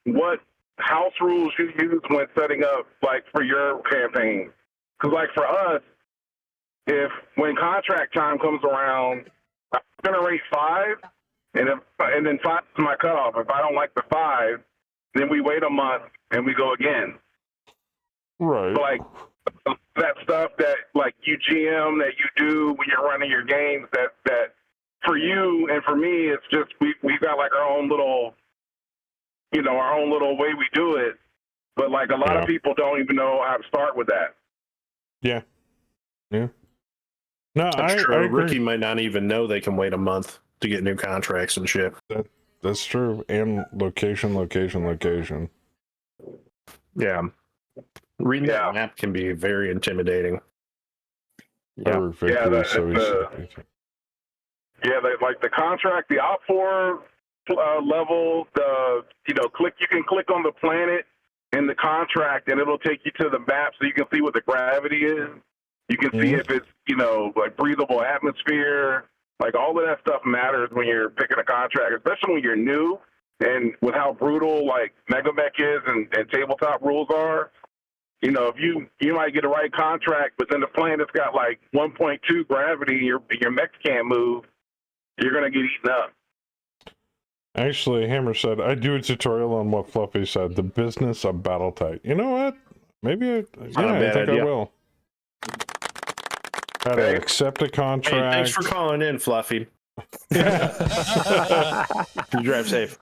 what house rules you use when setting up for your campaign. Because for us, when contract time comes around, I generate 5, and then 5 is my cutoff. If I don't like the 5, then we wait a month and we go again.
Right.
That stuff that you GM that you do when you're running your games that for you and for me, it's just we've got our own little, our own little way we do it. But a lot of people don't even know how to start with that.
Yeah. Yeah. No,
That's true.
I
A
agree.
rookie might not even know they can wait a month to get new contracts and shit.
That's true. And location.
Yeah. Reading that map can be very intimidating.
Yeah.
The contract, the op4 level, you can click on the planet in the contract and it'll take you to the map so you can see what the gravity is. You can see if it's, breathable atmosphere. All of that stuff matters when you're picking a contract, especially when you're new and with how brutal Mega Mech is and tabletop rules are. If you might get a right contract, but then the planet's got 1.2 gravity, your mech can't move, you're gonna get eaten up.
Actually, Hammer said, I do a tutorial on what Fluffy said, the business of Battletech. You know what? Maybe I think I will. How to accept a contract.
Hey, thanks for calling in, Fluffy. You drive safe.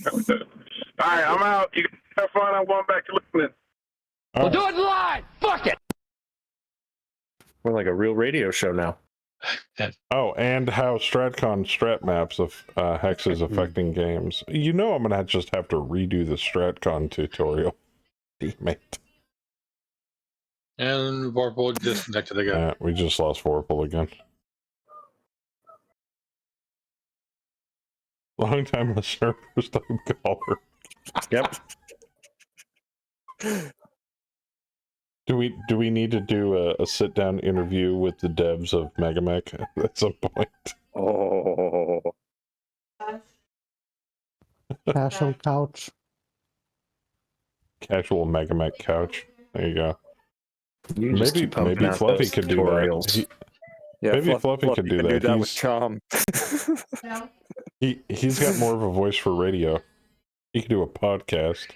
All right, I'm out. You have fun. I'm going back to listening.
We'll do it live. Fuck it.
We're like a real radio show now.
Oh, and how StratCon strat maps of Hex is affecting games. I'm gonna just have to redo the StratCon tutorial. Damn it.
And Vorpal disconnected again.
We just lost Vorpal again. Long time listener, first time caller.
Yep.
Do we need to do a sit down interview with the devs of Mega Mech at some point?
Oh.
Casual couch.
Casual Mega Mech couch. There you go.
You just
Maybe
keep pumping out
Fluffy
those
could do
tutorials.
that.
Yeah,
Fluffy could do
can
that.
do that with Chom.
He's got more of a voice for radio. You could do a podcast.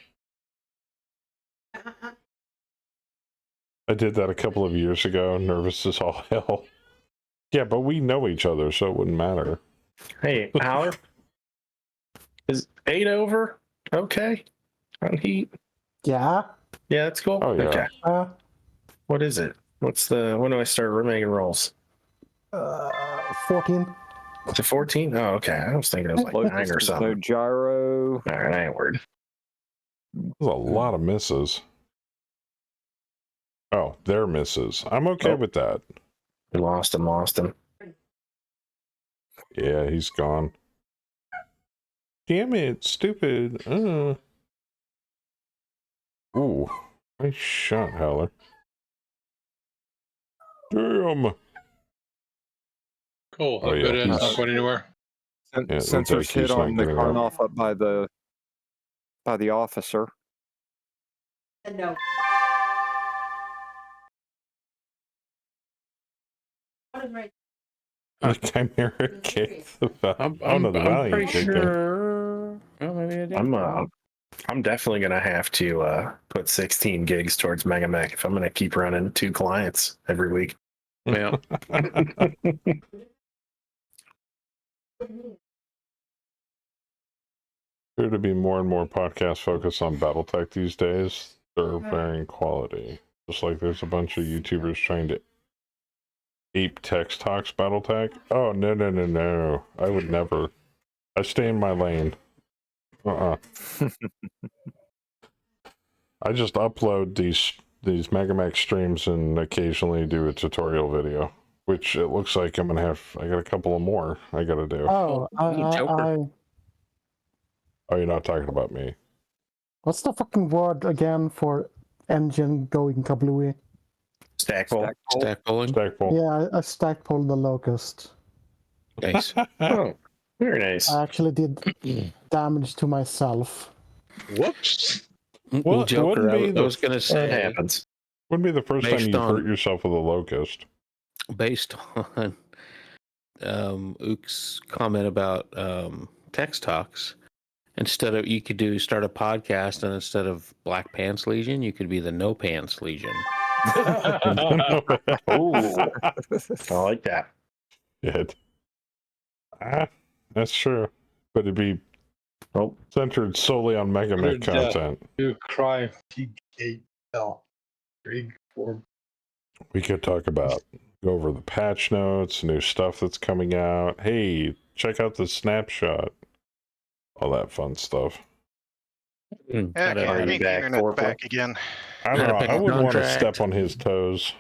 I did that a couple of years ago. Nervous as all hell. Yeah, but we know each other, so it wouldn't matter.
Hey, Howler, is 8 over? Okay. On heat.
Yeah.
Yeah, that's cool.
Oh, yeah.
Okay. What is it? When do I start making rolls?
14.
Is it 14? Oh, okay. I was thinking it was like 9 or
Locust is no
something.
gyro.
All right, I ain't worried.
There's a lot of misses. Oh, they're misses. I'm okay with that.
We lost him.
Yeah, he's gone. Damn it, stupid. Ooh, nice shot, Howler. Damn.
Cool.
Oh,
I'll
yeah,
go in.
he's-
Not going anywhere.
Yeah, it looks
Sensors
like he's
hit on
not
the
getting
turn
up.
off up by the officer.
No.
The Chimera kicked the Valiant.
I'm
The Valiant
pretty
kicked him.
sure. Oh, maybe I did.
I'm definitely gonna have to put 16 gigs towards MegaMech if I'm gonna keep running 2 clients every week.
Yeah.
Appear to be more and more podcasts focused on Battletech these days. They're varying quality. Just like there's a bunch of YouTubers trying to ape Text Talks Battletech. Oh, no. I would never. I stay in my lane. I just upload these MegaMech streams and occasionally do a tutorial video, which it looks like I got a couple of more I gotta do.
Oh,
Oh, you're not talking about me.
what's the fucking word again for engine going kablooey?
Stackpole.
Stackpulling.
Stackpole.
Yeah, I stackpole the locust.
Nice.
Oh, very nice.
I actually did damage to myself.
Whoops.
Well,
Joker,
wouldn't be
I was going to
It
say,
happens.
Wouldn't be the first time
Based
you
on-
hurt yourself with a locust.
based on Ook's comment about text talks, you could start a podcast, and instead of Black Pants Legion, you could be the No Pants Legion.
Oh, I like that.
That's true. But it'd be centered solely on MegaMech content.
You cry. PKL. 3, 4.
We could go over the patch notes, new stuff that's coming out. Hey, check out the snapshot. All that fun stuff.
Okay, back again.
I don't know. I wouldn't want to step on his toes.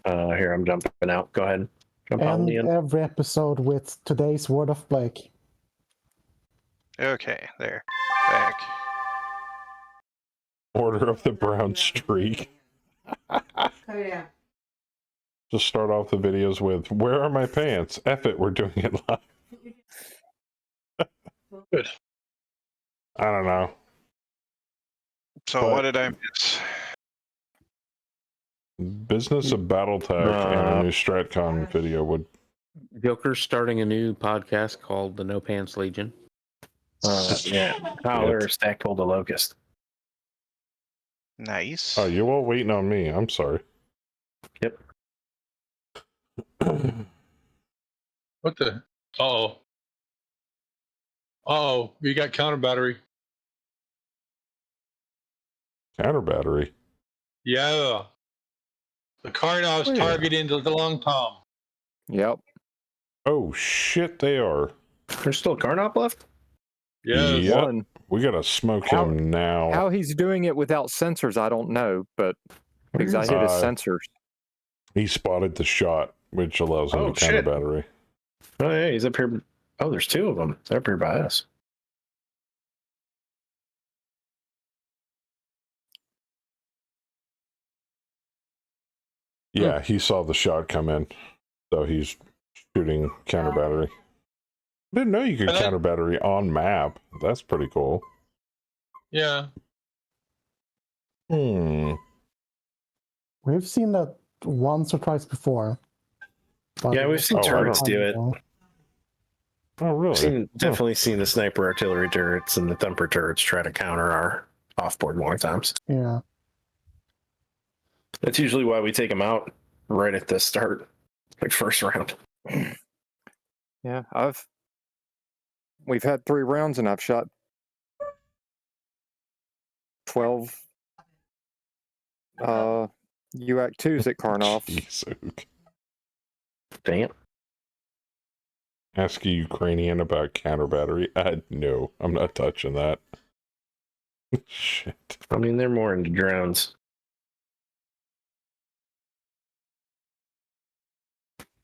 Here, I'm jumping out. Go ahead. Jump out,
And
Leon.
every episode with today's word of Blake.
Okay, there. Back.
Order of the Brown Streak.
Oh, yeah.
Just start off the videos with, where are my pants? F it, we're doing it live.
Good.
I don't know.
So what did I miss?
Business of Battletech and a new StratCon video would.
Joker's starting a new podcast called the No Pants Legion.
Howler stackpole the locust.
Nice.
Oh, you all waiting on me. I'm sorry.
Yep.
What the? Uh-oh, we got counter battery.
Counter battery.
Yeah. The Karnov's targeting the Long Tom.
Yep.
Oh shit, they are.
There's still Karnop left?
Yes.
Yep.
One.
We gotta smoke him now.
How he's doing it without sensors, I don't know, but because I hit his sensors.
He spotted the shot, which allows him to counter battery.
Oh, yeah, he's up here. Oh, there's 2 of them. They're up here by us.
Yeah, he saw the shot come in, so he's shooting counter battery. Didn't know you could counter battery on map. That's pretty cool.
Yeah.
We've seen that once or twice before.
Yeah, we've seen turrets do it.
Oh, really?
Definitely seen the sniper artillery turrets and the thumper turrets try to counter our offboard more times.
Yeah.
That's usually why we take them out right at the start, like first round.
Yeah, we've had 3 rounds and I've shot 12 UAC-2s at Karnov.
Jeez,
Damn.
ask a Ukrainian about counter battery. No, I'm not touching that. Shit.
I mean, they're more into drones.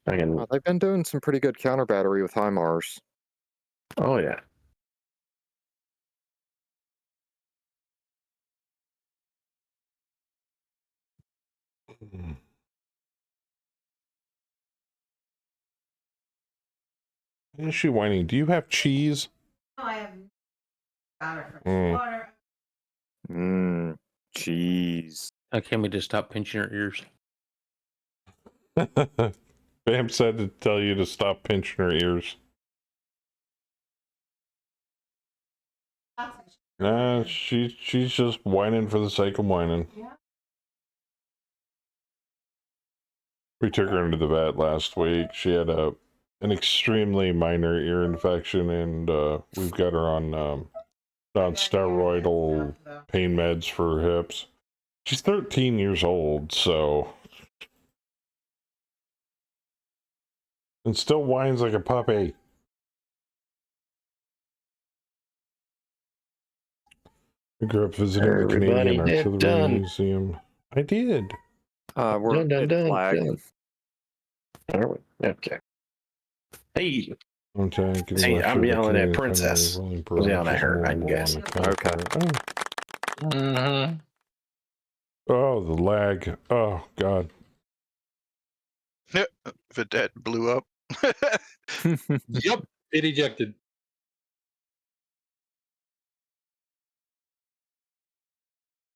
They've been doing some pretty good counter battery with HIMARS.
Oh, yeah.
Is she whining? Do you have cheese?
No, I have water.
Cheese.
Can we just stop pinching her ears?
Bam said to tell you to stop pinching her ears. Nah, she's just whining for the sake of whining.
Yeah.
We took her into the vet last week. She had an extremely minor ear infection, and we've got her on steroidal pain meds for her hips. She's 13 years old, so... And still whines like a puppy. I grew up visiting the Canadian Artillery Museum. I did.
We're
Done.
flag.
Are we? Okay. Hey.
Okay,
See, I'm yelling at Princess. I'm yelling at her, I guess.
Okay.
Oh, the lag. Oh, God.
Vedette blew up.
Yep, it ejected.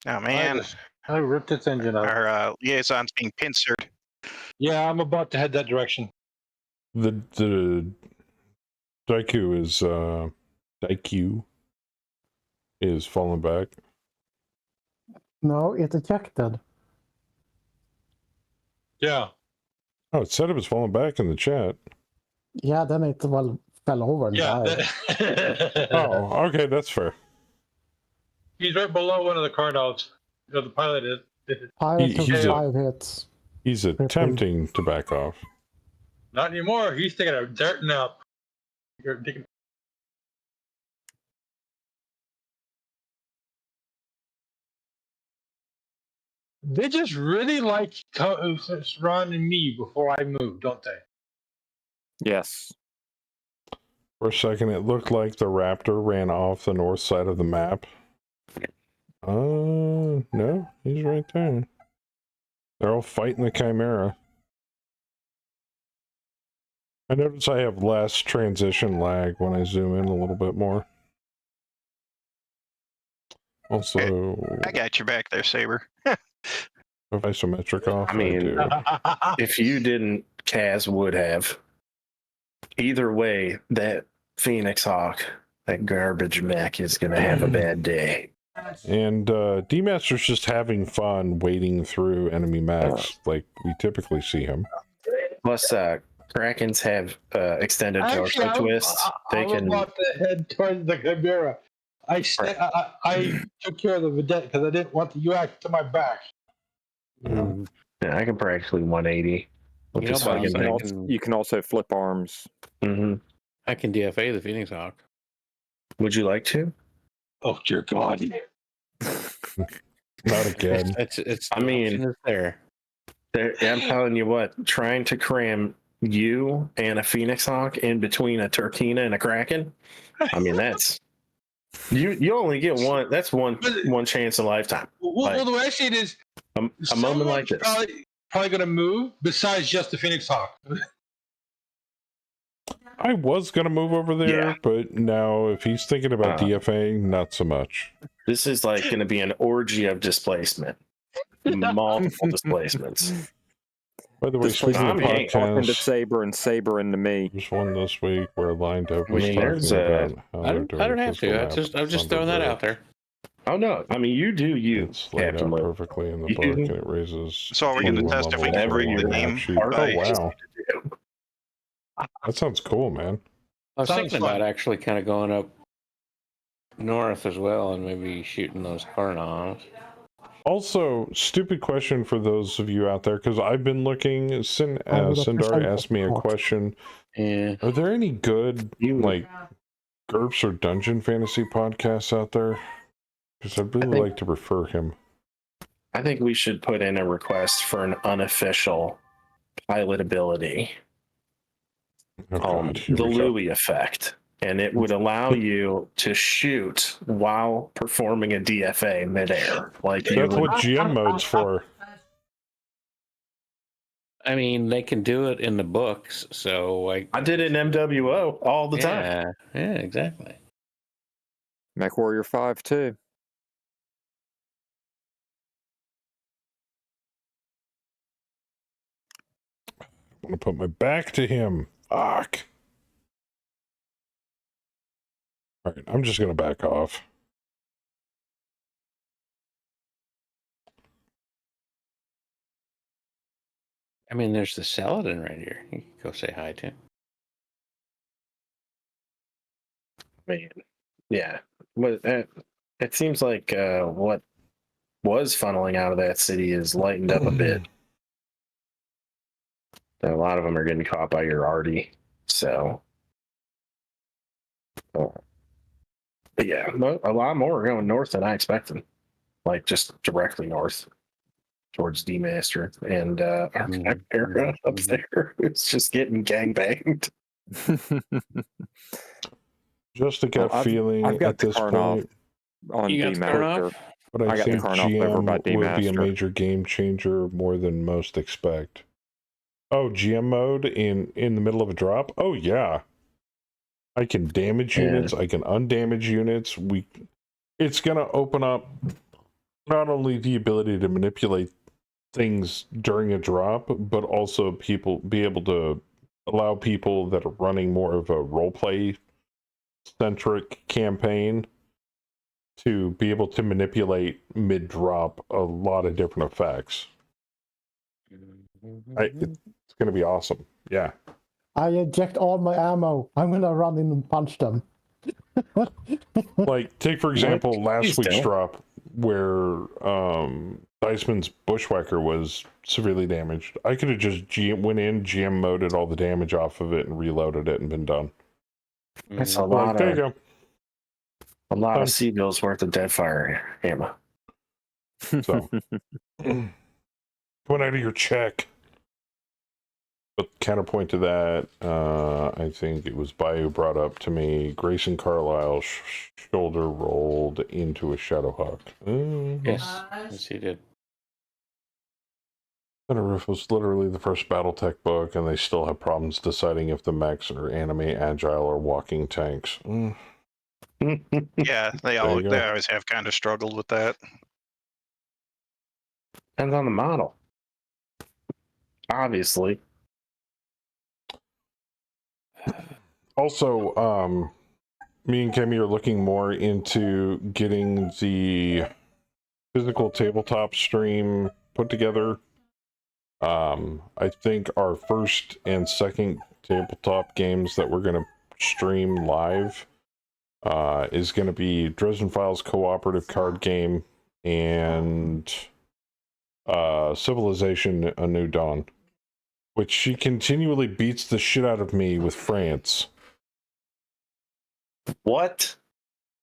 Oh, man.
I ripped its engine out.
Our liaison's being pincered.
Yeah, I'm about to head that direction.
The Daiku is falling back.
No, it ejected.
Yeah.
Oh, it said it was falling back in the chat.
Yeah, then it fell over and died.
Oh, okay, that's fair.
He's right below one of the Cardinals. The pilot is.
Pilot took 5 hits.
He's attempting to back off.
Not anymore. He's taking a dirt nap. They just really like surrounding me before I move, don't they?
Yes.
For a second, it looked like the Raptor ran off the north side of the map. No, he's right there. They're all fighting the Chimera. I notice I have less transition lag when I zoom in a little bit more. Also,
I got your back there, Saber.
have isometric off?
I mean, if you didn't, Kaz would have. Either way, that Phoenix Hawk, that garbage mech, is going to have a bad day.
And D-Master's just having fun wading through enemy mechs like we typically see him.
Plus, Krakens have extended torso twists.
I was about to head towards the Chimera. I took care of the Vedette because I didn't want the UAC to my back.
Yeah, I can practically 180.
You can also flip arms.
I can DFA the Phoenix Hawk.
Would you like to?
Oh, dear God.
Not again.
It's
I mean,
there.
I'm telling you what, trying to cram you and a Phoenix Hawk in between a Turkina and a Kraken, I mean, that's... You only get one. That's one chance in a lifetime.
Well, the way I see it is,
a moment like this.
Probably going to move besides just the Phoenix Hawk.
I was going to move over there, but now if he's thinking about DFAing, not so much.
This is like going to be an orgy of displacement. Multiple displacements.
By the way,
This place
speaking of
is talking to
podcasts,
Saber and Saber into me.
there's one this week where Lined Up
I
was
mean,
talking
there's
about how
I
they're
don't,
doing
I don't have
physical
to.
map
I'm just throwing that out there.
Oh no! I mean, you do you,
It's laid
Captain
out
Luke.
perfectly in the
You-
book, and it raises
So are we going to
21
test if we
levels
can
for
Every
read the
one
year.
map
game
sheet.
Part
by?
Oh wow, that sounds cool, man.
I was
Sounds
thinking
fun.
about actually kind of going up north as well and maybe shooting those Carnoms.
Also, stupid question for those of you out there, because I've been looking.
I would
Sindar
appreciate
asked me a
support.
question.
Yeah.
Are there any good like GURPS or dungeon fantasy podcasts out there? Because I'd really like to refer him.
I think we should put in a request for an unofficial pilotability
Oh
called
God, here
the
we go.
Louis effect. And it would allow you to shoot while performing a DFA midair. Like you
That's
would,
what GM mode's for.
I mean, they can do it in the books, so like.
I did it in MWO all the time.
Yeah, exactly.
Mech Warrior 5 too.
I'm gonna put my back to him. Fuck. All right, I'm just gonna back off.
I mean, there's the Saladin right here. You can go say hi to.
Man, yeah. But it seems like what was funneling out of that city is lightened up a bit. And a lot of them are getting caught by your arty. So, but yeah, a lot more are going north than I expected. Like just directly north towards D-Master and our Chimera up there. It's just getting gangbanged.
Just a gut feeling
I've got
at
the
this
Karnov
point.
on
You got the Karnov?
D-Master.
But I
I got the
think
Karnov over by
GM will be a
D-Master.
major game changer more than most expect. Oh, GM mode in the middle of a drop? Oh yeah. I can damage units, I can undamage units. It's gonna open up not only the ability to manipulate things during a drop, but also be able to allow people that are running more of a roleplay centric campaign to be able to manipulate mid drop a lot of different effects. It's going to be awesome. Yeah.
I eject all my ammo. I'm gonna run in and punch them.
Like, take for example last week's
don't.
drop where Diceman's Bushwhacker was severely damaged. I could have just went in, GM moded all the damage off of it and reloaded it and been done.
That's a
Like,
lot
there
of
you go.
a lot of Seagull's worth of Deadfire ammo.
So coming out of your check. But counterpoint to that, I think it was Bayou brought up to me, Grayson Carlisle shoulder rolled into a Shadowhawk.
Yes, he did.
Roof was literally the first Battletech book, and they still have problems deciding if the mechs are anime, agile, or walking tanks.
Yeah, they
There you go.
always have kind of struggled with that.
Depends on the model. Obviously.
Also, me and Kemi are looking more into getting the physical tabletop stream put together. I think our first and second tabletop games that we're going to stream live is going to be Dresden Files cooperative card game and Civilization: A New Dawn, which she continually beats the shit out of me with France.
What?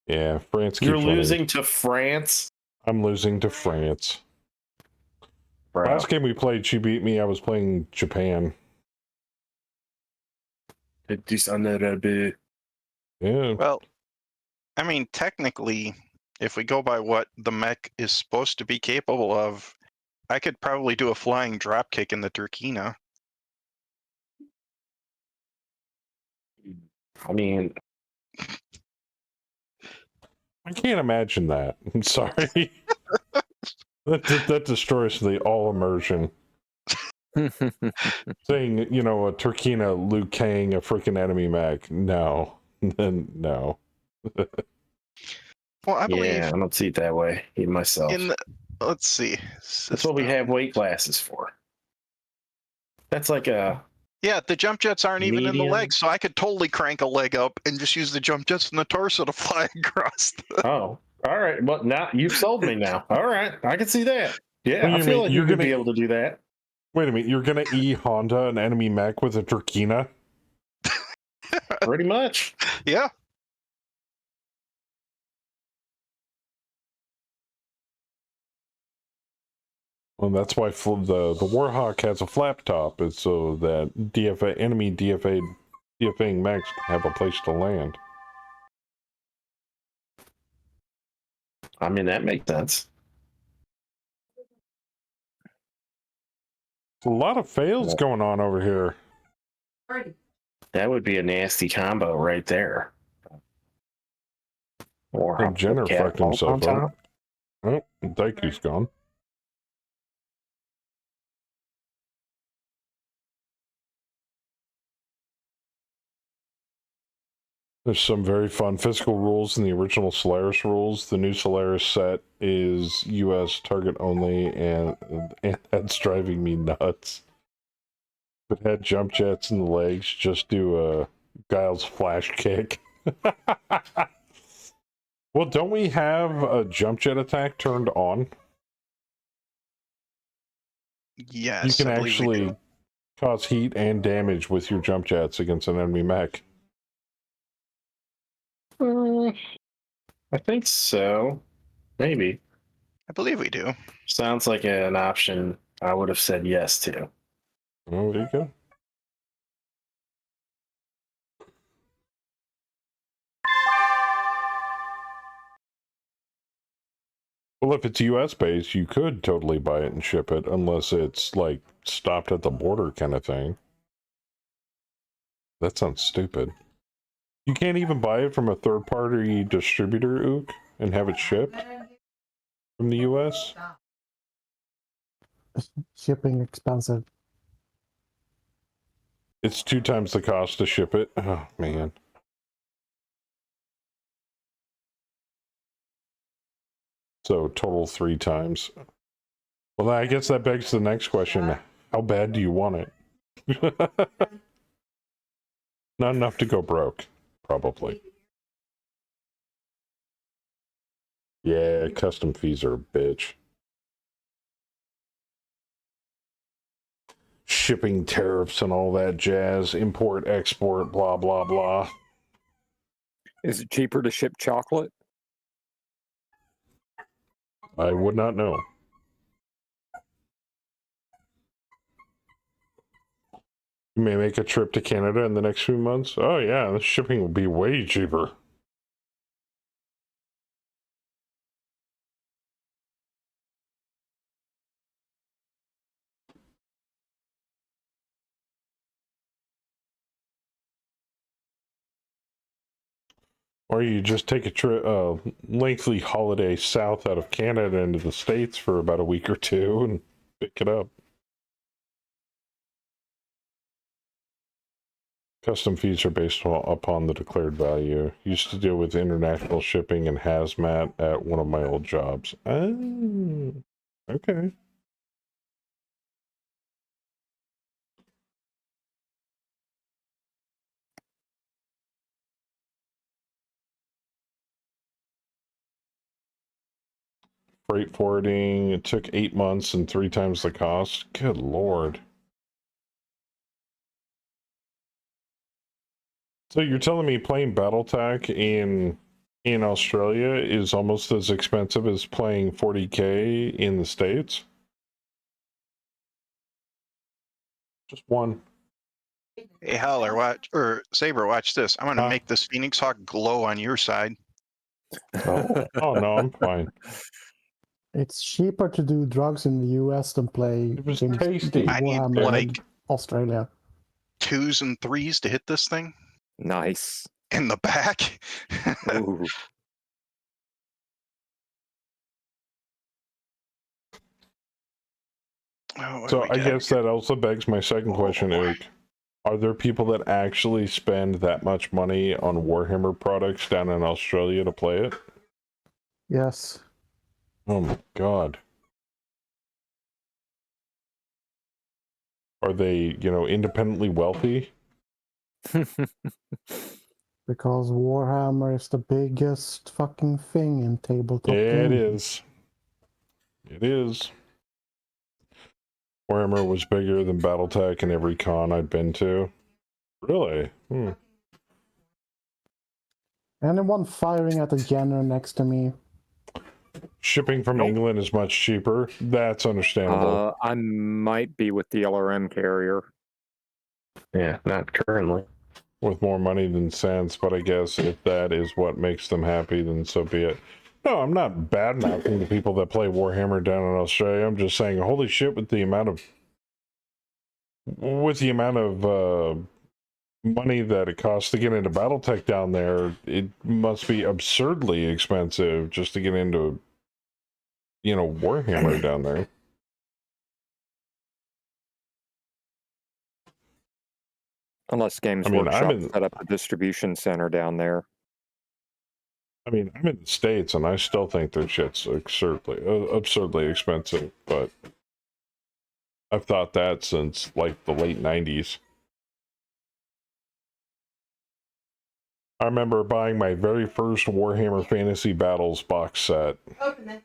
Yeah, France keeps
You're
winning.
losing to France?
I'm losing to France.
Bro.
Last game we played, she beat me. I was playing Japan. Yeah.
Well, I mean, technically, if we go by what the mech is supposed to be capable of, I could probably do a flying dropkick in the Turkina.
I mean,
I can't imagine that. I'm sorry. that destroys the all immersion. Saying, you know, a Turkina, Liu Kang, a freaking enemy mech. No. No.
Well, I believe
Yeah, I don't see it that way. Even myself.
in the, let's see.
That's what we have weight classes for. That's like a
Yeah, the jump jets aren't even in the
medium.
legs, so I could totally crank a leg up and just use the jump jets in the torso to fly across.
Oh, all right. Well, now you've sold me now. All right, I can see that. Yeah,
What do
I
you
feel
mean?
like
You're
you're gonna
gonna-
be able to do that.
Wait a minute, you're gonna Honda an enemy mech with a Turkina?
Pretty much.
Yeah.
Well, that's why the Warhawk has a flap top, is so that DFAing mechs can have a place to land.
I mean, that makes sense.
A lot of fails going on over here.
That would be a nasty combo right there. Or
And Jenner fucked himself up. Oh, Daiku's gone. There's some very fun physical rules in the original Solaris rules. The new Solaris set is US target only, and that's driving me nuts. If it had jump jets in the legs, just do a Giles flash kick. Well, don't we have a jump jet attack turned on?
Yes.
You can
I believe we
actually
do.
cause heat and damage with your jump jets against an enemy mech.
I think so. Maybe.
I believe we do.
Sounds like an option I would have said yes to.
Oh, there you go. Well, if it's US based, you could totally buy it and ship it, unless it's like stopped at the border kind of thing. That sounds stupid. You can't even buy it from a third party distributor, Ook, and have it shipped from the US?
Shipping expensive.
It's 2 times the cost to ship it. Oh, man. So total 3 times. Well, I guess that begs the next question. How bad do you want it? Not enough to go broke, probably. Yeah, custom fees are a bitch. Shipping tariffs and all that jazz. Import, export, blah, blah, blah.
Is it cheaper to ship chocolate?
I would not know. You may make a trip to Canada in the next few months. Oh, yeah, the shipping will be way cheaper. Or you just take a trip, lengthy holiday south out of Canada into the States for about a week or two and pick it up. Custom fees are based upon the declared value. Used to deal with international shipping and hazmat at one of my old jobs. Oh, okay. Freight forwarding, it took 8 months and 3 times the cost. Good lord. So you're telling me playing Battletech in Australia is almost as expensive as playing 40K in the States? Just one.
Hey, Howler, watch, or Saber, watch this. I'm going to make this Phoenix Hawk glow on your side.
Oh, oh no, I'm fine.
It's cheaper to do drugs in the US than play
It was
games
tasty.
I need
Warhammer
like
in Australia.
2s and 3s to hit this thing
Nice.
in the back.
Ooh.
Oh, what do
So
we
I
got
guess that also begs my second question, Eric. Are there people that actually spend that much money on Warhammer products down in Australia to play it?
Yes.
Oh my god. Are they, independently wealthy?
Because Warhammer is the biggest fucking thing in tabletop
It
gaming.
is. It is. Warhammer was bigger than Battletech in every con I've been to. Really?
Anyone firing at the Jenner next to me?
Shipping from England is much cheaper. That's understandable.
I might be with the LRM carrier.
Yeah, not currently.
With more money than sense, but I guess if that is what makes them happy, then so be it. No, I'm not bad-mouthing the people that play Warhammer down in Australia. I'm just saying, holy shit, with the amount of money that it costs to get into Battletech down there, it must be absurdly expensive just to get into, Warhammer down there.
Unless Games
I mean,
Workshop set up a distribution center down there.
I mean, I'm in the States, and I still think their shit's absurdly expensive, but I've thought that since, like, the late 90s. I remember buying my very first Warhammer Fantasy Battles box set.
Open it.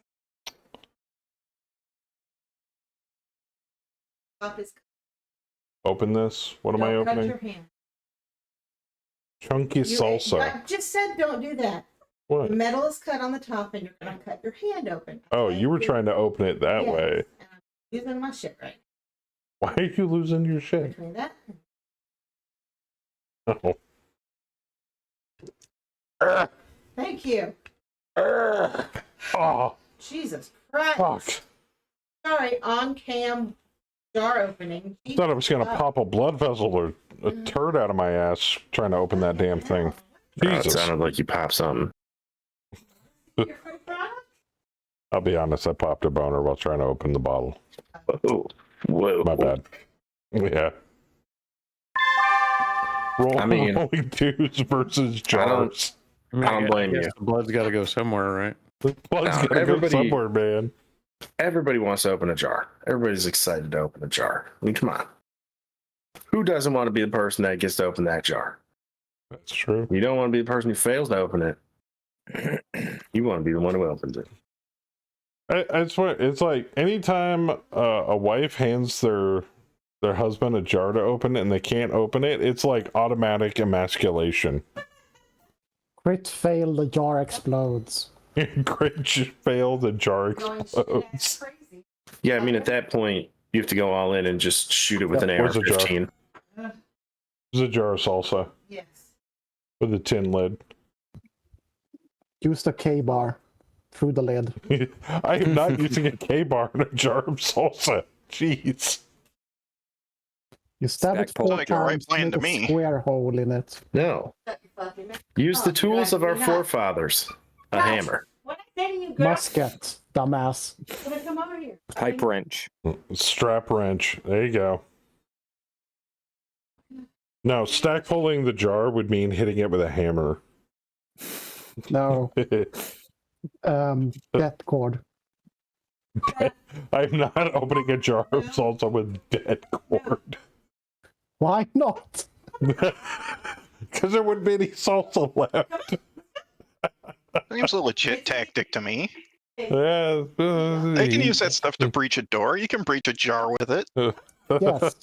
Open this? What am I
Don't cut
opening?
your hand.
Chunky salsa.
I just said don't do that.
What?
The metal is cut on the top and you're going to cut your hand open.
Oh,
okay?
you were trying to open it that
Yes,
way.
and I'm using my shit right
Why are you losing your shit?
between that.
Oh.
Thank you.
Oh,
Jesus Christ.
fuck.
Sorry, on cam jar opening.
I thought I was going to pop a blood vessel or a turd out of my ass trying to open that damn thing.
It
Jesus.
sounded like you popped something.
I'll be honest, I popped a boner while trying to open the bottle.
Whoa.
My bad. Yeah. Rolling twos versus jars.
I don't blame you.
The blood's got to go somewhere, right?
The blood's got to go somewhere, man.
Everybody wants to open a jar. Everybody's excited to open a jar. I mean, come on. Who doesn't want to be the person that gets to open that jar?
That's true.
You don't want to be the person who fails to open it. You want to be the one who opens it.
I swear, it's like anytime a wife hands their husband a jar to open and they can't open it, it's like automatic emasculation.
Crit fail, the jar explodes.
Crit fail, the jar explodes.
Yeah, I mean, at that point, you have to go all in and just shoot it with an
Where's the jar?
AR-15.
There's a jar of salsa.
Yes.
With a tin lid.
Use the K-bar through the lid.
I am not using a K-bar in a jar of salsa. Jeez.
You stab it
Sounds
4
like a right
times,
plan
make
to
a
me.
square hole in it.
No. Use the tools of our
you're not.
forefathers. A
Gosh,
hammer.
What I say to you, girl?
Musket, dumbass.
Gonna come over here.
Pipe wrench.
Strap wrench. There you go. No, stack pulling the jar would mean hitting it with a hammer.
No. Death cord.
I'm not opening a jar of salsa with dead cord.
Why not?
Because there wouldn't be any salsa left.
Seems a legit tactic to me.
Yeah,
They can use that stuff to breach a door. You can breach a jar with it.
Yes.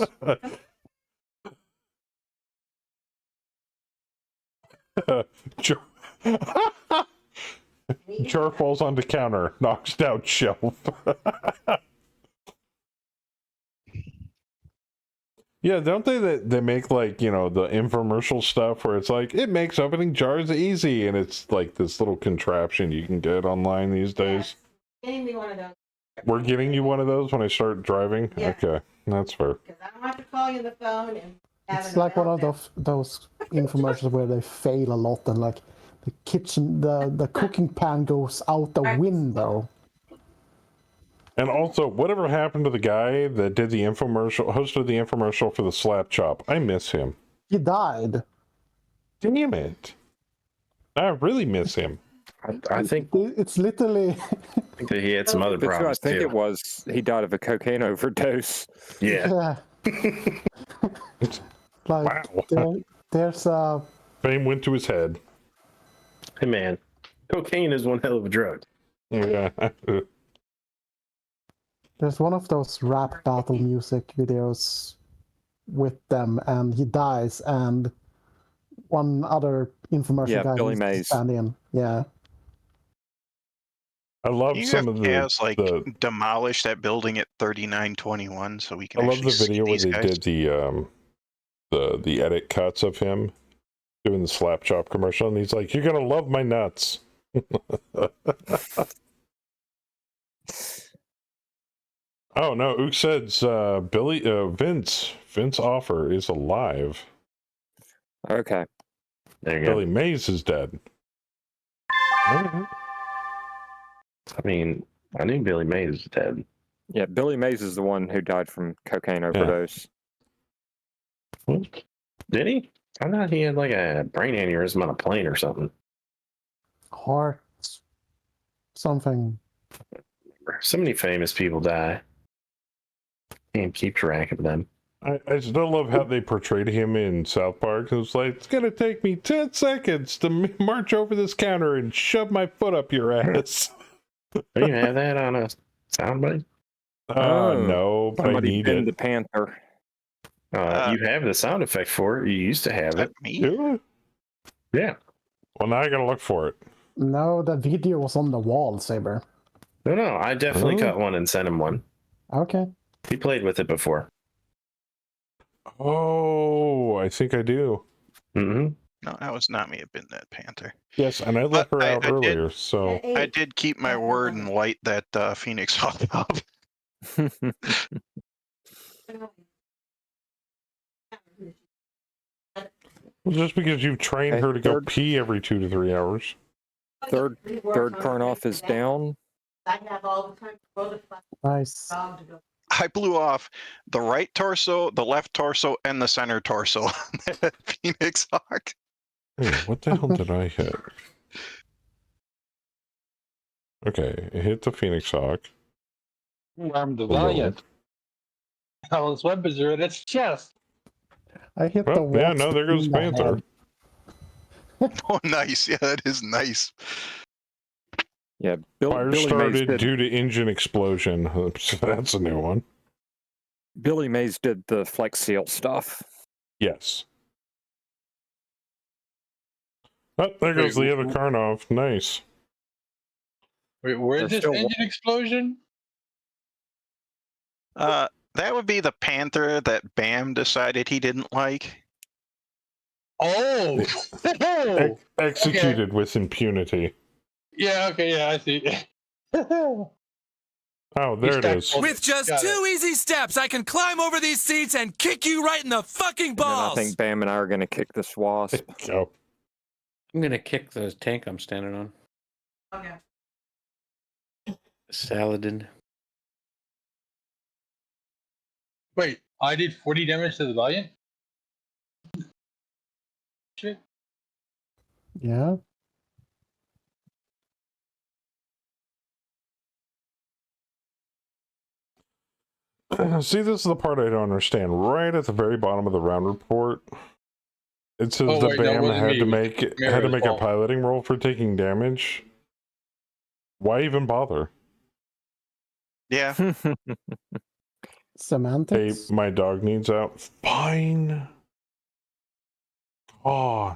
Jar... Jar falls onto counter, knocks down shelf. Yeah, don't they make like, the infomercial stuff where it's like, it makes opening jars easy, and it's like this little contraption you can get online these days.
Getting me one of those.
We're getting you one of those when I start driving?
Yeah.
Okay, that's fair.
Because I don't have to call you on the phone and have
It's like one of those infomercials where they fail a lot and like the kitchen, the cooking pan goes out the window.
And also, whatever happened to the guy that did the infomercial, hosted the infomercial for the slap chop? I miss him.
He died.
Damn it. I really miss him.
I think
It's literally.
I think that he had some other
That's who I
problems
think
too.
it was. He died of a cocaine overdose.
Yeah.
Like,
Wow.
there's a.
Fame went to his head.
Hey man, cocaine is one hell of a drug.
Yeah.
There's one of those rap battle music videos with them, and he dies, and one other infomercial guy
Billy
needs to
Mays.
stand in. Yeah.
I love
You
some
have
of the,
Kaz, like
the
demolish that building at 3921 so we can
I love
actually
the video
see
where
these
they
guys.
did the edit cuts of him doing the slap chop commercial, and he's like, "You're gonna love my nuts." Oh no, Ook says Vince Offer is alive.
Okay.
There you go.
Billy Mays is dead.
I mean, I knew Billy Mays was dead.
Yeah, Billy Mays is the one who died from cocaine overdose.
What? Did he? I thought he had like a brain aneurysm on a plane or something.
Heart. Something.
So many famous people die. Can't keep track of them.
I still love how they portrayed him in South Park. It was like, it's gonna take me 10 seconds to march over this counter and shove my foot up your ass.
Do you have that on a soundbite?
No, but I
Somebody
need
pinned
it.
the Panther.
You have the sound effect for it. You used to have it.
Me?
Do I?
Yeah.
Well, now I gotta look for it.
No, the video was on the wall, Saber.
No, I definitely
Oh.
cut one and sent him one.
Okay.
He played with it before.
Oh, I think I do.
Mm-hmm.
No, that was not me. It been that Panther.
Yes, and I let
But
her
I
out
did-
earlier, so
I did keep my word and light that Phoenix Hawk up.
well, just because you've trained
Okay,
her to go
third-
pee every 2 to 3 hours.
Third Karnoff is down.
Nice.
I blew off the right torso, the left torso, and the center torso on that Phoenix Hawk.
Hey, what the hell did I hit? Okay, it hit the Phoenix Hawk.
I'm the
Hello.
Valiant. All his weapons are in its chest.
I hit the
Oh,
wall.
yeah, no, there goes Panther.
Oh, nice. Yeah, that is nice.
Yeah,
Fire
Billy Mays
started
did.
due to engine explosion. That's a new one.
Billy Mays did the Flex Seal stuff.
Yes. Oh, there
Wait,
goes the other Karnov. Nice.
Wait, where's
There's
this
still
engine explosion?
That would be the Panther that Bam decided he didn't like.
Oh!
Executed with impunity.
Yeah, okay, yeah, I see.
Oh, there it is.
With just
Got
two easy steps, I can climb over these seats and kick you right in the fucking
And then I
balls.
think Bam and I are going to kick this wasp.
Go.
I'm gonna kick the tank I'm standing on.
Okay.
Saladin.
Wait, I did 40 damage to the Valiant? Shit.
Yeah.
See, this is the part I don't understand. Right at the very bottom of the round report, it says
Oh,
the
wait, no, it
BAM
wasn't
had
me.
to make a
Mira's fault.
piloting roll for taking damage. Why even bother?
Yeah.
Hey,
Semantics.
my dog needs out. Fine. Oh,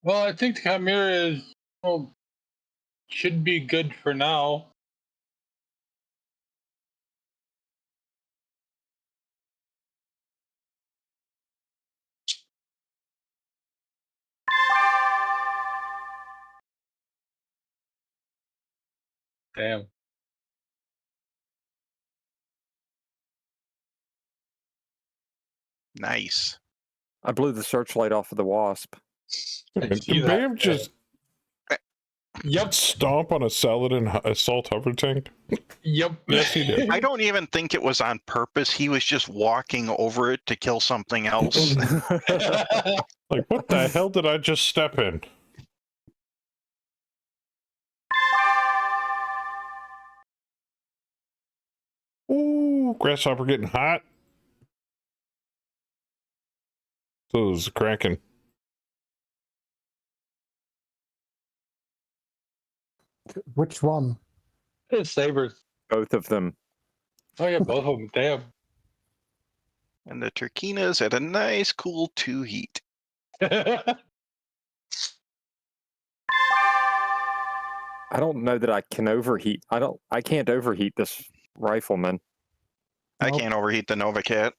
Well, I think the Chimera is, well, should be good for now. Damn.
Nice.
I blew the searchlight off of the wasp.
I see
and
that.
BAM just
Yep.
Stomp on a salad and assault hover tank?
Yep.
Yes, he did.
I don't even think it was on purpose. He was just walking over it to kill something else.
Like, what the hell did I just step in? Ooh, grasshopper getting hot. So is Kraken.
Which one?
It's sabers.
Both of them.
Oh yeah, both of them. Damn.
And the Turkina's at a nice cool 2 heat.
I don't know that I can overheat. I can't overheat this rifleman.
I
Nope.
can't overheat the Novacat.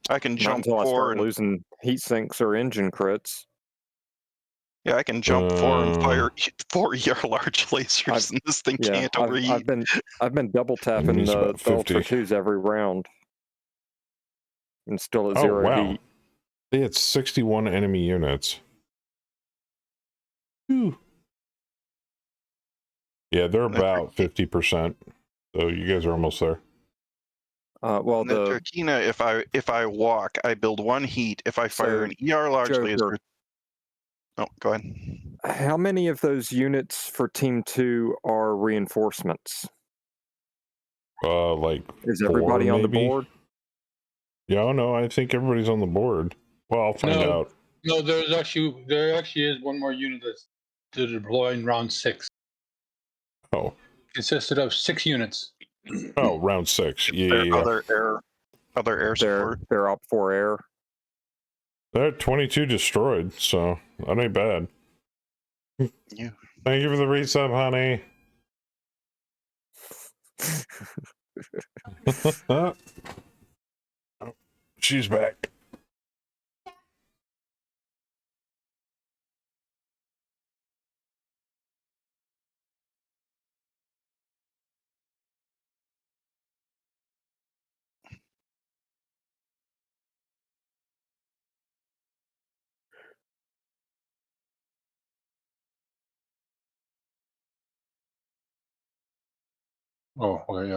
I can
Not
jump
until I
4
start
and
losing heat sinks or engine crits.
yeah, I can jump 4 and fire 4 large lasers, and this thing
Yeah,
can't overheat.
I've been double tapping
He's
the
about 50.
Ultra 2s every round. And still at
Oh,
zero
wow.
heat.
They had 61 enemy units. Whew. Yeah, they're about 50%. So you guys are almost there.
Well,
the Turkina, if I walk, I build 1 heat. If I fire an ER large laser. Oh, go ahead.
How many of those units for Team 2 are reinforcements?
Like
Is everybody
4
on the
maybe?
board?
Yeah, no, I think everybody's on the board. Well, I'll find out.
No, there actually is one more unit that's to deploy in round 6.
Oh.
Consisted of 6 units.
Oh, round 6. Yeah.
Other air support.
They're up for air.
They're 22 destroyed, so that ain't bad.
Yeah.
Thank you for the resub, honey. Oh, she's back.
Oh, well, yeah.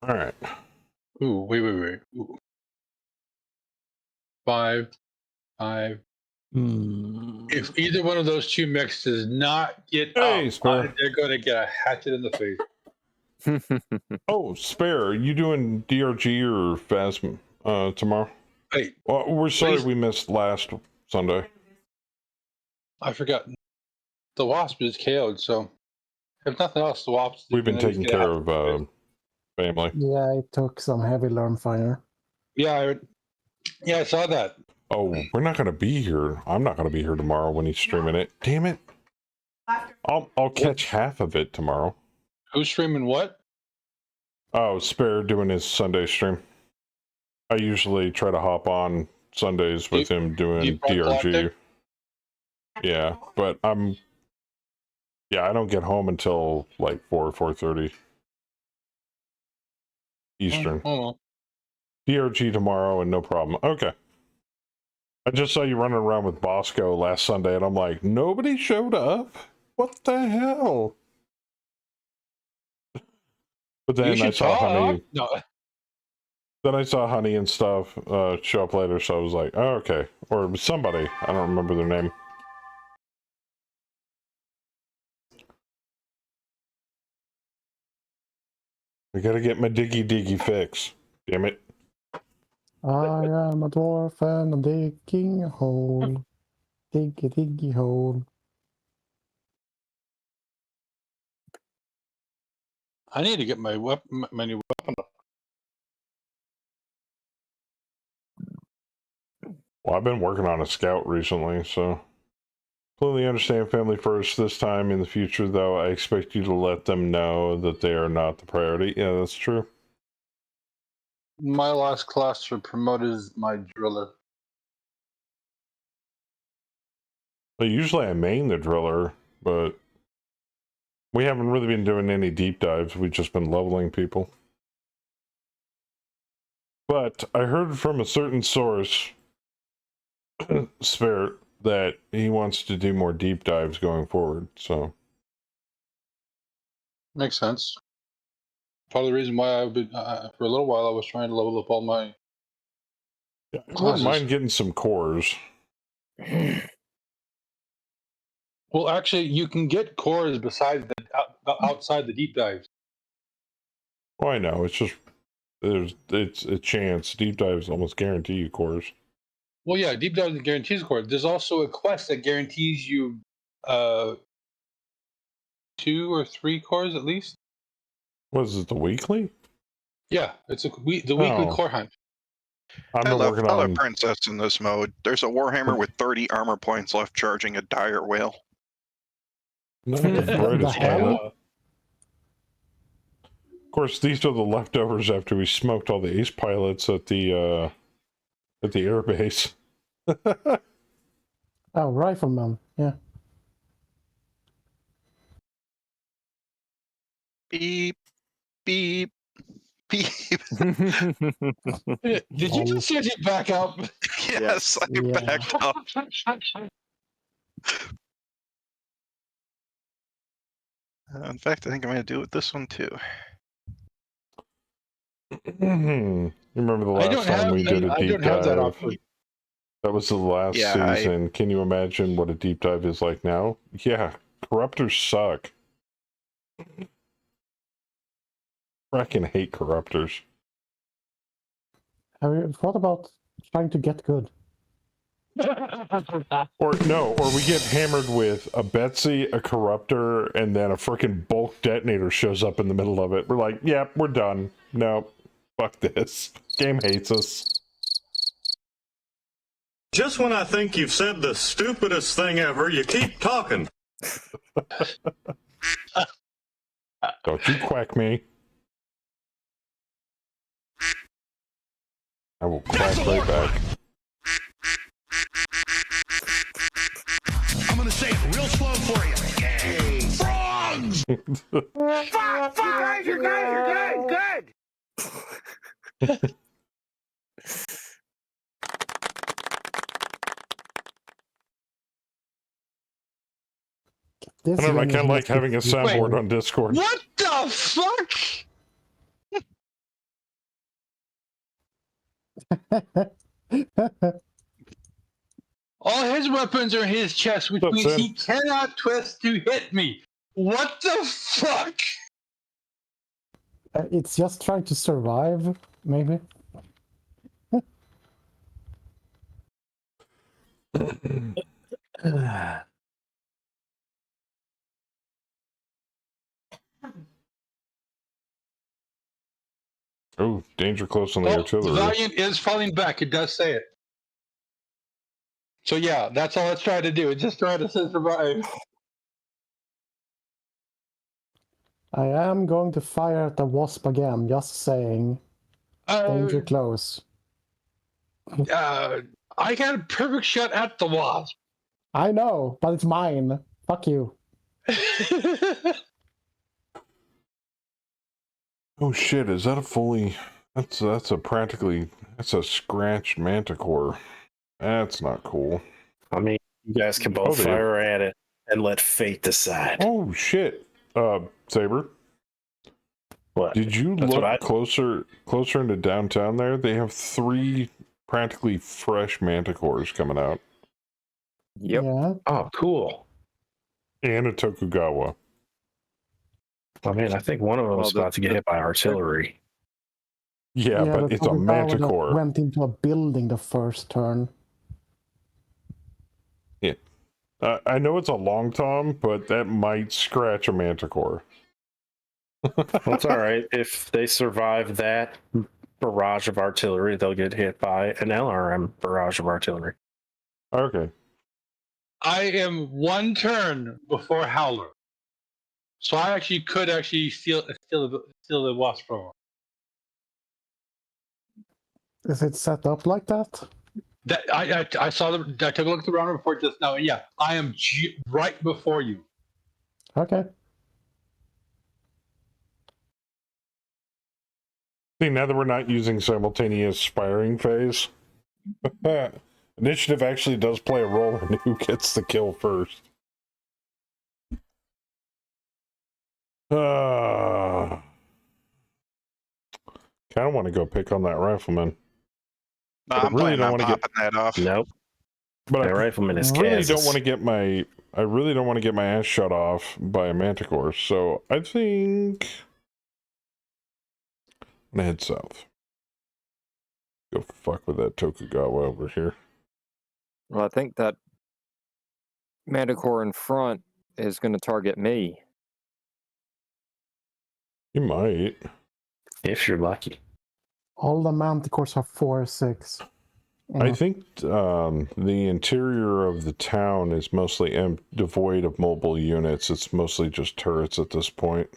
All right.
Ooh, wait. Ooh. 5. If either one of those 2 mechs does not get up,
Spare.
they're going to get a hatchet in the face.
Oh, Spare, are you doing DRG or Phasm tomorrow?
Hey.
Well, we're sorry we missed last Sunday.
I forgot. The Wasp is KO'd, so if nothing else, the Wasp.
We've been taking care of family.
Yeah, I took some heavy learn fire.
Yeah, I saw that.
Oh, we're not going to be here. I'm not going to be here tomorrow when he's streaming it. Damn it. I'll catch half of it tomorrow.
Who's streaming what?
Oh, Spare doing his Sunday stream. I usually try to hop on Sundays with him doing DRG. Yeah, but I don't get home until like 4:30 Eastern. DRG tomorrow and no problem. Okay. I just saw you running around with Bosco last Sunday, and I'm like, nobody showed up? What the hell? But then I saw Honey.
No.
Then I saw Honey and stuff show up later, so I was like, oh, okay. Or somebody. I don't remember their name. I gotta get my diggy fix. Damn it.
I am a dwarf and I'm digging a hole. Diggy hole.
I need to get my new weapon up.
Well, I've been working on a scout recently, so completely understand family first. This time in the future, though, I expect you to let them know that they are not the priority. Yeah, that's true.
My last class for promote is my driller.
Well, usually I main the driller, but we haven't really been doing any deep dives. We've just been leveling people. But I heard from a certain source, Spirit, that he wants to do more deep dives going forward. So
Makes sense. Part of the reason why I've been for a little while I was trying to level up all my
yeah, I wouldn't
classes.
mind getting some cores.
Well, actually, you can get cores besides outside the deep dives.
Well, I know it's just it's a chance. Deep dives almost guarantee you cores.
Well, yeah, deep dives guarantees cores. There's also a quest that guarantees you 2 or 3 cores at least.
Was it the weekly?
Yeah, it's the weekly
Oh.
core hunt.
I've
I
been
love
working on.
Princess in this mode. There's a Warhammer with 30 armor points left charging a dire whale.
Not the
The
brightest
hell?
pilot. Of course, these are the leftovers after we smoked all the ace pilots at the air base.
Oh, rifleman. Yeah.
Beep, beep, beep.
Did you just set it back up?
Yes, I
Yeah.
backed up. In fact, I think I'm going to do it with this one too.
You remember the
I
last
don't
time
have
we did a
I
deep
don't have that
dive?
option.
That was the last
Yeah,
season. Can you imagine what a deep dive is like now? Yeah, corruptors suck. Fracking hate corruptors.
Have you thought about trying to get good?
Or we get hammered with a Betsy, a corruptor, and then a freaking bulk detonator shows up in the middle of it. We're like, yep, we're done. No, fuck this. Game hates us.
Just when I think you've said the stupidest thing ever, you keep talking.
Don't you quack me. I will quack right back.
I'm gonna say it real slow for you. Hey, frogs! Fuck, guys, you guys are good.
This
I don't know, I
game is
kind of like
not
having a
good.
soundboard on Discord.
What the fuck? All his weapons are in his chest, which means he cannot twist to hit me. What the fuck?
It's just trying to survive, maybe.
Oh, danger close on the
The
artillery.
Valiant is falling back. It does say it. So yeah, that's all it's trying to do. It's just trying to survive.
I am going to fire at the wasp again, just saying. Danger close.
I got a perfect shot at the wasp.
I know, but it's mine. Fuck you.
Oh shit, is that a fully... That's a scratched manticore. That's not cool.
I mean, you guys can both fire at it and let fate decide.
Oh shit. Saber.
What?
Did you look closer into downtown there? They have 3 practically fresh manticores coming out.
Yep.
Yeah.
Oh, cool.
And a Tokugawa.
I mean, I think one of them is about to get hit by artillery.
Yeah, but it's a manticore.
Went into a building the first turn.
Yeah. I know it's a long tom, but that might scratch a manticore.
Well, it's all right. If they survive that barrage of artillery, they'll get hit by an LRM barrage of artillery.
Okay.
I am 1 turn before Howler. So I actually could steal the wasp from him.
Is it set up like that?
That I saw I took a look at the round report just now. Yeah, I am right before you.
Okay.
See, now that we're not using simultaneous firing phase, initiative actually does play a role in who gets the kill first. Kind of want to go pick on that rifleman.
No,
But I
I'm
really
planning
don't
on
want to
popping
get.
that off.
Nope.
But
That
I
rifleman is
really don't
Kansas.
want to get my. I really don't want to get my ass shut off by a manticore. So I think I'm gonna head south. Go fuck with that Tokugawa over here.
Well, I think that Manticore in front is going to target me.
You might.
If you're lucky.
All the manticores are 4-6.
I think the interior of the town is mostly devoid of mobile units. It's mostly just turrets at this point.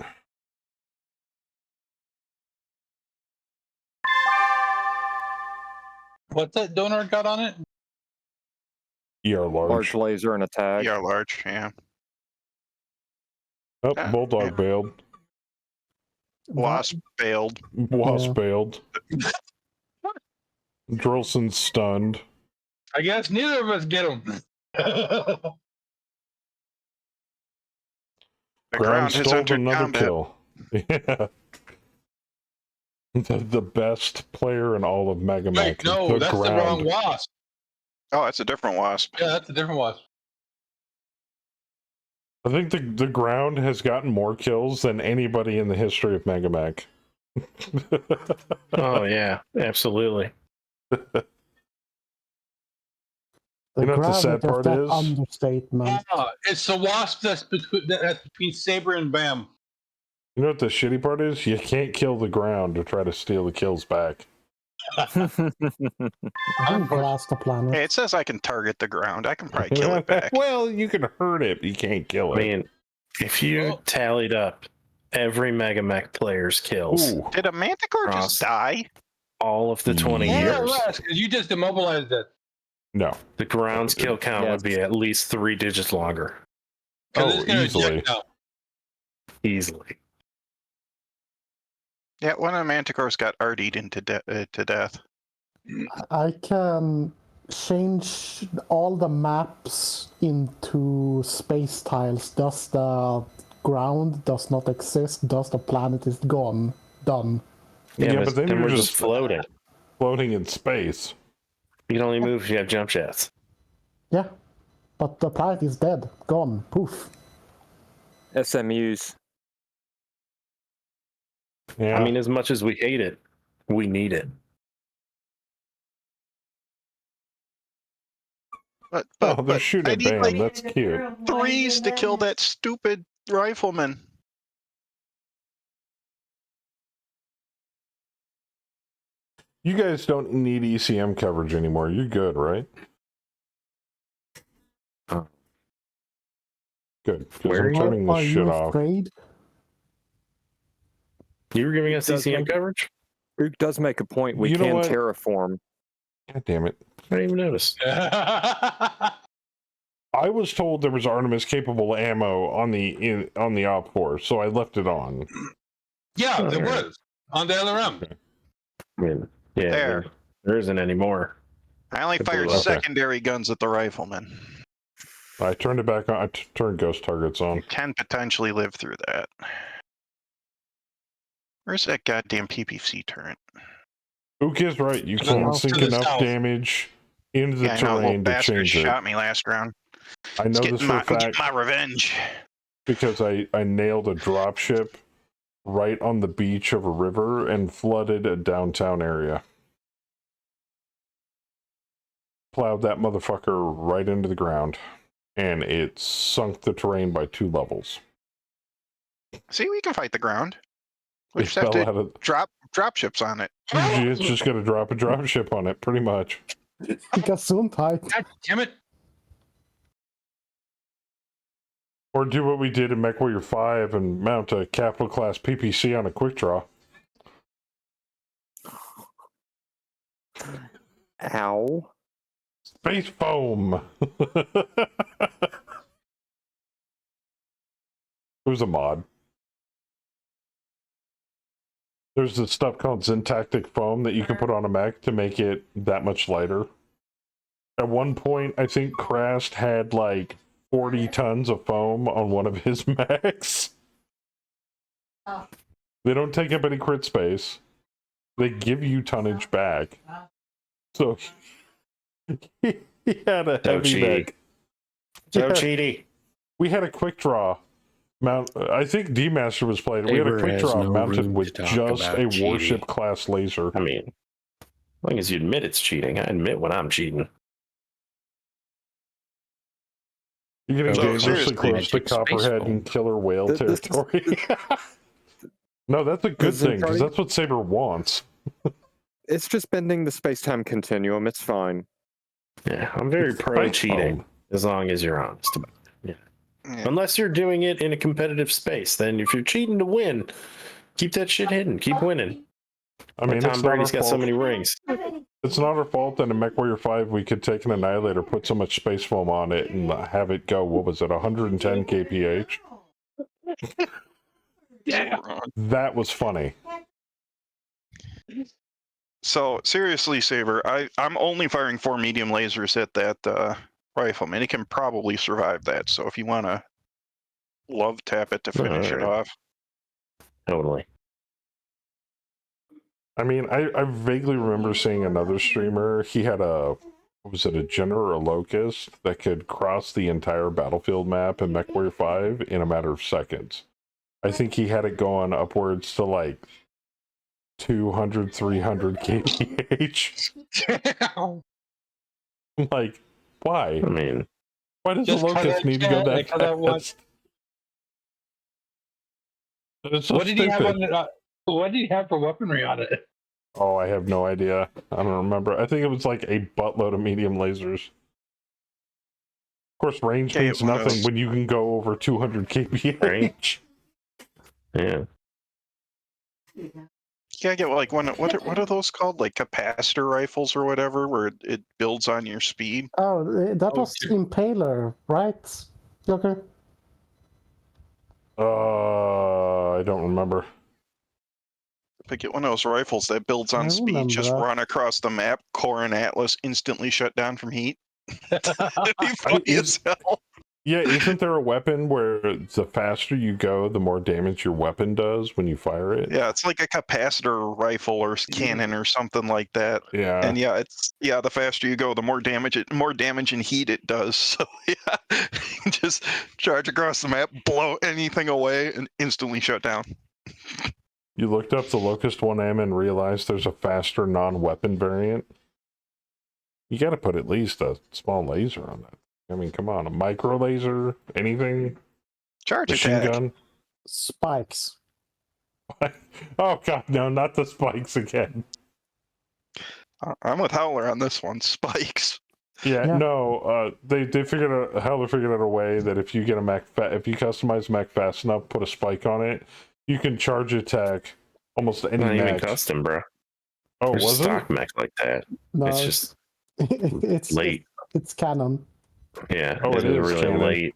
What's that donor got on it?
ER large.
Large laser and a tag.
Yeah, large. Yeah.
Oh,
Yeah,
Bulldog
yeah.
bailed.
Wasp bailed.
Wasp bailed. Drillson's stunned.
I guess neither of us get him.
The
Ground
ground has
stole
entered
another
combat.
kill. Yeah. The best player in all of Mega
Wait,
Mac.
no, that's the wrong wasp.
Oh, that's a different wasp.
Yeah, that's a different wasp.
I think the ground has gotten more kills than anybody in the history of Mega Mac.
Oh, yeah. Absolutely.
The
You know what the sad
gravity of
part
that
is?
understatement.
It's the wasp that's between Saber and Bam.
You know what the shitty part is? You can't kill the ground to try to steal the kills back.
I can blast the planet.
Hey, it says I can target the ground. I can probably kill it back.
Well, you can hurt it, but you can't kill
I
it.
mean, if you tallied up every Mega Mac player's kills
Ooh.
Did a manticore just die?
all of the 20
Yeah.
years,
Because you just immobilized it.
No.
the ground's kill count would be at least 3 digits longer.
Because
Oh,
it's gonna
easily.
eject out.
Easily.
Yeah, one of the manticores got RD'd into to death.
I can change all the maps into space tiles. Thus the ground does not exist. Thus the planet is gone. Done.
Yeah, but then
we're
you're
just
just
floating.
floating in space.
You can only move if you have jump jets.
Yeah. But the planet is dead. Gone. Poof.
SMUs.
Yeah.
I mean, as much as we hate it, we need it.
But
they're shooting
I
at
need
Bam.
like
That's cute.
3s to kill that stupid rifleman.
You guys don't need ECM coverage anymore. You're good, right?
Oh.
Good. Because
Where
I'm turning this
Are
shit
you
off.
afraid?
You were giving us
Does
ECM
make-
coverage?
Luke does make a point. We
You know
can
what?
terraform.
God damn it.
I didn't even notice.
I was told there was Artemis capable ammo on the op 4, so I left it on.
Yeah,
Oh,
there
alright.
was. On the LRM.
I mean, yeah,
There.
there isn't anymore.
I only fired
Okay.
secondary guns at the rifleman.
I turned it back on. I turned ghost targets on.
Can potentially live through that. Where's that goddamn PPC turret?
Ook is right. You
To
can't
the-
sink
to the
enough
south.
damage into the
Yeah, I know, little
terrain to
bastard
change it.
shot me last round.
I know this for a
I'm getting
fact
my revenge.
because I nailed a dropship right on the beach of a river and flooded a downtown area. Plowed that motherfucker right into the ground, and it sunk the terrain by 2 levels.
See, we can fight the ground. We
It
just have
fell
to
out of.
drop ships on it.
You just got to drop a dropship on it, pretty much.
Gesundheit.
God damn it.
Or do what we did in MechWarrior 5 and mount a capital class PPC on a quick draw.
Ow.
Space foam. It was a mod. There's this stuff called syntactic foam that you can put on a mech to make it that much lighter. At one point, I think Krast had like 40 tons of foam on one of his mechs. They don't take up any crit space. They give you tonnage back. So he had a heavy mech.
So cheaty.
We had a quick draw mount. I think D-Master was playing. We had a quick draw mounted with just a warship class laser.
I mean, as long as you admit it's cheating, I admit when I'm cheating.
You're getting dangerously close to Copperhead and Killer Whale territory. No, that's a good thing, because that's what Saber wants.
It's just bending the space-time continuum. It's fine.
Yeah, I'm very pro cheating, as long as you're honest about it. Yeah. Unless you're doing it in a competitive space, then if you're cheating to win, keep that shit hidden. Keep winning.
I mean,
Tom Brady's got so many rings.
It's not our fault that in MechWarrior 5 we could take an Annihilator, put so much space foam on it, and have it go, what was it, 110 kph?
Yeah.
That was funny.
So, seriously, Saber, I'm only firing 4 medium lasers at that rifle. Man, it can probably survive that. So if you want to love tap it to finish it off.
Totally.
I mean, I vaguely remember seeing another streamer. He had a, was it a Jenner or a Locust that could cross the entire battlefield map in MechWarrior 5 in a matter of seconds. I think he had it going upwards to like 200, 300 kph. Like, why?
I mean,
why does the Locust need to go that fast? So
what did he have on it? What did he have for weaponry on it?
Oh, I have no idea. I don't remember. I think it was like a buttload of medium lasers. Of course, range means nothing when you can go over 200 kph.
Right? Yeah.
You gotta get like what are those called? Like capacitor rifles or whatever, where it builds on your speed.
Oh, that was Impaler, right, Joker?
I don't remember.
If I get one of those rifles that builds on speed, just run across the map, Core and Atlas instantly shut down from heat. That'd be funny as hell.
Yeah, isn't there a weapon where the faster you go, the more damage your weapon does when you fire it?
Yeah, it's like a capacitor rifle or cannon or something like that.
Yeah.
And yeah, the faster you go, the more damage and heat it does. So yeah, just charge across the map, blow anything away, and instantly shut down.
You looked up the Locust 1M and realized there's a faster non-weapon variant. You got to put at least a small laser on that. I mean, come on, a micro laser, anything?
Charge
machine
attack.
gun?
Spikes.
Oh god, no, not the spikes again.
I'm with Howler on this one. Spikes.
Yeah. No, they figured out, Howler figured out a way that if you get a mech, if you customize mech fast enough, put a spike on it, you can charge attack almost any
Not
mech.
even custom, bro.
Oh,
There's
was
a stock
it?
mech like that.
No,
it's just
it's
late.
It's canon.
Yeah,
Oh, it is
really
canon.
late.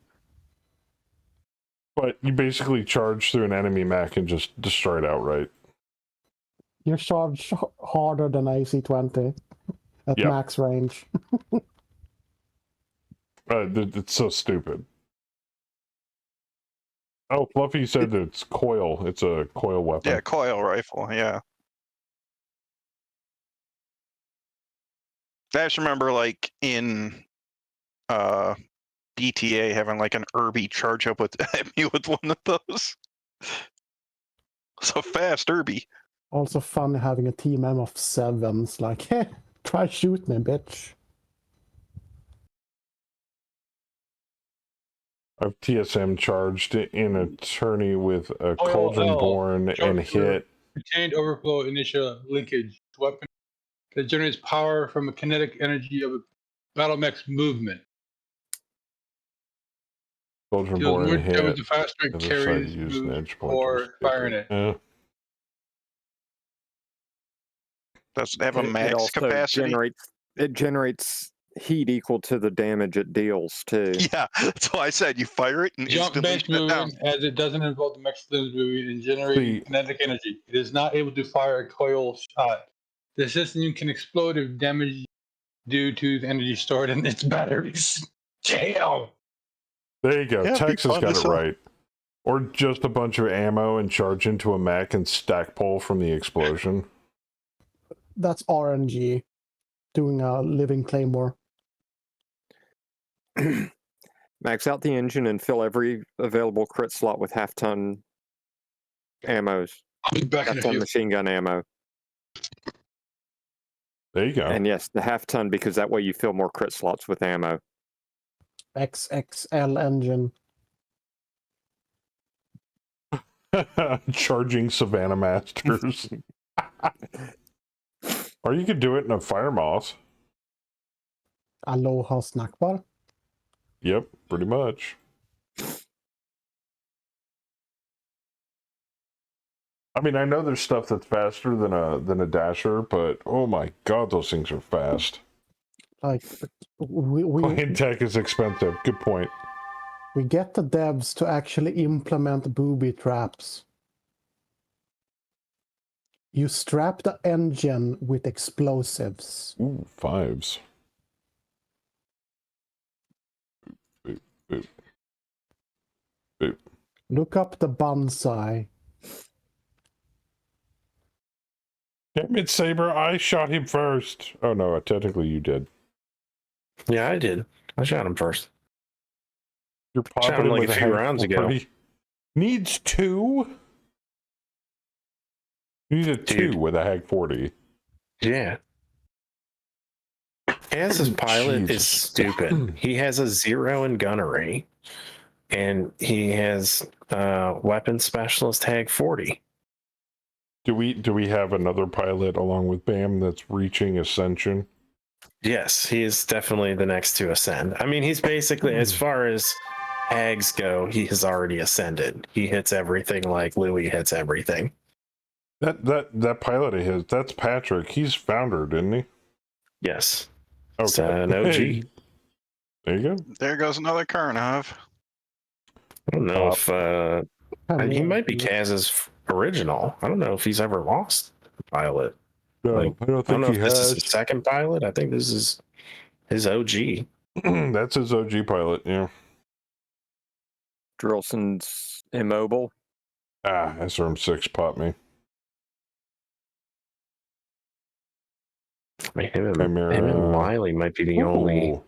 But you basically charge through an enemy mech and just destroy it outright.
You're charged harder than AC-20 at max range.
It's so stupid. Oh, Fluffy said that it's coil. It's a coil weapon.
Yeah, coil rifle. Yeah. I just remember, like in BTA, having like an Irby charge up at me with one of those. So fast, Irby.
Also fun having a team M of 7s. Like, hey, try shoot me, bitch.
I've TSM charged in a tourney with a Cauldron Born and hit.
Retained overflow initial linkage weapon that generates power from a kinetic energy of a battle mech's movement.
Cauldron Born and hit.
The faster it carries
using edge
or firing it.
Yeah.
Does it have a max capacity?
It generates heat equal to the damage it deals too.
Yeah, that's why I said you fire it and
Jump
instantly
bench
shut down.
movement, as it doesn't involve the mech limbs moving and generating kinetic energy. It is not able to fire a coil shot. The system can explode if damaged due to the energy stored in its batteries. Damn!
There you go.
Yeah, it'd be
Texas
fun
got
to
it
sell.
right. Or just a bunch of ammo and charge into a mech and stack pole from the explosion.
That's RNG doing a living claymore.
Max out the engine and fill every available crit slot with half-ton ammos.
I'll be back in a
Half-ton
few.
machine gun ammo.
There you go.
And yes, the half-ton, because that way you fill more crit slots with ammo.
XXL engine.
Charging Savannah Masters. Or you could do it in a fire moth.
Aloha snack bar.
Yep, pretty much. I mean, I know there's stuff that's faster than a dasher, but oh my god, those things are fast.
Like we
Clean tech is expensive. Good point.
we get the devs to actually implement booby traps. You strap the engine with explosives.
Ooh, fives. Boop, boop. Boop.
Look up the bonsai.
Damn it, Saber, I shot him first. Oh no, technically you did.
Yeah, I did. I shot him first.
You're
Shot him
popping him
like
with
a few rounds ago.
40. Needs 2? You need a 2 with a Hag 40.
Yeah. As his pilot is
Jesus.
stupid. He has a 0 in gunnery, and he has weapon specialist Hag 40.
Do we have another pilot along with Bam that's reaching ascension?
Yes, he is definitely the next to ascend. I mean, he's basically, as far as Hags go, he has already ascended. He hits everything like Louis hits everything.
That pilot of his, that's Patrick. He's founder, didn't he?
Yes.
Okay.
It's an OG.
Hey. There you go.
There goes another Karnov.
I don't know if he might be Kaz's original. I don't know if he's ever lost a pilot.
No,
Like,
I don't
I don't
think
know
he
if this is
has.
his second pilot. I think this is his OG.
That's his OG pilot, yeah.
Drillson's immobile.
Ah, SRM6 popped me.
I mean, him
Chimera.
and Wiley might be the only
Ooh.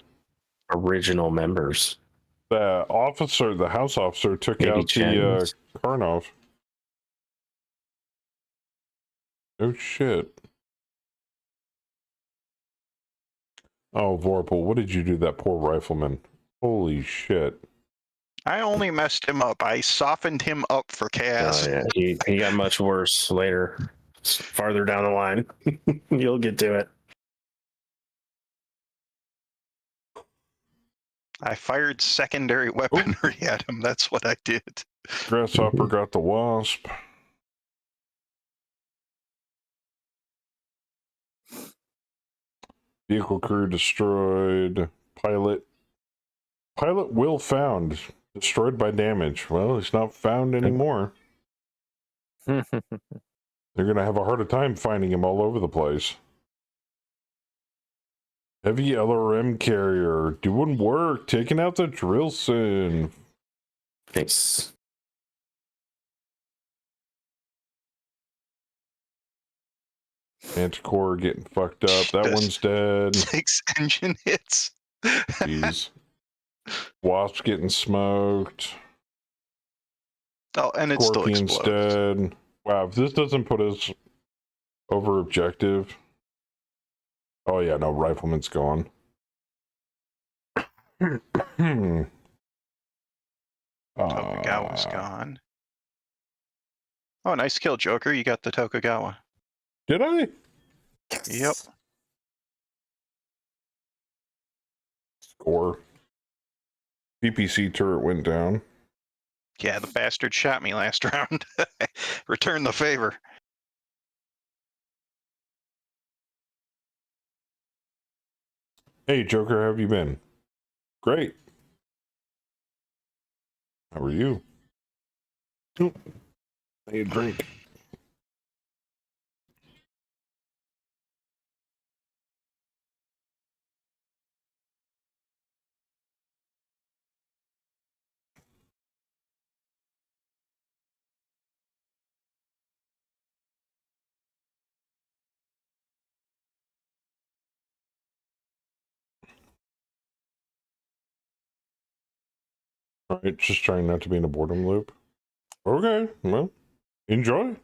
original members.
The house officer took
Maybe
out the
Jennings.
Karnov. Oh shit. Oh, Vorpal, what did you do to that poor rifleman? Holy shit.
I only messed him up. I softened him up for Kaz.
Oh, yeah. He got much worse later. Farther down the line. You'll get to it.
I fired secondary weaponry at him. That's what I did.
Grasshopper got the Wasp. Vehicle crew destroyed. Pilot will found. Destroyed by damage. Well, he's not found anymore. They're going to have a harder time finding him all over the place. Heavy LRM carrier. Doing work. Taking out the Drillson.
Thanks.
Manticore getting fucked up. That one's dead.
6 engine hits.
Jeez. Wasp's getting smoked.
Oh, and it still
Scorpion's
explodes.
dead. Wow, if this doesn't put us over objective. Oh yeah, no, Rifleman's gone.
Tokugawa's gone. Oh, nice kill, Joker. You got the Tokugawa.
Did I?
Yep.
Score. PPC turret went down.
Yeah, the bastard shot me last round. Return the favor.
Hey, Joker, how have you been? Great. How are you? I need a drink. All right, just trying not to be in a boredom loop. Okay, well, enjoy.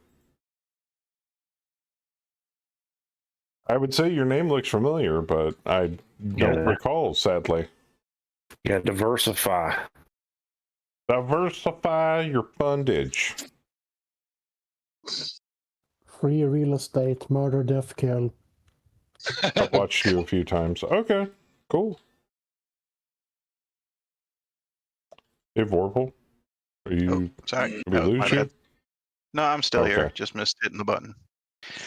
I would say your name looks familiar, but I don't recall, sadly.
Yeah, diversify.
Diversify your fundage.
Free real estate, murder, death, kill.
I've watched you a few times. Okay, cool. Hey, Vorpal, are you?
Sorry.
Did we
Oh, my
lose you?
bad. No, I'm still here.
Okay.
Just missed hitting the button.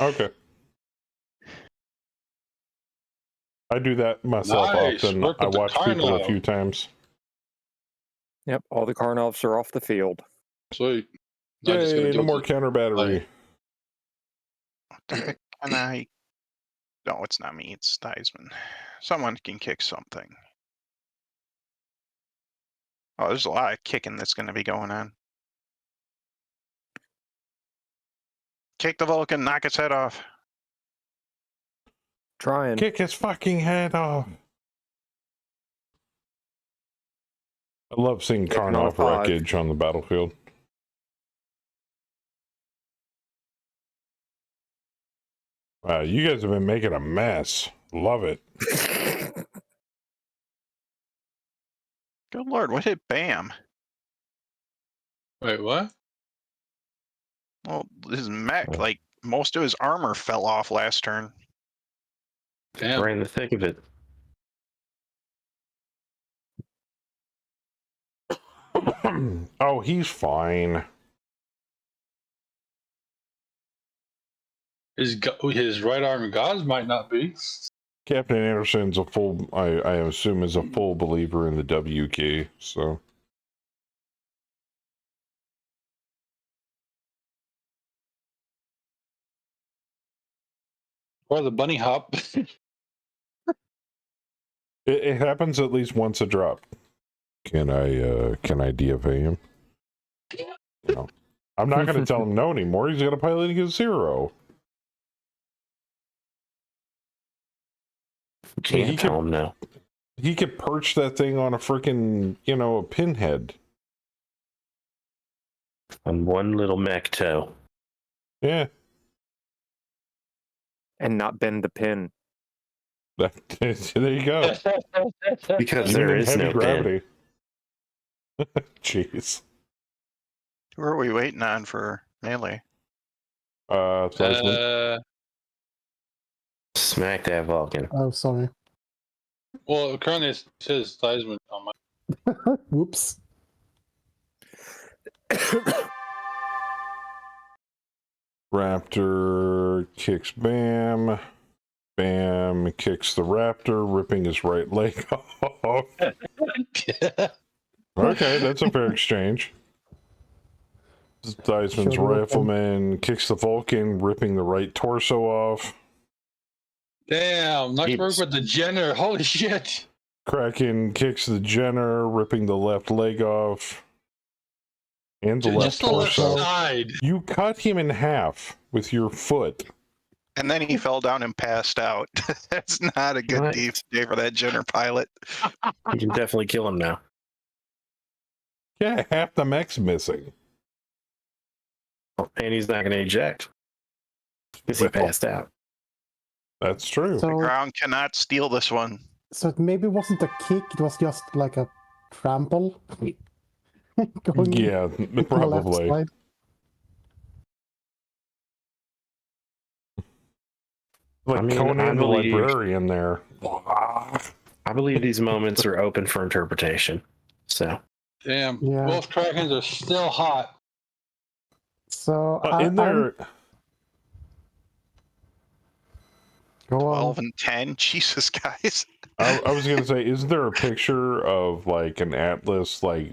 Okay. I do that myself
Nice.
often.
Work
I
with the
watch people a
Karnov.
few times.
Yep, all the Karnovs are off the field.
Sweet. Not just gonna
Yay,
do
no more
it.
counter battery.
Can I? No, it's not me. It's Theismann. Someone can kick something. Oh, there's a lot of kicking that's going to be going on. Kick the Vulcan, knock its head off.
Trying.
Kick his fucking head off. I love seeing
Kicking on
Karnov
5.
wreckage on the battlefield. Wow, you guys have been making a mess. Love it.
Good lord, what hit Bam?
Wait, what?
Well, his mech, like, most of his armor fell off last turn.
Damn.
Right in the thick of it.
Oh, he's fine.
His right arm gods might not be.
Captain Anderson's a full, I assume, is a full believer in the WK, so.
Or the bunny hop.
It happens at least once a drop. Can I DFA him? You know, I'm not going to tell him no anymore. He's got a piloting of 0.
Can't tell him no.
He could perch that thing on a freaking, a pinhead.
On one little mech toe.
Yeah.
And not bend the pin.
There you go.
Because
Even
there
in
is
heavy
no
gravity. Jeez.
Who are we waiting on for melee?
Smack that Vulcan.
Oh, sorry.
Well, currently it says Theismann on my.
Whoops.
Raptor kicks Bam. Bam kicks the Raptor, ripping his right leg off. Okay, that's a fair exchange. Theismann's
Sure,
rifleman kicks the Vulcan, ripping the right torso off.
Damn, nice work with the Jenner. Holy shit.
Kraken kicks the Jenner, ripping the left leg off. And the left
Just the left
torso.
side.
You cut him in half with your foot.
And then he fell down and passed out. That's not a good day for that Jenner pilot.
You can definitely kill him now.
Yeah, half the mech's missing.
And he's not going to eject. Because he passed out.
That's true.
So,
The ground cannot steal this one.
so it maybe wasn't a kick, it was just like a trample. Going
Yeah,
to the left
probably.
side.
Like Conan the librarian there.
I believe these moments are open for interpretation. So.
Damn.
Yeah.
Both Krakens are still hot.
So
in there.
Go on.
12 and 10. Jesus, guys.
I was gonna say, is there a picture of like an Atlas like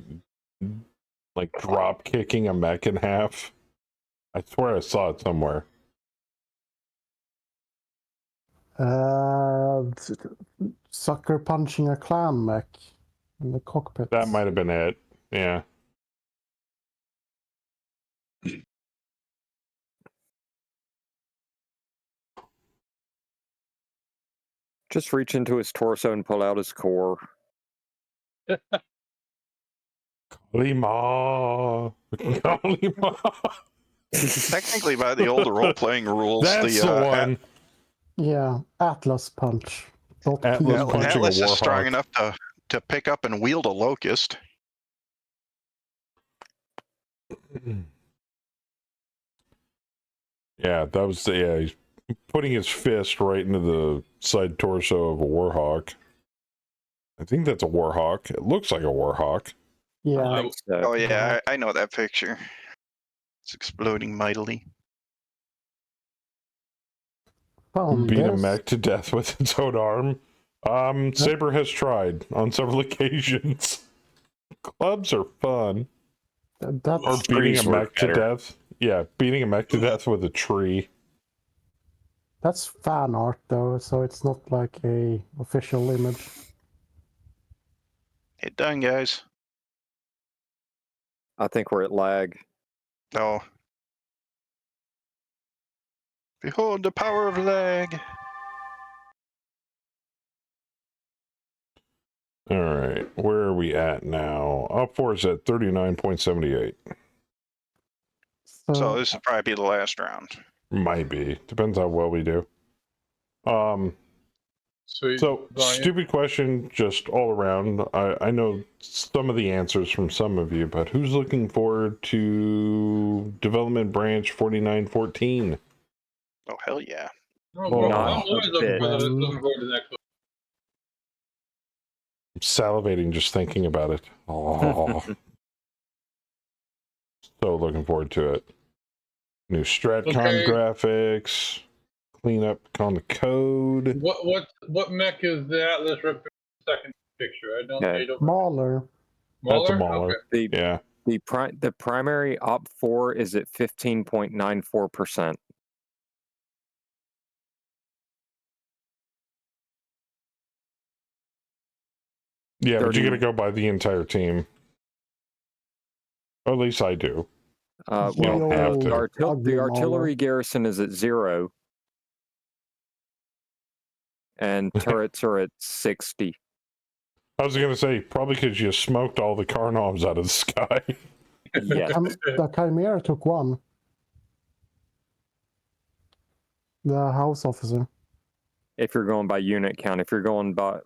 drop kicking a mech in half? I swear I saw it somewhere.
Sucker punching a clan mech in the cockpit.
That might have been it. Yeah.
Just reach into his torso and pull out his core.
Kalima. Kalima.
Technically, by the old role-playing rules,
That's the one.
Yeah, Atlas punch. Not
Atlas
PvP.
punching
Atlas
a
is strong
Warhawk.
enough to pick up and wield a locust.
Yeah, that was he's putting his fist right into the side torso of a Warhawk. I think that's a Warhawk. It looks like a Warhawk.
Yeah.
Oh yeah, I know that picture. It's exploding mightily.
Beat a mech to death with its own arm. Saber has tried on several occasions. Clubs are fun.
That's
Or beating a mech to death. Yeah, beating a mech to death with a tree.
That's fan art though, so it's not like a official image.
Hit done, guys.
I think we're at lag.
No. Behold the power of lag.
All right, where are we at now? Up 4 is at 39.78.
So this will probably be the last round.
Might be. Depends how well we do.
Sweet.
So,
Volume.
stupid question just all around. I know some of the answers from some of you, but who's looking forward to development branch 49.14?
Oh, hell yeah.
Oh,
Well,
I'm always looking forward to that.
I'm salivating just thinking about it. Oh. So looking forward to it. New Stratcom graphics, clean up on the code.
What mech is the Atlas second picture? I don't.
Mauler.
That's a
Mauler?
Mauler.
Okay.
Yeah.
The primary op4 is at 15.94%.
Yeah, but you got to go by the entire team. Or at least I do.
Well,
You don't have to.
the artillery garrison is at 0. And turrets are at 60.
I was going to say, probably because you smoked all the Karnovs out of the sky.
Yes.
The Chimera took one. The house officer.
If you're going by unit count, if you're going by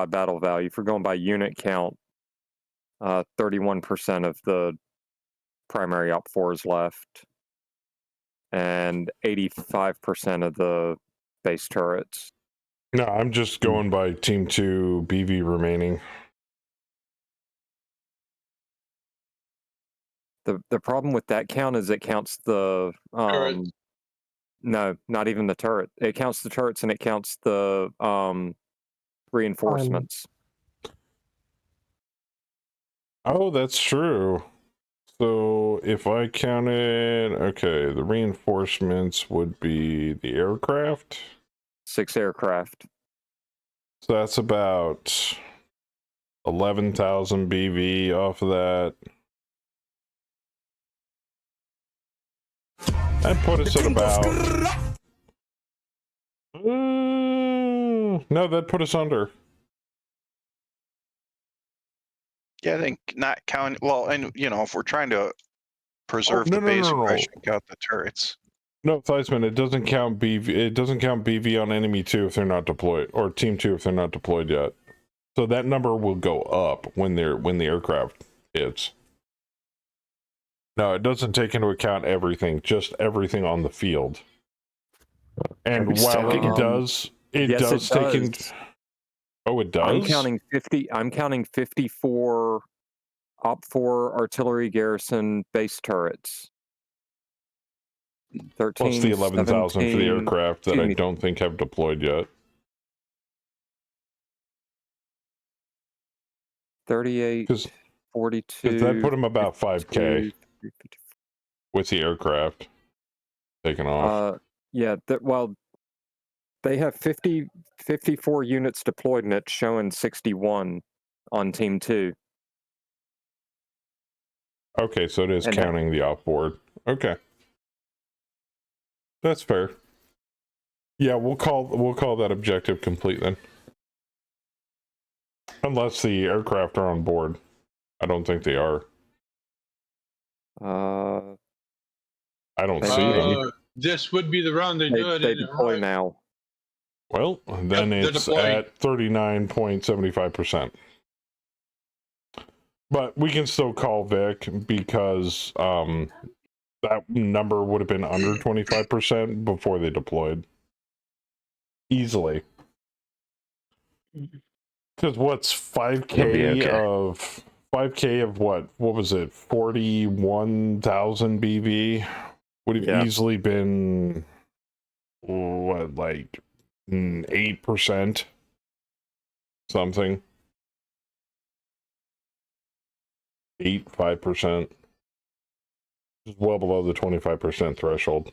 battle value, if you're going by unit count, 31% of the primary op4 is left, and 85% of the base turrets.
No, I'm just going by Team 2 BV remaining.
The problem with that count is it counts the no, not even the turret. It counts the turrets and it counts the reinforcements.
Oh, that's true. So if I counted, okay, the reinforcements would be the aircraft.
6 aircraft.
So that's about 11,000 BV off of that. That put us at about... no, that put us under.
Yeah, I think not counting. Well, and if we're trying to preserve the base, we should count the turrets.
No, Theisman, it doesn't count BV. It doesn't count BV on enemy 2 if they're not deployed, or team 2 if they're not deployed yet. So that number will go up when the aircraft hits. No, it doesn't take into account everything, just everything on the field. And while it does take into... Oh, it does?
I'm counting 54 op4 artillery garrison base turrets. 13,
plus the 11,000 for the aircraft that I
excuse me.
don't think have deployed yet.
38,
Because
42.
that put him about 5K
52,
with the aircraft taken off.
yeah, well, they have 54 units deployed, and it's showing 61 on Team 2.
Okay, so it is
and
counting the offboard. Okay, that's fair. Yeah, we'll call that objective complete then. Unless the aircraft are on board. I don't think they are. I don't see them.
This would be the round they do it.
They
in,
deploy
right?
now.
Well, then
Yep, they're
it's
deploying.
at 39.75%. But we can still call Vic because that number would have been under 25% before they deployed. Easily. Because what's 5K of 5K of what? What was it? 41,000 BV would have easily been what, like 8% something. 5%. Just well below the 25% threshold.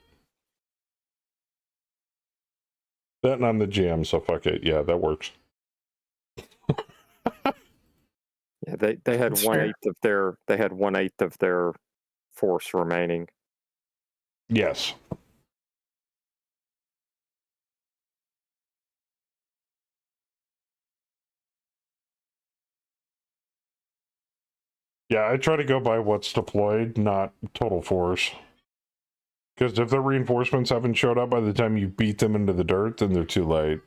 That and I'm the GM, so fuck it. Yeah, that works.
Yeah, they had
That's
1/8 of their force remaining.
Yes. Yeah, I try to go by what's deployed, not total force. Because if the reinforcements haven't showed up by the time you beat them into the dirt, then they're too late.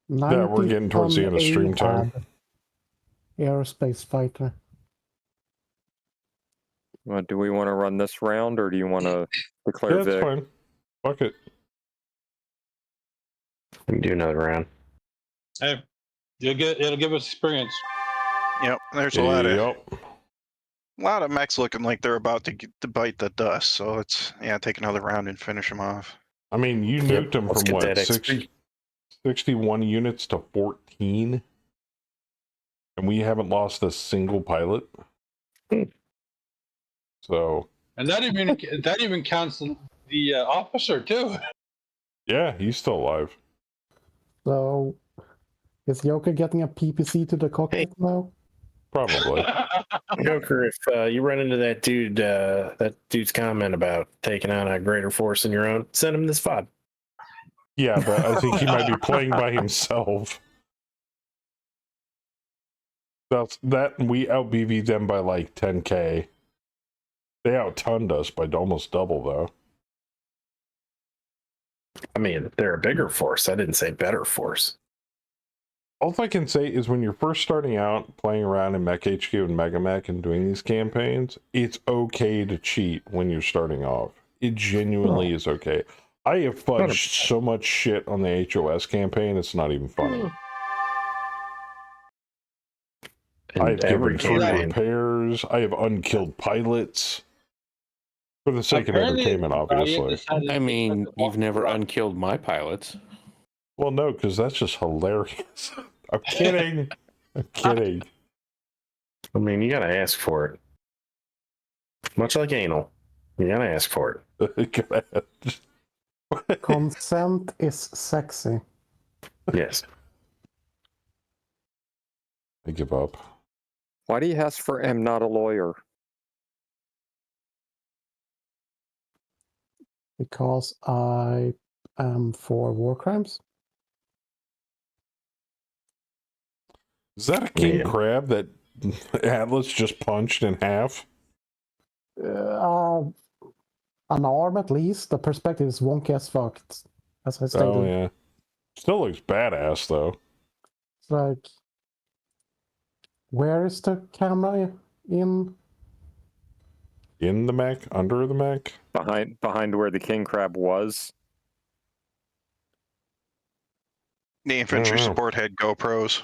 Yeah, we're getting towards the end of stream time.
Aerospace fighter.
Do we want to run this round, or do you want to declare
Yeah,
Vic?
it's fine. Fuck it.
We can do another round.
Hey, it'll give us experience.
Yep, there's a lot of mechs looking like they're about to bite the dust. So let's take another round and finish them off.
I mean, you nuked them
let's
from
get
what,
that XP.
61 units to 14, and we haven't lost a single pilot. So,
And that even counts the officer too.
yeah, he's still alive.
So, is Joker getting a PPC to the cockpit now?
Probably.
Joker, if you run into that dude's comment about taking on a greater force than your own, send him this VOD.
Yeah, but I think he might be playing by himself. That we out BV'd them by like 10K. They outtunned us by almost double, though.
I mean, they're a bigger force. I didn't say better force.
All I can say is when you're first starting out playing around in Mech HQ and Mega Mech and doing these campaigns, it's okay to cheat when you're starting off. It genuinely is okay. I have fudged so much shit on the HOS campaign, it's not even funny. I have given free repairs. I have unkilled pilots. For the sake of entertainment, obviously.
I mean, you've never unkilled my pilots.
Well, no, because that's just hilarious. I'm kidding. I'm kidding.
I mean, you gotta ask for it. Much like anal. You gotta ask for
it.
Consent is sexy.
Yes.
I give up.
Why do you ask for am not a lawyer?
Because I am for war crimes.
Is that a king crab that Atlas just punched in half?
An arm at least. The perspective is wonky as fuck, as I stated.
Oh, yeah. Still looks badass, though.
It's like, where is the camera in?
In the mech? Under the mech?
Behind where the king crab was.
The infantry support had GoPros.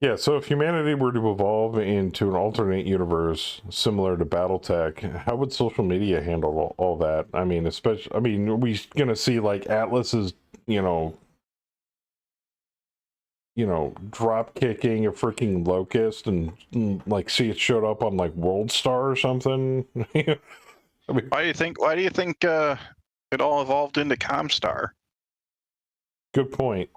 Yeah, so if humanity were to evolve into an alternate universe similar to Battletech, how would social media handle all that? I mean, are we gonna see like Atlas's, drop kicking a freaking locust and like see it showed up on like World Star or something? I mean,
Why do you think it all evolved into Comstar?
good point.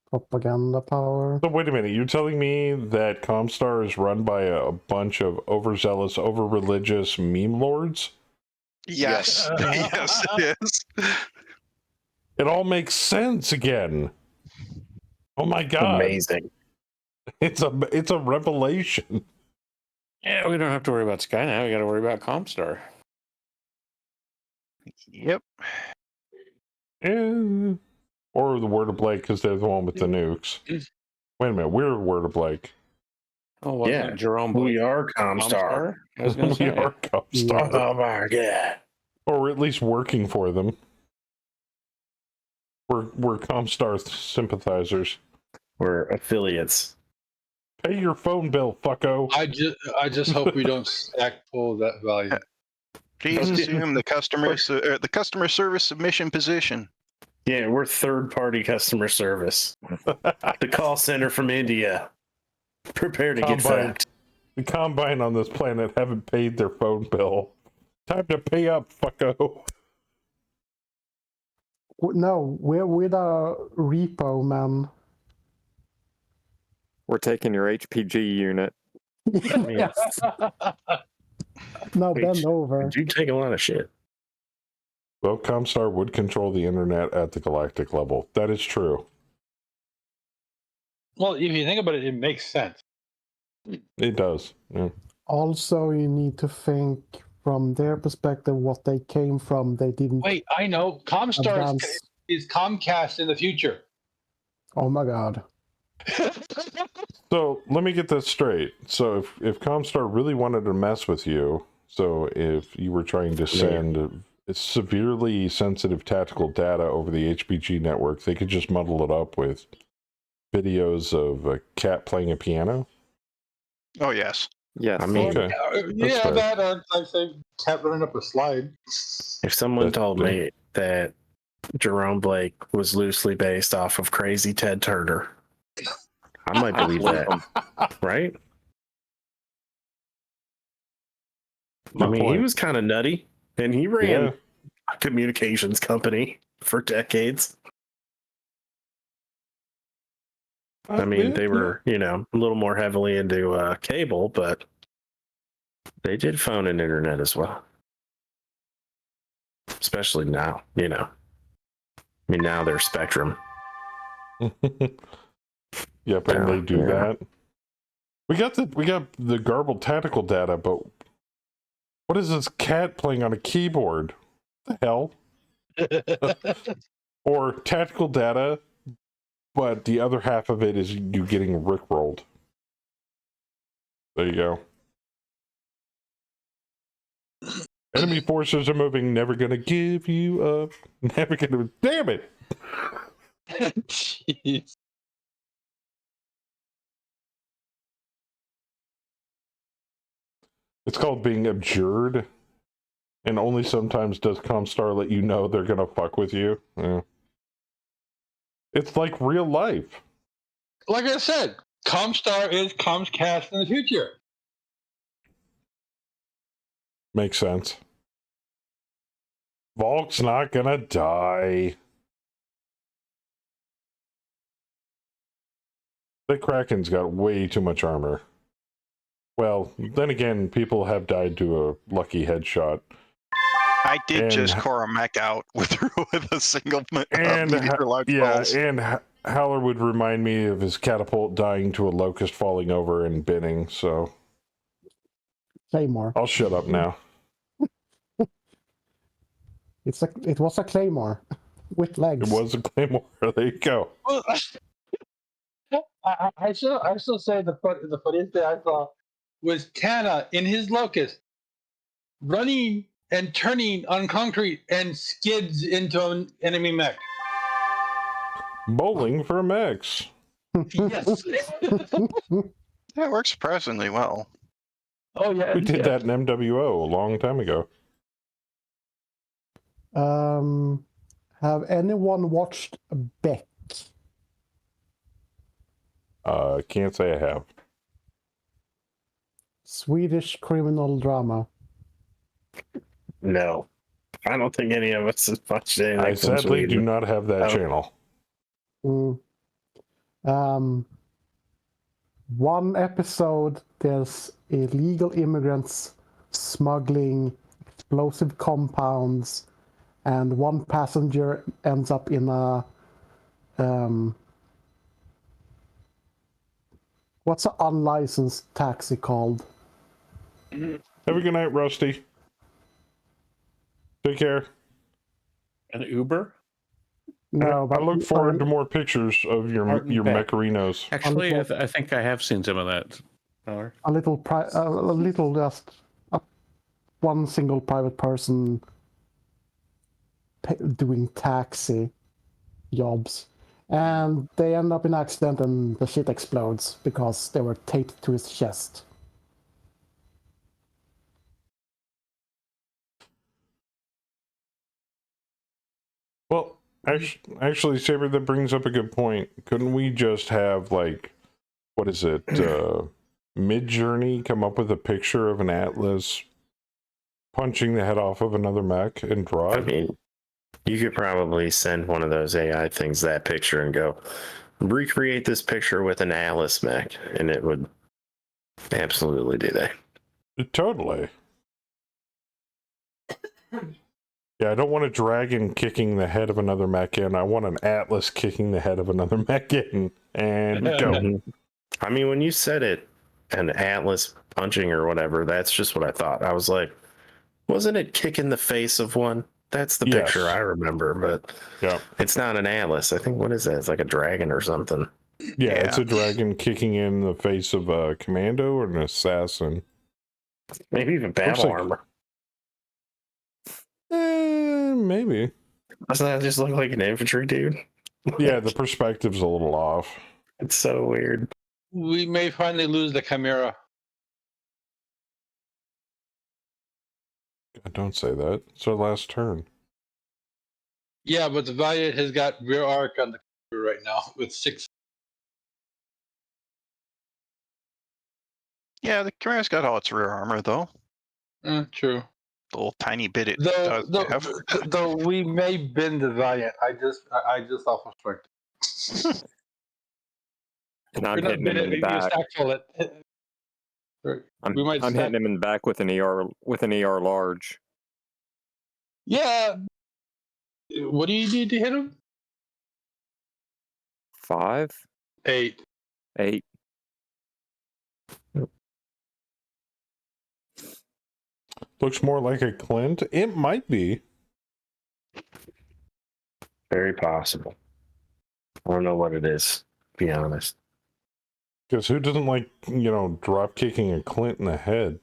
Propaganda power.
So wait a minute, you're telling me that Comstar is run by a bunch of overzealous, over-religious meme lords?
Yes. Yes, it is.
It all makes sense again. Oh my god.
Amazing.
It's a revelation.
Yeah, we don't have to worry about Sky now. We got to worry about Comstar.
Yep.
Or the Word of Blake, because they're the one with the nukes. Wait a minute, we're Word of Blake.
Oh, wasn't
Yeah,
Jerome
we
Blake
are Comstar.
I was going to
We
say.
are Comstar.
Oh my god.
Or at least working for them. We're Comstar sympathizers.
We're affiliates.
Pay your phone bill, fucko.
I just hope we don't stack pull that value.
Please assume the customer service submission position.
Yeah, we're third-party customer service. The call center from India. Prepare to get fucked.
The Combine on this planet haven't paid their phone bill. Time to pay up, fucko.
No, we're with a repo, man.
We're taking your HPG unit.
Yes. Now bend over.
You take a lot of shit.
Well, Comstar would control the internet at the galactic level. That is true.
Well, if you think about it, it makes sense.
It does. Yeah.
Also, you need to think from their perspective what they came from. They didn't.
Wait, I know. Comstar
advance.
is Comcast in the future.
Oh my god.
So let me get this straight. So if Comstar really wanted to mess with you, so if you were trying to send severely sensitive tactical data over the HPG network, they could just muddle it up with videos of a cat playing a piano.
Oh yes.
Yes.
I mean,
Okay.
Yeah,
fair.
that I say cat running up a slide.
if someone
That's
told
true.
me that Jerome Blake was loosely based off of Crazy Ted Turner, I might believe that, right? I mean, he was kind of nutty, and he ran a communications company for decades. I mean, they were, a little more heavily into cable, but they did phone and internet as well. Especially now, I mean, now they're Spectrum.
Yep, and they do that. We got the garbled tactical data, but what is this cat playing on a keyboard? What the hell? Or tactical data, but the other half of it is you getting rickrolled. There you go. Enemy forces are moving, never gonna give you up. Never gonna. Damn it!
Jeez.
It's called being abjured, and only sometimes does Comstar let you know they're gonna fuck with you. Yeah. It's like real life.
Like I said, Comstar is Comcast in the future.
Makes sense. Volk's not gonna die. The Kraken's got way too much armor. Well, then again, people have died to a lucky headshot.
I did
And-
just core a mech out with a single
And
meteor launch
yeah,
pulse.
and Howler would remind me of his catapult dying to a locust falling over and binning. So
Claymore.
I'll shut up now.
It was a claymore with legs.
It was a claymore. There you go.
Well, I still say the funniest thing I saw was Tana in his locust running and turning on concrete and skids into an enemy mech.
Bowling for mechs.
Yes.
That works surprisingly well.
Oh yeah.
We did that in MWO a long time ago.
Have anyone watched Beck?
Can't say I have.
Swedish criminal drama.
No. I don't think any of us has watched anything
I
from
sadly do
Sweden.
not have that
Oh.
channel.
One episode, there's illegal immigrants smuggling explosive compounds, and one passenger ends up in a what's an unlicensed taxi called?
Have a good night, Rusty. Take care.
An Uber?
No, but
I look forward to more pictures of your
Beck.
Mecharinos.
Actually, I think I have seen some of that. Tyler.
a little just one single private person doing taxi jobs, and they end up in an accident and the shit explodes because they were taped to his chest.
Well, actually, Saber, that brings up a good point. Couldn't we just have, like, what is it, Mid-Journey come up with a picture of an Atlas punching the head off of another mech and draw
I
it?
mean, you could probably send one of those AI things that picture and go, recreate this picture with an Atlas mech, and it would absolutely do that.
Totally. Yeah, I don't want a dragon kicking the head of another mech in. I want an Atlas kicking the head of another mech in. And go.
I mean, when you said it, an Atlas punching or whatever, that's just what I thought. I was like, wasn't it kicking the face of one? That's the
Yes.
picture I remember, but
Yeah.
it's not an Atlas. I think, what is that? It's like a dragon or something.
Yeah, it's a dragon kicking in the face of a commando or an assassin.
Maybe even battle armor.
Maybe.
Doesn't that just look like an infantry dude?
Yeah, the perspective's a little off.
It's so weird.
We may finally lose the Chimera.
Don't say that. It's our last turn.
Yeah, but the Valiant has got rear arc on the Chimera right now with 6.
Yeah, the Chimera's got all its rear armor, though.
True.
The little tiny bit it does have.
Though we may bend the Valiant. I just off of strike.
And I'm hitting him in the back. I'm hitting him in the back with an ER large.
Yeah. What do you need to hit him?
5?
8.
8.
Looks more like a Clint. It might be.
Very possible. I don't know what it is, to be honest.
Because who doesn't like, drop kicking a Clint in the head?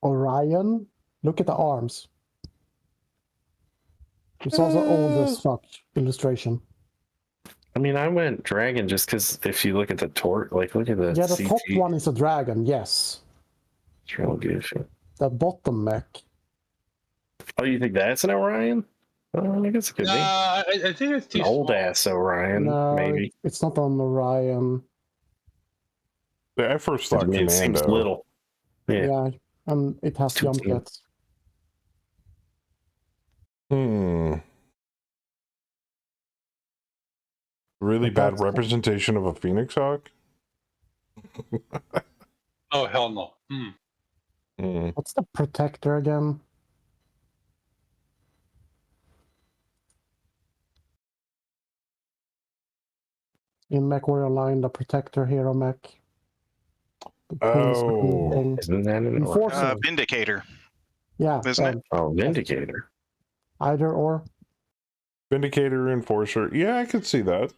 Orion, look at the arms. It's also old as fuck illustration.
I mean, I went dragon just because if you look at the torque, look at the
Yeah, the
CG.
top one is a dragon, yes.
It's real goofy.
The bottom mech.
Oh, you think that's an Orion? Oh, I guess it could be.
I think it's too
An old ass Orion,
No,
maybe.
it's not on Orion.
Yeah, I first thought
It seems
Commando.
little. Yeah.
And it has jump jets.
Really bad representation of a Phoenix Hawk?
Oh, hell no.
What's the protector again? In MechWarrior Online, the protector hero mech.
Oh,
isn't that an
Enforcer?
Vindicator.
Yeah.
Isn't it?
Oh, Vindicator.
Either or.
Vindicator, Enforcer. Yeah, I could see that.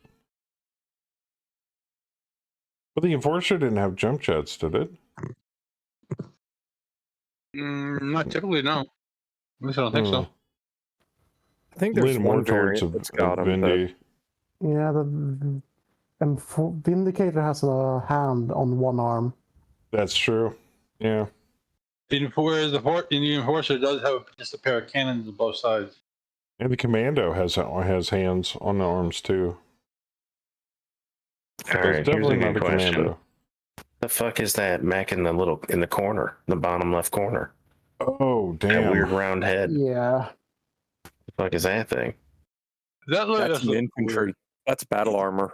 But the Enforcer didn't have jump jets, did it?
Not typically, no. At least I don't think so.
I think there's
Leaning more
one
towards
variant that's got them.
Vindy.
Yeah, and Vindicator has a hand on one arm.
That's true. Yeah.
Whereas the Enforcer does have just a pair of cannons on both sides.
And the Commando has hands on the arms too.
All
So
right,
it's definitely
here's a
not
good
a
question.
Commando.
The fuck is that mech in the corner, the bottom left corner?
Oh,
That
damn.
weird round head.
Yeah.
The fuck is that thing?
That
That's an infantry.
weird.
That's battle armor.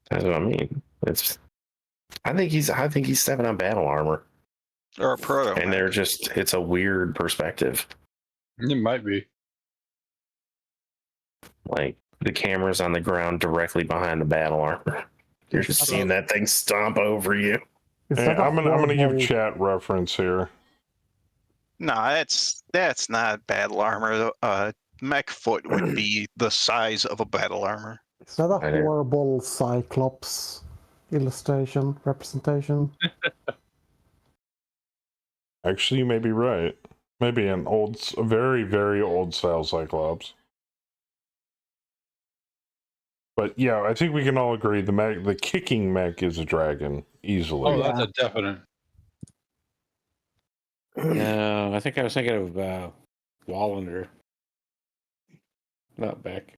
That's what I mean. I think he's stepping on battle armor.
Or a proto.
And it's a weird perspective.
It might be.
Like the camera's on the ground directly behind the battle armor. You're just seeing that thing stomp over you.
Hey, I'm gonna give chat reference here.
No, that's not battle armor. Mech foot would be the size of a battle armor.
Is that a horrible Cyclops illustration, representation?
Actually, you may be right. Maybe a very, very old style Cyclops. But yeah, I think we can all agree the kicking mech is a dragon easily.
Oh, that's a definite.
No, I think I was thinking of Wallander, not Beck.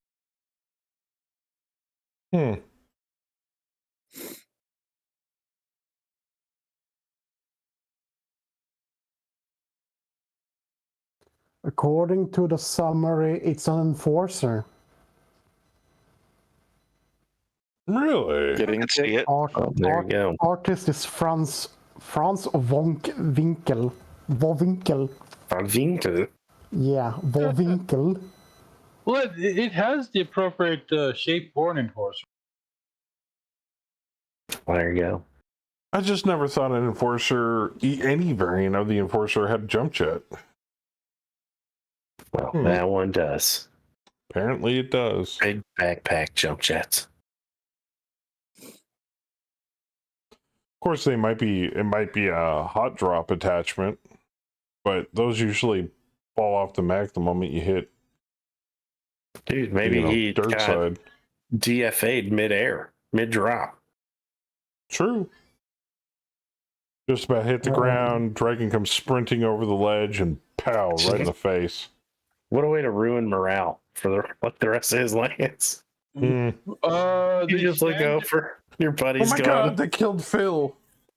According to the summary, it's an enforcer.
Really?
I see it.
There you go.
Artist is Franz Winkel. Wowinkel.
Winkel.
Yeah, Wowinkel.
Well, it has the appropriate shape for an enforcer.
There you go.
I just never thought an enforcer, any variant of the enforcer, had jump jet.
Well, that one does.
Apparently, it does.
Big backpack jump jets.
Of course, it might be a hot drop attachment, but those usually fall off the mech the moment you hit.
Dude, maybe he
dirt
got
side.
DFA'd mid-air, mid-drop.
True. Just about hit the ground, dragon comes sprinting over the ledge and pow, right in the face.
What a way to ruin morale for the rest of his lance. You just look over, your buddy's
oh my
gone.
god, they killed Phil.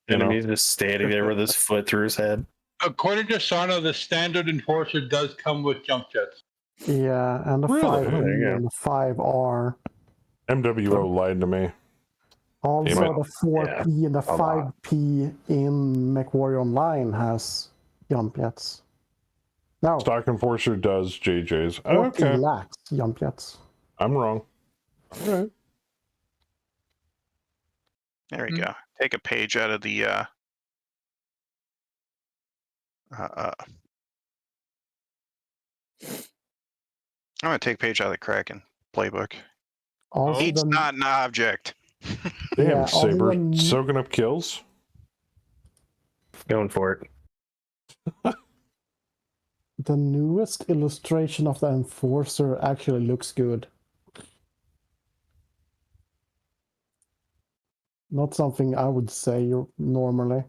Enemy's just standing there with his foot through his head.
According to Sarno, the standard enforcer does come with jump jets.
Yeah, and the
Really?
5E and the 5R.
MWO lied to me.
Also, the 4P and the 5P in MechWarrior Online has jump jets. No.
Stock Enforcer does JJ's.
4P
Okay.
lacks jump jets.
I'm wrong. All right.
There we go. Take a page out of the I'm gonna take a page out of the Kraken playbook.
Also
It's not an object.
Damn,
Yeah,
Saber
also
soaking up kills.
Going for it.
the newest illustration of the enforcer actually looks good. Not something I would say normally.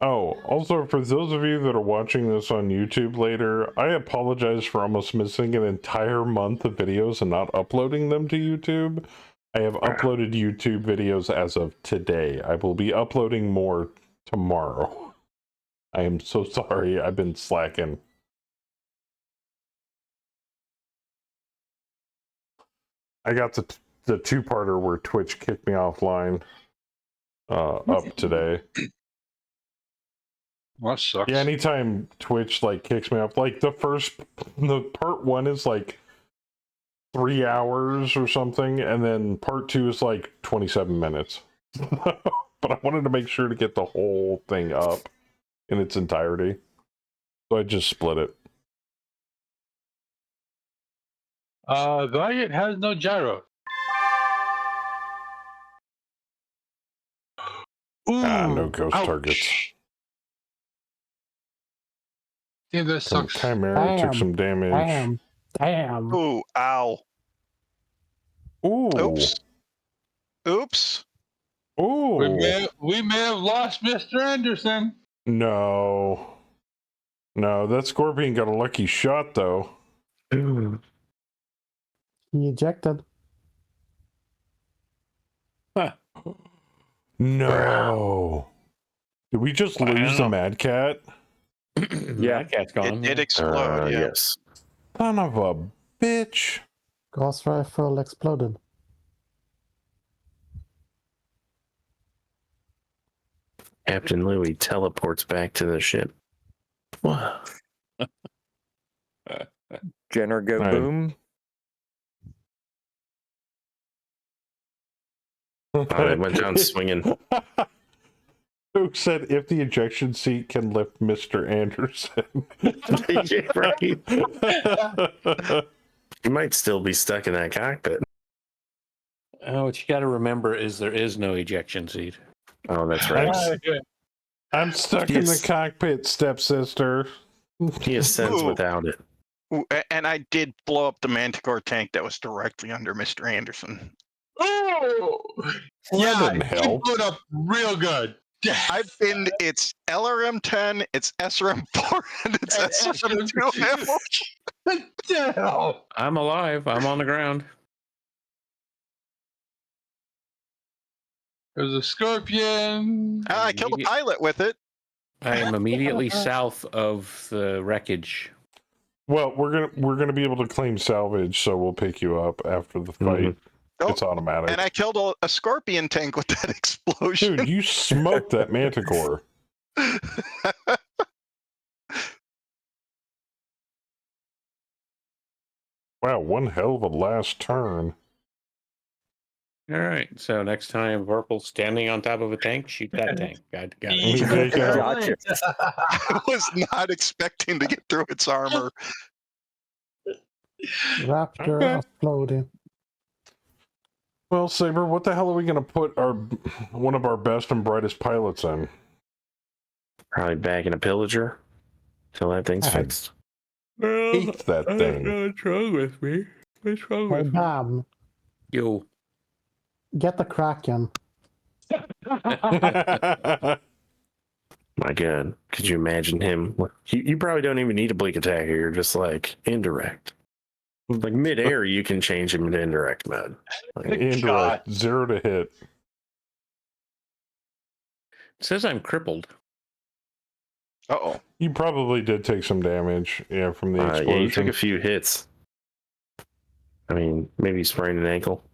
Oh, also for those of you that are watching this on YouTube later, I apologize for almost missing an entire month of videos and not uploading them to YouTube. I have uploaded YouTube videos as of today. I will be uploading more tomorrow. I am so sorry. I've been slacking. I got the two-parter where Twitch kicked me offline up today.
Well, that sucks.
Yeah, anytime Twitch kicks me off, the part 1 is 3 hours or something, and then part 2 is 27 minutes. But I wanted to make sure to get the whole thing up in its entirety, so I just split it.
Valiant has no gyro.
No ghost targets.
Yeah, that sucks.
Chimera took some damage.
Damn.
Ooh, ow.
Ooh.
Oops. Oops.
Ooh.
We may have lost Mr. Anderson.
No. No, that scorpion got a lucky shot, though.
Ooh.
He ejected.
No. Did we just lose the Mad Cat?
Yeah.
That cat's gone.
It did explode, yeah.
Yes.
Son of a bitch.
Gas rifle exploded.
Captain Louis teleports back to the ship. Wow.
Jenner go
Right.
boom.
It went down swinging.
Who said if the ejection seat can lift Mr. Anderson?
Yeah, right. You might still be stuck in that cockpit.
Oh, what you got to remember is there is no ejection seat.
Oh, that's right.
I'm stuck in the
Yes.
cockpit, stepsister.
He ascends
Ooh.
without it.
Ooh, and I did blow up the Manticore tank that was directly under Mr. Anderson.
Oh,
Well,
yeah,
that didn't
you
help.
blew it up real good.
I've been it's LRM-10, it's SRM-4, and it's SRM-2 ammo.
What the hell?
I'm alive. I'm on the ground.
There's a scorpion.
I killed a pilot with it.
I am immediately south of the wreckage.
Well, we're gonna be able to claim salvage, so we'll pick you up after the fight.
Oh,
It's automatic.
And I killed a scorpion tank with that explosion.
Dude, you smoked that Manticore. Wow, one hell of a last turn.
All right. So next time, Vorpal's standing on top of a tank, shoot that tank. Got
Take
it.
out.
Gotcha.
I was not expecting to get through its armor.
Raptor
Okay.
exploding.
Well, Saber, what the hell are we gonna put one of our best and brightest pilots in?
Probably back in a pillager till that thing's fixed.
Hate that thing.
What's wrong with me? What's wrong
Hey,
with me?
Bam,
Yo.
get the Kraken.
My God, could you imagine him? You probably don't even need a bleak attacker. You're just like indirect. Like mid-air, you can change him into indirect mode. Like,
Indirect, 0 to hit.
It says I'm crippled.
Uh-oh.
You probably did take some damage, yeah, from the
yeah,
explosion.
you took a few hits. I mean, maybe you sprained an ankle.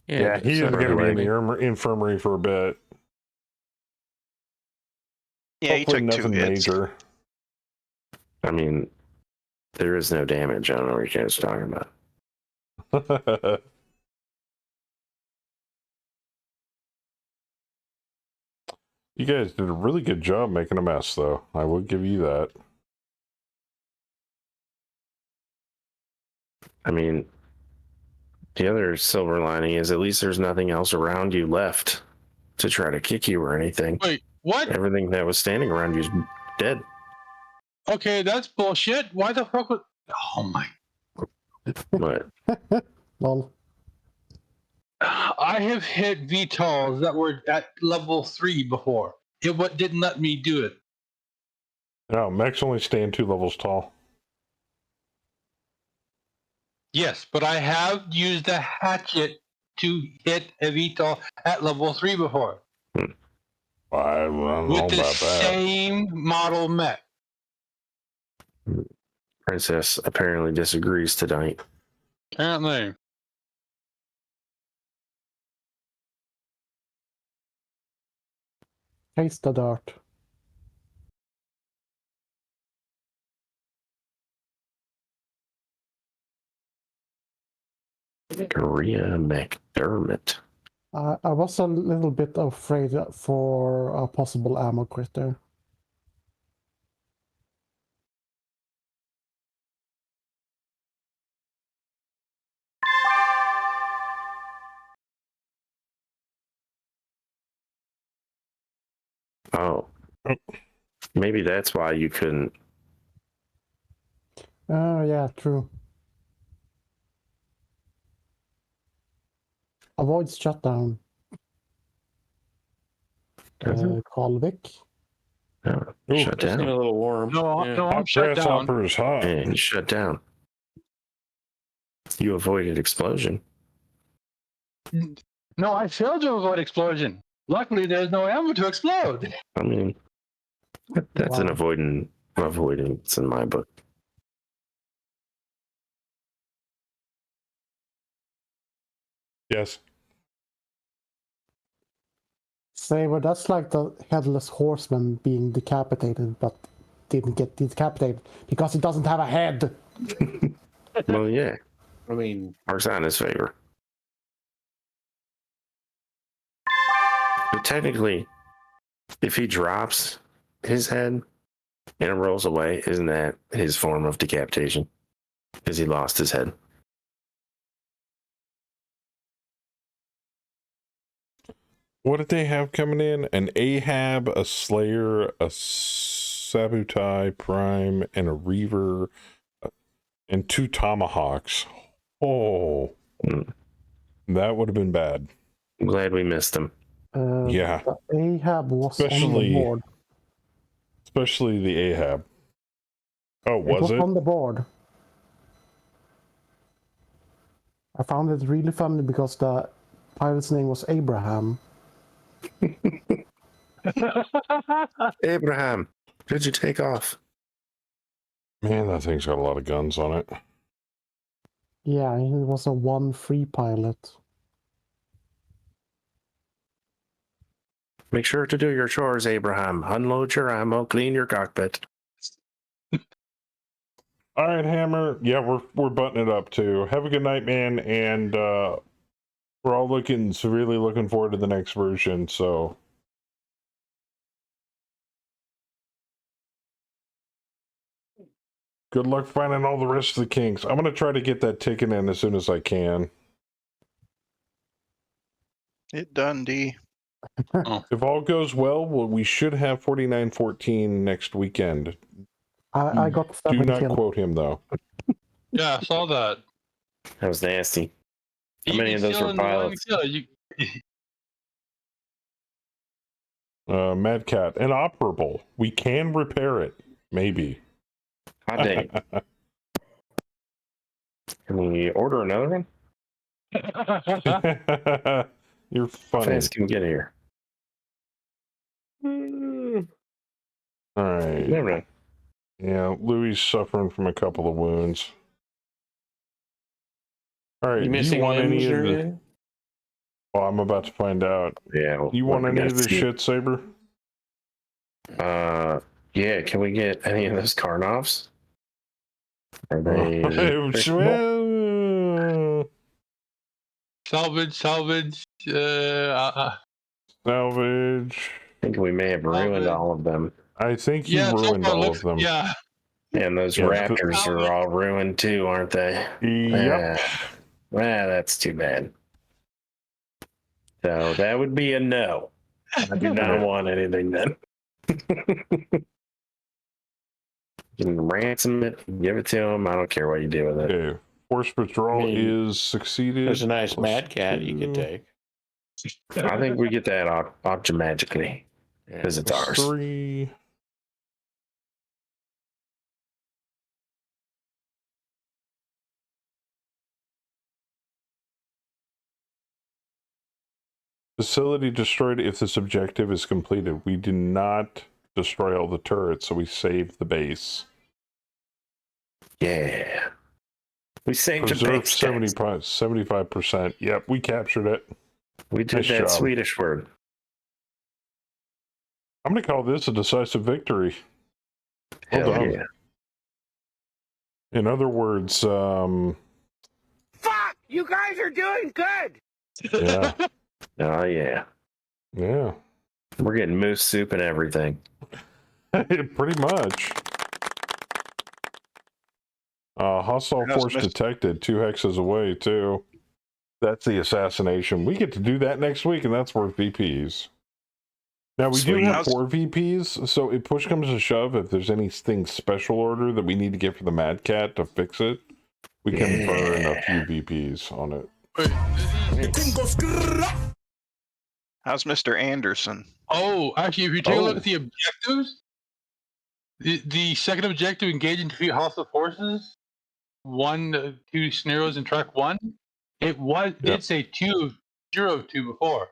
Yeah, he is
so
going to be in
anyway.
the infirmary for a bit.
Yeah,
Hopefully
he took 2
nothing
hits.
major.
I mean, there is no damage. I don't know what you guys are talking about.
You guys did a really good job making a mess, though. I will give you that.
I mean, the other silver lining is at least there's nothing else around you left to try to kick you or anything.
Wait, what?
Everything that was standing around you is dead.
Okay, that's bullshit. Why the fuck was... Oh my...
But
Well,
I have hit VTOLs that were at level 3 before. It didn't let me do it.
No, mechs only stand 2 levels tall.
Yes, but I have used a hatchet to hit a VTOL at level 3 before.
I don't know
With the
about that.
same model mech.
Princess apparently disagrees tonight.
Apparently.
chase the dart.
Korea McDermott.
I was a little bit afraid for a possible ammo crit there.
Oh. Maybe that's why you couldn't.
Oh, yeah, true. Avoid shutdown. Kolvik.
Oh,
Ooh.
shut
Just get a
down.
little warm.
No,
Yeah.
no, I'm
Hot
shut down.
grasshopper is hot.
And you shut down. You avoided explosion.
No, I failed to avoid explosion. Luckily, there's no ammo to explode.
I mean, that's an
Wow.
avoidance in my book.
Yes.
Say, well, that's like the headless horseman being decapitated, but didn't get decapitated because he doesn't have a head.
Well, yeah,
I mean,
works out in his favor. But technically, if he drops his head and it rolls away, isn't that his form of decapitation? Because he lost his head.
What did they have coming in? An Ahab, a Slayer, a Sabutai Prime, and a Reaver, and 2 Tomahawks. Oh, that would have been bad.
I'm glad we missed him.
Yeah.
Ahab was on the board.
Especially the Ahab. Oh,
It
was it?
on the board. I found it really funny because the pilot's name was Abraham.
Abraham, did you take off?
Man, that thing's got a lot of guns on it.
Yeah, he was a 1-3 pilot.
Make sure to do your chores, Abraham. Unload your ammo, clean your cockpit.
All right, Hammer. Yeah, we're butting it up too. Have a good night, man. And we're all severely looking forward to the next version. So good luck finding all the rest of the kinks. I'm gonna try to get that ticket in as soon as I can.
It done, D.
If all goes well, we should have 49.14 next weekend.
I got 7
Do not
kills.
quote him though.
Yeah, I saw that.
That was nasty. How
You
many
can
of those
kill
were
in one
pilots?
kill. You,
Mad Cat, inoperable. We can repair it, maybe.
Hot dang. Can we order another one?
You're
How
funny.
fast can we get here?
All right.
Never know.
Yeah, Louis suffering from a couple of wounds. All right.
you
Do you
missing
want any
limbs
of
or
the?
anything?
Well, I'm about to find out.
Yeah.
Do you want any of this shit, Saber?
Yeah. Can we get any of those Karnoffs? Are they?
salvage.
Salvage.
I think we may have ruined all of them.
I think you
Yeah, so
ruined
far
all
looks,
of them.
yeah.
And those
Yeah,
Raptors are all ruined too, aren't they?
Yep.
That's too bad. So that would be a no. I do not want anything then. You can ransom it, give it to him. I don't care what you do with it.
Okay. Force Patrol
I mean,
is succeeded.
There's a nice
Plus
Mad Cat you
2.
could take.
I think we get that option magically because it's
Plus
ours.
3. Facility destroyed if this objective is completed. We do not destroy all the turrets, so we save the base.
Yeah. We saved
Preserve
a base.
75%. Yep, we captured it.
We did
Nice
that
job.
Swedish word.
I'm going to call this a decisive victory. Well
Hell
done.
yeah.
In other words,
Fuck! You guys are doing good!
yeah.
Oh, yeah.
Yeah.
We're getting moose soup and everything.
Pretty much. Hostile force detected 2 hexes away, too. That's the assassination. We get to do that next week, and that's worth VPs. Now, we do
Sweet.
have 4 VPs, so if push comes to shove, if there's anything special order that we need to get for the Mad Cat to fix it, we can burn a few VPs on it.
How's Mr. Anderson?
Oh, actually, if you take a look at the objectives, the second objective, engage and defeat hostile forces, 1, 2 scenarios in track 1, it did say 2 0 2 before.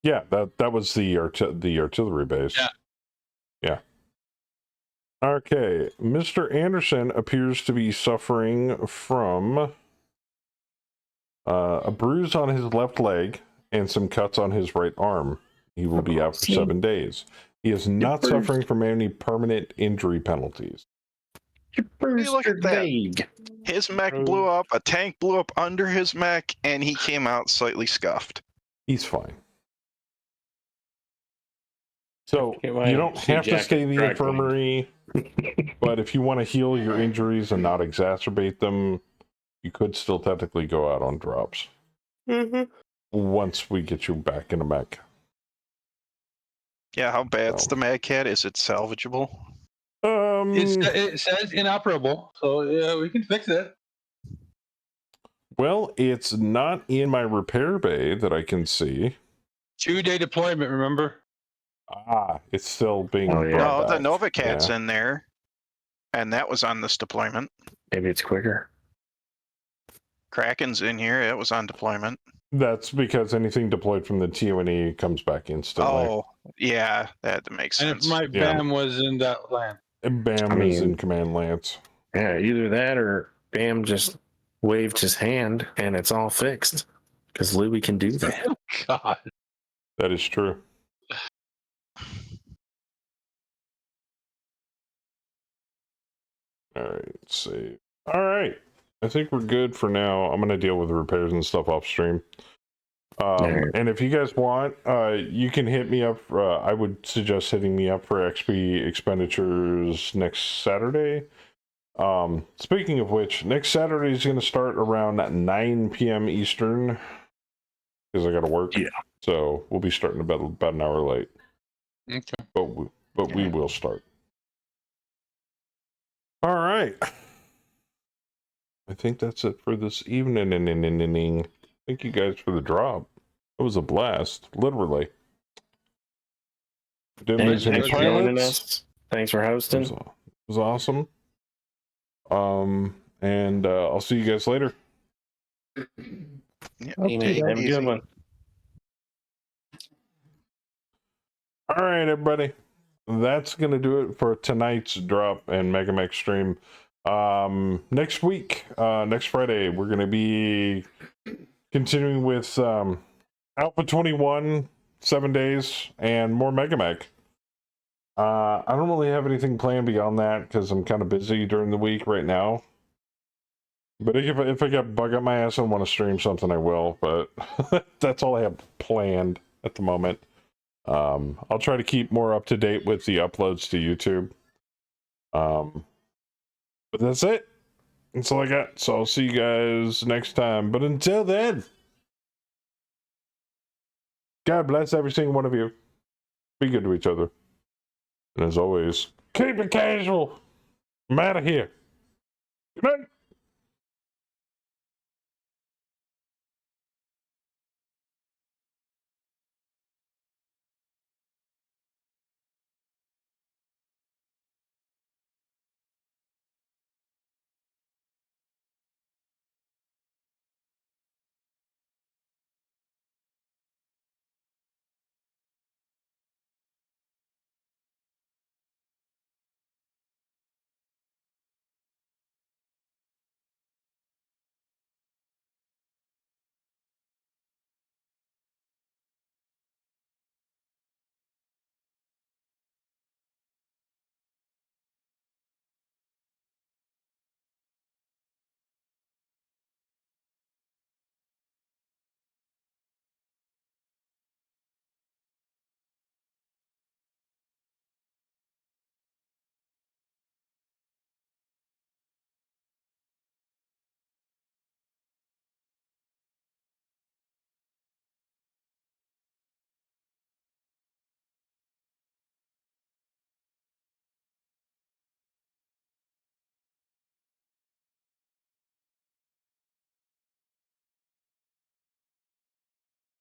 Yeah, that was the artillery base. Yeah. Okay, Mr. Anderson appears to be suffering from a bruise on his left leg and some cuts on his right arm. He will be out for 7 days. He is not suffering from any permanent injury penalties.
Hey, look at that. His mech blew up, a tank blew up under his mech, and he came out slightly scuffed.
He's fine. So you don't have to stay in the infirmary, but if you want to heal your injuries and not exacerbate them, you could still technically go out on drops. Once we get you back in a mech.
Yeah, how bad's the Mad Cat? Is it salvageable?
It says inoperable, so yeah, we can fix it.
Well, it's not in my repair bay that I can see.
2-day deployment, remember?
It's still being
No,
brought
the
back.
Nova Cat's
Yeah.
in there, and that was on this deployment.
Maybe it's quicker.
Kraken's in here. It was on deployment.
That's because anything deployed from the TONE comes back instantly.
Oh, yeah, that makes
And
sense.
if my BAM was in that land.
And BAM is in Command Lance.
Yeah, either that or Bam just waved his hand and it's all fixed. Because Louis can do that.
Oh, God.
That is true. All right, let's see. All right. I think we're good for now. I'm going to deal with the repairs and stuff off stream. And if you guys want, you can hit me up. I would suggest hitting me up for XP expenditures next Saturday. Speaking of which, next Saturday is going to start around 9 p.m. Eastern because I got to work.
Yeah.
So we'll be starting about an hour late.
Okay.
But we will start. All right. I think that's it for this evening. Thank you guys for the drop. It was a blast, literally. Didn't lose any
Thanks for joining
pilots.
us. Thanks for hosting.
It was awesome. And I'll see you guys later.
Yeah,
Have a good one.
All right, everybody. That's going to do it for tonight's drop and Mega Mech stream. Next week, next Friday, we're going to be continuing with Alpha 21, 7 days, and more Mega Mech. I don't really have anything planned beyond that because I'm kind of busy during the week right now. But if I get bug up my ass and want to stream something, I will. But that's all I have planned at the moment. I'll try to keep more up to date with the uploads to YouTube. But that's it. That's all I got. So I'll see you guys next time. But until then, God bless every single one of you. Be good to each other. And as always, keep it casual. I'm out of here. Good night.